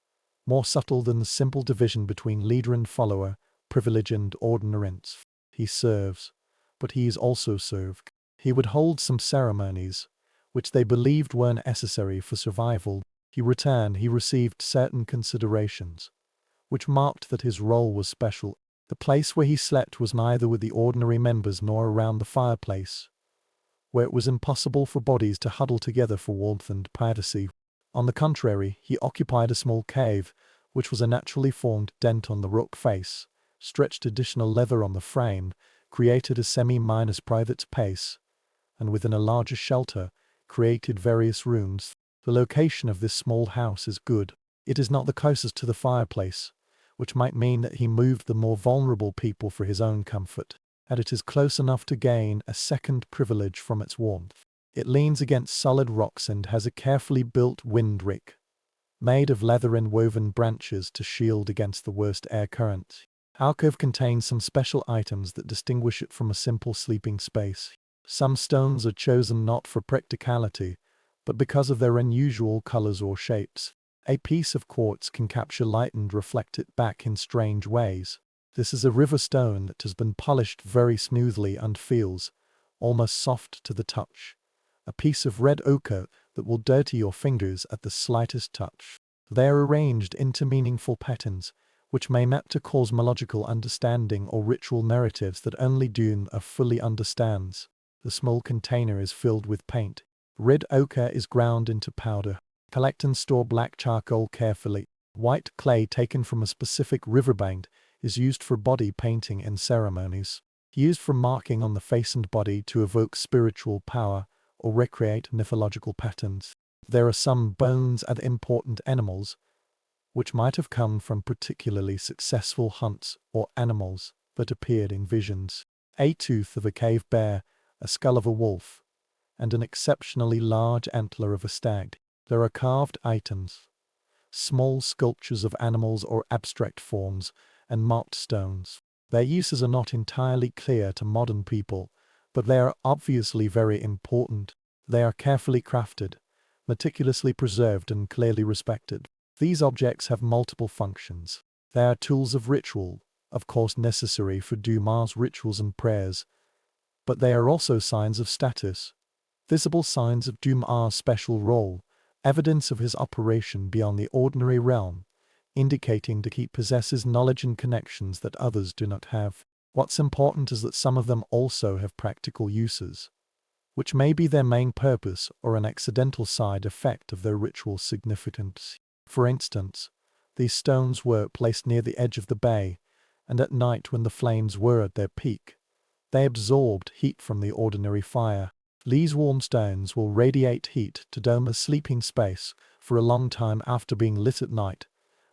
[SPEAKER 1] more subtle than the simple division between leader and follower, privilege and ordinance. He serves, but he is also served. He would hold some ceremonies, which they believed were necessary for survival. In return, he received certain considerations, which marked that his role was special. The place where he slept was neither with the ordinary members nor around the fireplace, where it was impossible for bodies to huddle together for warmth and privacy. On the contrary, he occupied a small cave, which was a naturally formed dent on the rock face, stretched additional leather on the frame, created a semi-minus private space, and within a larger shelter, created various rooms. The location of this small house is good. It is not the closest to the fireplace, which might mean that he moved the more vulnerable people for his own comfort, and it is close enough to gain a second privilege from its warmth. It leans against solid rocks and has a carefully built windrick, made of leather and woven branches to shield against the worst air currents. Alcove contains some special items that distinguish it from a simple sleeping space. Some stones are chosen not for practicality, but because of their unusual colors or shapes. A piece of quartz can capture light and reflect it back in strange ways. This is a river stone that has been polished very smoothly and feels almost soft to the touch. A piece of red ochre that will dirty your fingers at the slightest touch. They are arranged into meaningful patterns, which may map to cosmological understanding or ritual narratives that only Dune fully understands. The small container is filled with paint. Red ochre is ground into powder. Collect and store black charcoal carefully. White clay taken from a specific riverbank is used for body painting in ceremonies. Used for marking on the face and body to evoke spiritual power or recreate mythological patterns. There are some bones of important animals, which might have come from particularly successful hunts or animals that appeared in visions. A tooth of a cave bear, a skull of a wolf, and an exceptionally large antler of a stag. There are carved items, small sculptures of animals or abstract forms, and marked stones. Their uses are not entirely clear to modern people, but they are obviously very important. They are carefully crafted, meticulously preserved and clearly respected. These objects have multiple functions. They are tools of ritual, of course necessary for Dumas rituals and prayers, but they are also signs of status, visible signs of Dumas' special role, evidence of his operation beyond the ordinary realm, indicating that he possesses knowledge and connections that others do not have. What's important is that some of them also have practical uses, which may be their main purpose or an accidental side effect of their ritual significance. For instance, These stones were placed near the edge of the bay, and at night when the flames were at their peak, they absorbed heat from the ordinary fire. These warm stones will radiate heat to dome a sleeping space for a long time after being lit at night,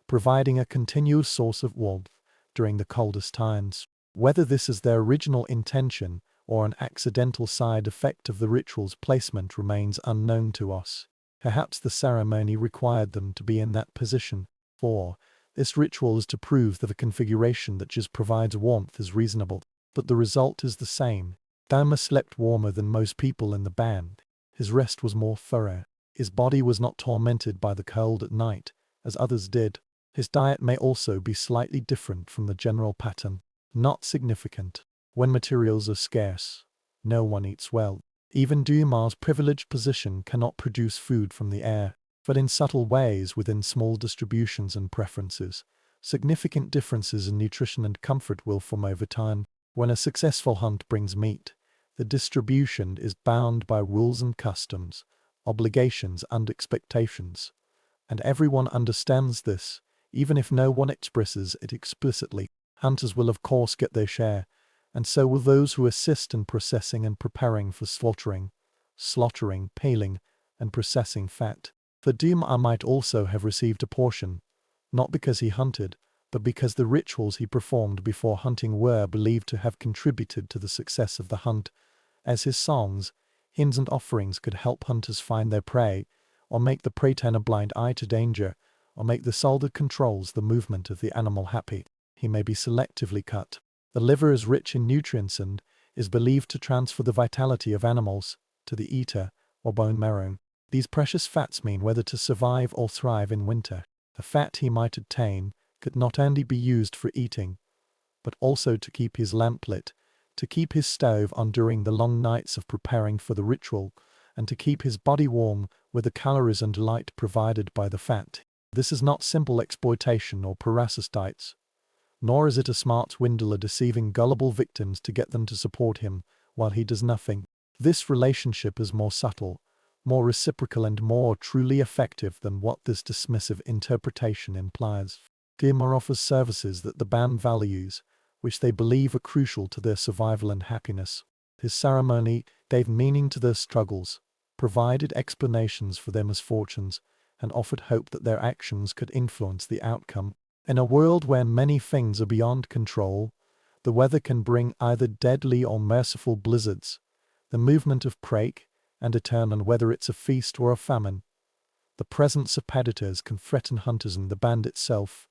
[SPEAKER 1] providing a continuous source of warmth during the coldest times. Whether this is their original intention or an accidental side effect of the ritual's placement remains unknown to us. Perhaps the ceremony required them to be in that position, or this ritual is to prove that a configuration that just provides warmth is reasonable. But the result is the same. Dharma slept warmer than most people in the band. His rest was more thorough. His body was not tormented by the cold at night, as others did. His diet may also be slightly different from the general pattern. Not significant. When materials are scarce, no one eats well. Even Dumas' privileged position cannot produce food from the air, but in subtle ways within small distributions and preferences, significant differences in nutrition and comfort will form over time. When a successful hunt brings meat, the distribution is bound by rules and customs, obligations and expectations. And everyone understands this, even if no one expresses it explicitly. Hunters will of course get their share, and so will those who assist in processing and preparing for slaughtering, peeling, and processing fat. For Dumas might also have received a portion, not because he hunted, but because the rituals he performed before hunting were believed to have contributed to the success of the hunt, as his songs, hymns and offerings could help hunters find their prey, or make the prey turn a blind eye to danger, or make the soul that controls the movement of the animal happy. He may be selectively cut. The liver is rich in nutrients and is believed to transfer the vitality of animals to the eater or bone marrow. These precious fats mean whether to survive or thrive in winter. The fat he might obtain could not only be used for eating, but also to keep his lamp lit, to keep his stove on during the long nights of preparing for the ritual, and to keep his body warm with the calories and light provided by the fat. This is not simple exploitation or parasitites, nor is it a smart swindler deceiving gullible victims to get them to support him while he does nothing. This relationship is more subtle, more reciprocal and more truly effective than what this dismissive interpretation implies. Dumas offers services that the band values, which they believe are crucial to their survival and happiness. His ceremony gave meaning to their struggles, provided explanations for their misfortunes, and offered hope that their actions could influence the outcome. In a world where many things are beyond control, the weather can bring either deadly or merciful blizzards, the movement of prey, and determine whether it's a feast or a famine. The presence of predators can threaten hunters and the band itself,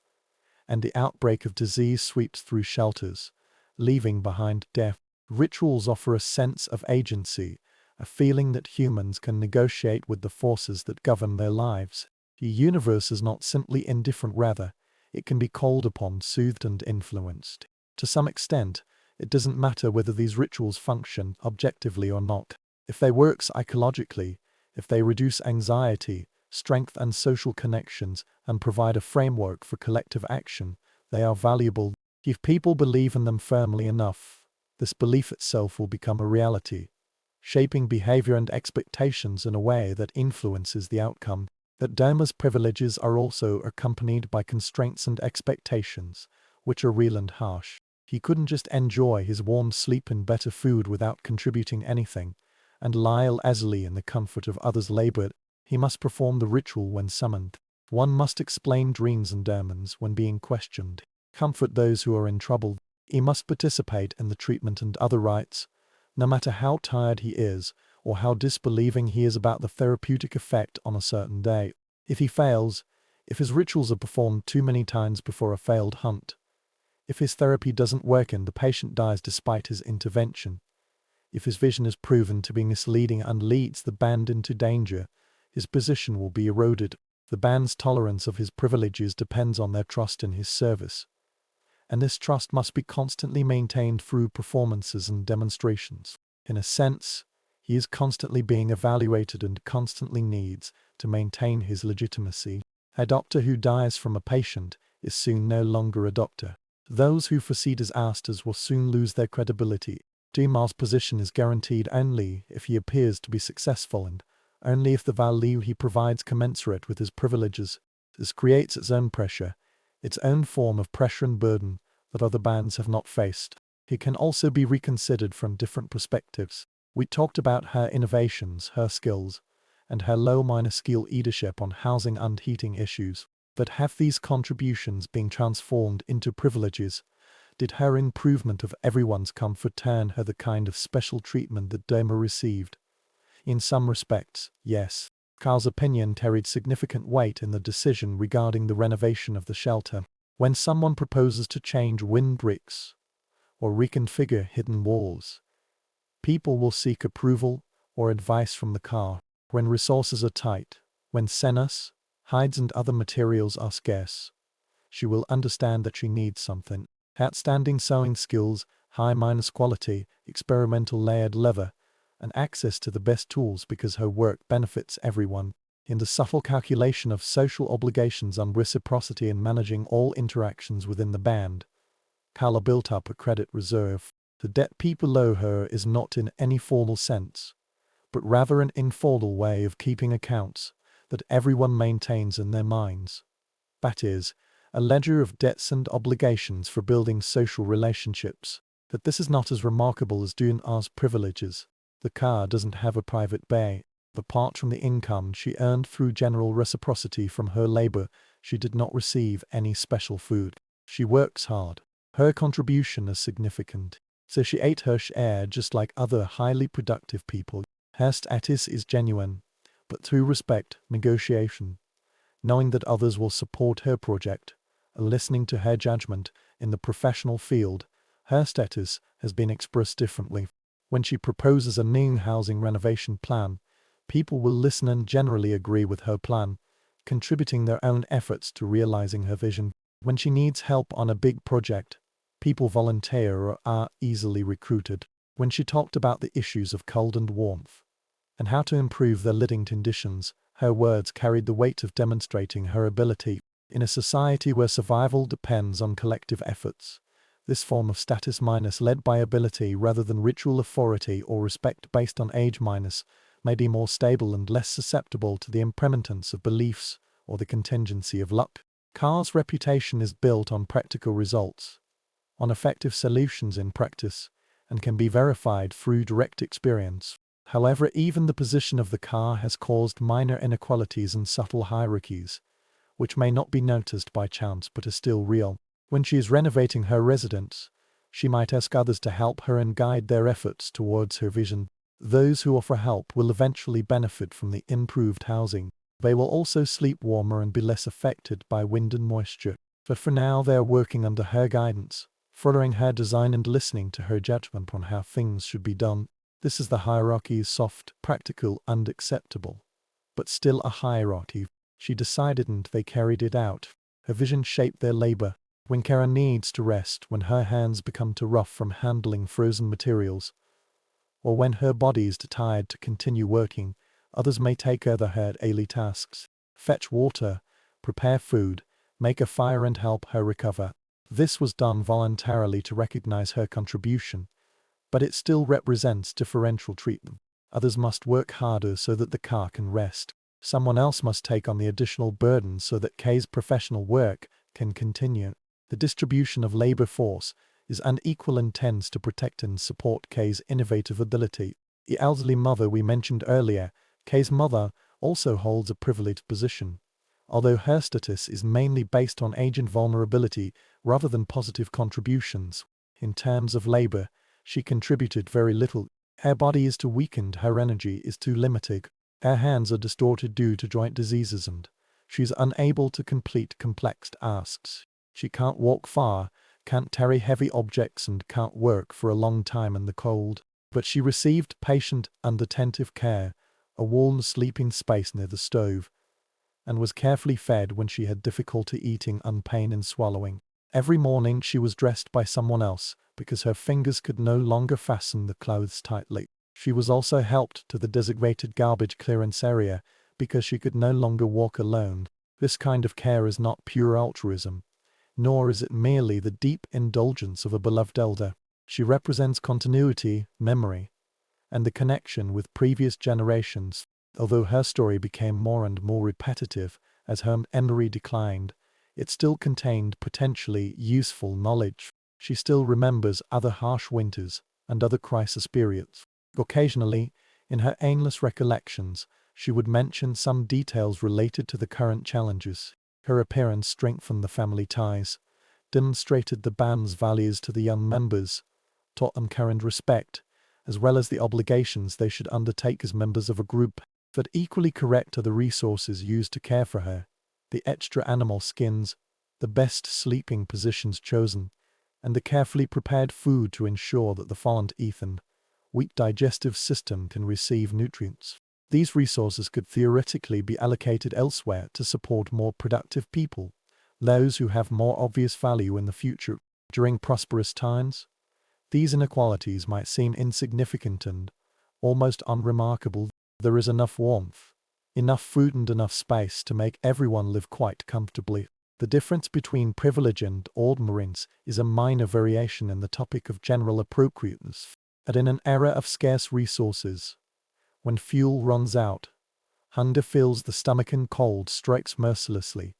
[SPEAKER 1] and the outbreak of disease sweeps through shelters, leaving behind death. Rituals offer a sense of agency, a feeling that humans can negotiate with the forces that govern their lives. The universe is not simply indifferent, rather, it can be called upon, soothed and influenced. To some extent, it doesn't matter whether these rituals function objectively or not. If they work psychologically, if they reduce anxiety, strengthen social connections, and provide a framework for collective action, they are valuable. If people believe in them firmly enough, this belief itself will become a reality, shaping behavior and expectations in a way that influences the outcome. That Dumas' privileges are also accompanied by constraints and expectations, which are real and harsh. He couldn't just enjoy his warm sleep and better food without contributing anything, and lie lazily in the comfort of others' labor. He must perform the ritual when summoned. One must explain dreams and demons when being questioned, comfort those who are in trouble. He must participate in the treatment and other rites, no matter how tired he is or how disbelieving he is about the therapeutic effect on a certain day. If he fails, if his rituals are performed too many times before a failed hunt, if his therapy doesn't work and the patient dies despite his intervention, if his vision is proven to be misleading and leads the band into danger, his position will be eroded. The band's tolerance of his privileges depends on their trust in his service, and this trust must be constantly maintained through performances and demonstrations. In a sense, he is constantly being evaluated and constantly needs to maintain his legitimacy. A doctor who dies from a patient is soon no longer a doctor. Those who proceed as asters will soon lose their credibility. Dumas' position is guaranteed only if he appears to be successful and only if the value he provides commensurate with his privileges. This creates its own pressure. its own form of pressure and burden that other bands have not faced. It can also be reconsidered from different perspectives. We talked about her innovations, her skills, and her low-minor-scale leadership on housing and heating issues. But have these contributions been transformed into privileges? Did her improvement of everyone's comfort turn her the kind of special treatment that Doma received? In some respects, yes. Carl's opinion carried significant weight in the decision regarding the renovation of the shelter. When someone proposes to change windbreaks or reconfigure hidden walls, people will seek approval or advice from the car. When resources are tight, when senas, hides and other materials are scarce, she will understand that she needs something. Outstanding sewing skills, high minus quality, experimental layered leather, and access to the best tools because her work benefits everyone. In the subtle calculation of social obligations and reciprocity in managing all interactions within the band, Carla built up a credit reserve. The debt people owe her is not in any formal sense, but rather an informal way of keeping accounts that everyone maintains in their minds. That is, a ledger of debts and obligations for building social relationships. That this is not as remarkable as Duna's privileges. The car doesn't have a private bay. Apart from the income she earned through general reciprocity from her labor, she did not receive any special food. She works hard. Her contribution is significant. So she ate her share just like other highly productive people. Her status is genuine, but through respect, negotiation, knowing that others will support her project, and listening to her judgment in the professional field, her status has been expressed differently. When she proposes a new housing renovation plan, people will listen and generally agree with her plan, contributing their own efforts to realizing her vision. When she needs help on a big project, people volunteer or are easily recruited. When she talked about the issues of cold and warmth, and how to improve their living conditions, her words carried the weight of demonstrating her ability. In a society where survival depends on collective efforts, this form of status minus led by ability rather than ritual authority or respect based on age minus may be more stable and less susceptible to the impermanence of beliefs or the contingency of luck. Carr's reputation is built on practical results, on effective solutions in practice, and can be verified through direct experience. However, even the position of the car has caused minor inequalities and subtle hierarchies, which may not be noticed by chance but are still real. When she is renovating her residence, she might ask others to help her and guide their efforts towards her vision. Those who offer help will eventually benefit from the improved housing. They will also sleep warmer and be less affected by wind and moisture. But for now they are working under her guidance, following her design and listening to her judgment on how things should be done. This is the hierarchy, soft, practical, and acceptable, but still a hierarchy. She decided and they carried it out. Her vision shaped their labor. When Kara needs to rest, when her hands become too rough from handling frozen materials, or when her body is too tired to continue working, others may take over her daily tasks. Fetch water, prepare food, make a fire and help her recover. This was done voluntarily to recognize her contribution, but it still represents differential treatment. Others must work harder so that the car can rest. Someone else must take on the additional burden so that Kay's professional work can continue. The distribution of labor force is unequal and tends to protect and support Kay's innovative ability. The elderly mother we mentioned earlier, Kay's mother, also holds a privileged position, although her status is mainly based on age and vulnerability rather than positive contributions. In terms of labor, she contributed very little. Her body is too weakened, her energy is too limited. Her hands are distorted due to joint diseases and she is unable to complete complex tasks. She can't walk far, can't carry heavy objects and can't work for a long time in the cold. But she received patient and attentive care, a warm sleeping space near the stove, and was carefully fed when she had difficulty eating and pain in swallowing. Every morning she was dressed by someone else because her fingers could no longer fasten the clothes tightly. She was also helped to the designated garbage clearance area because she could no longer walk alone. This kind of care is not pure altruism, nor is it merely the deep indulgence of a beloved elder. She represents continuity, memory, and the connection with previous generations. Although her story became more and more repetitive as her memory declined, it still contained potentially useful knowledge. She still remembers other harsh winters and other crisis periods. Occasionally, in her aimless recollections, she would mention some details related to the current challenges. Her appearance strengthened the family ties, demonstrated the band's values to the young members, taught them care and respect, as well as the obligations they should undertake as members of a group. But equally correct are the resources used to care for her, the extra animal skins, the best sleeping positions chosen, and the carefully prepared food to ensure that the fond Ethan, weak digestive system can receive nutrients. These resources could theoretically be allocated elsewhere to support more productive people, those who have more obvious value in the future. During prosperous times, these inequalities might seem insignificant and almost unremarkable. There is enough warmth, enough food and enough space to make everyone live quite comfortably. The difference between privilege and ordinariness is a minor variation in the topic of general appropriateness. And in an era of scarce resources, when fuel runs out, hunger fills the stomach and cold strikes mercilessly,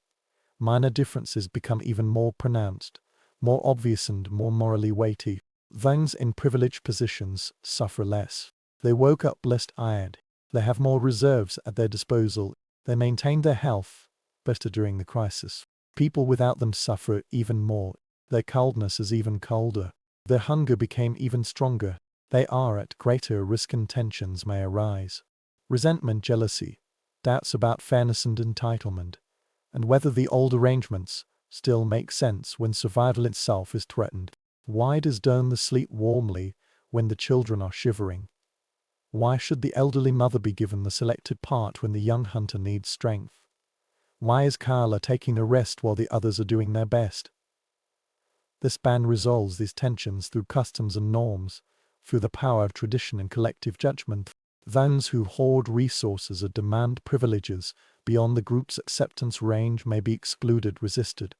[SPEAKER 1] minor differences become even more pronounced, more obvious and more morally weighty. Those in privileged positions suffer less. They woke up less tired. They have more reserves at their disposal. They maintain their health better during the crisis. People without them suffer even more. Their coldness is even colder. Their hunger became even stronger. They are at greater risk and tensions may arise. Resentment, jealousy, doubts about fairness and entitlement, and whether the old arrangements still make sense when survival itself is threatened. Why does Dona sleep warmly when the children are shivering? Why should the elderly mother be given the selected part when the young hunter needs strength? Why is Carla taking a rest while the others are doing their best? This band resolves these tensions through customs and norms, through the power of tradition and collective judgment. Those who hoard resources or demand privileges beyond the group's acceptance range may be excluded, resisted,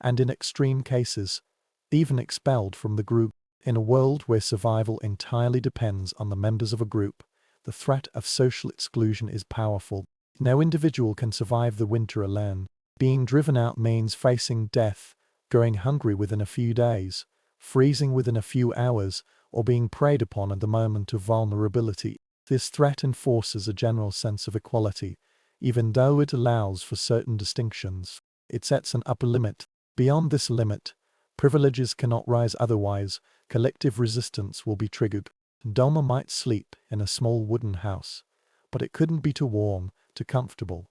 [SPEAKER 1] and in extreme cases, even expelled from the group. In a world where survival entirely depends on the members of a group, the threat of social exclusion is powerful. No individual can survive the winter alone. Being driven out means facing death, going hungry within a few days, freezing within a few hours, or being preyed upon at the moment of vulnerability. This threat enforces a general sense of equality, even though it allows for certain distinctions. It sets an upper limit. Beyond this limit, privileges cannot rise, otherwise collective resistance will be triggered. Doma might sleep in a small wooden house, but it couldn't be too warm, too comfortable,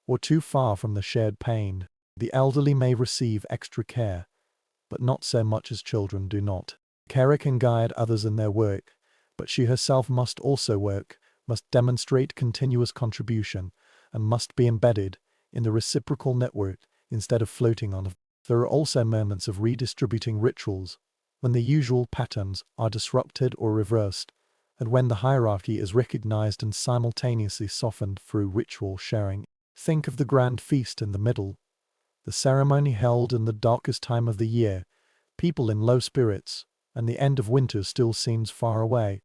[SPEAKER 1] or too far from the shared pain. The elderly may receive extra care, but not so much as children do not. Carer can guide others in their work, but she herself must also work, must demonstrate continuous contribution, and must be embedded in the reciprocal network instead of floating on it. There are also moments of redistributing rituals, when the usual patterns are disrupted or reversed, and when the hierarchy is recognized and simultaneously softened through ritual sharing. Think of the grand feast in the middle, the ceremony held in the darkest time of the year, people in low spirits, and the end of winter still seems far away.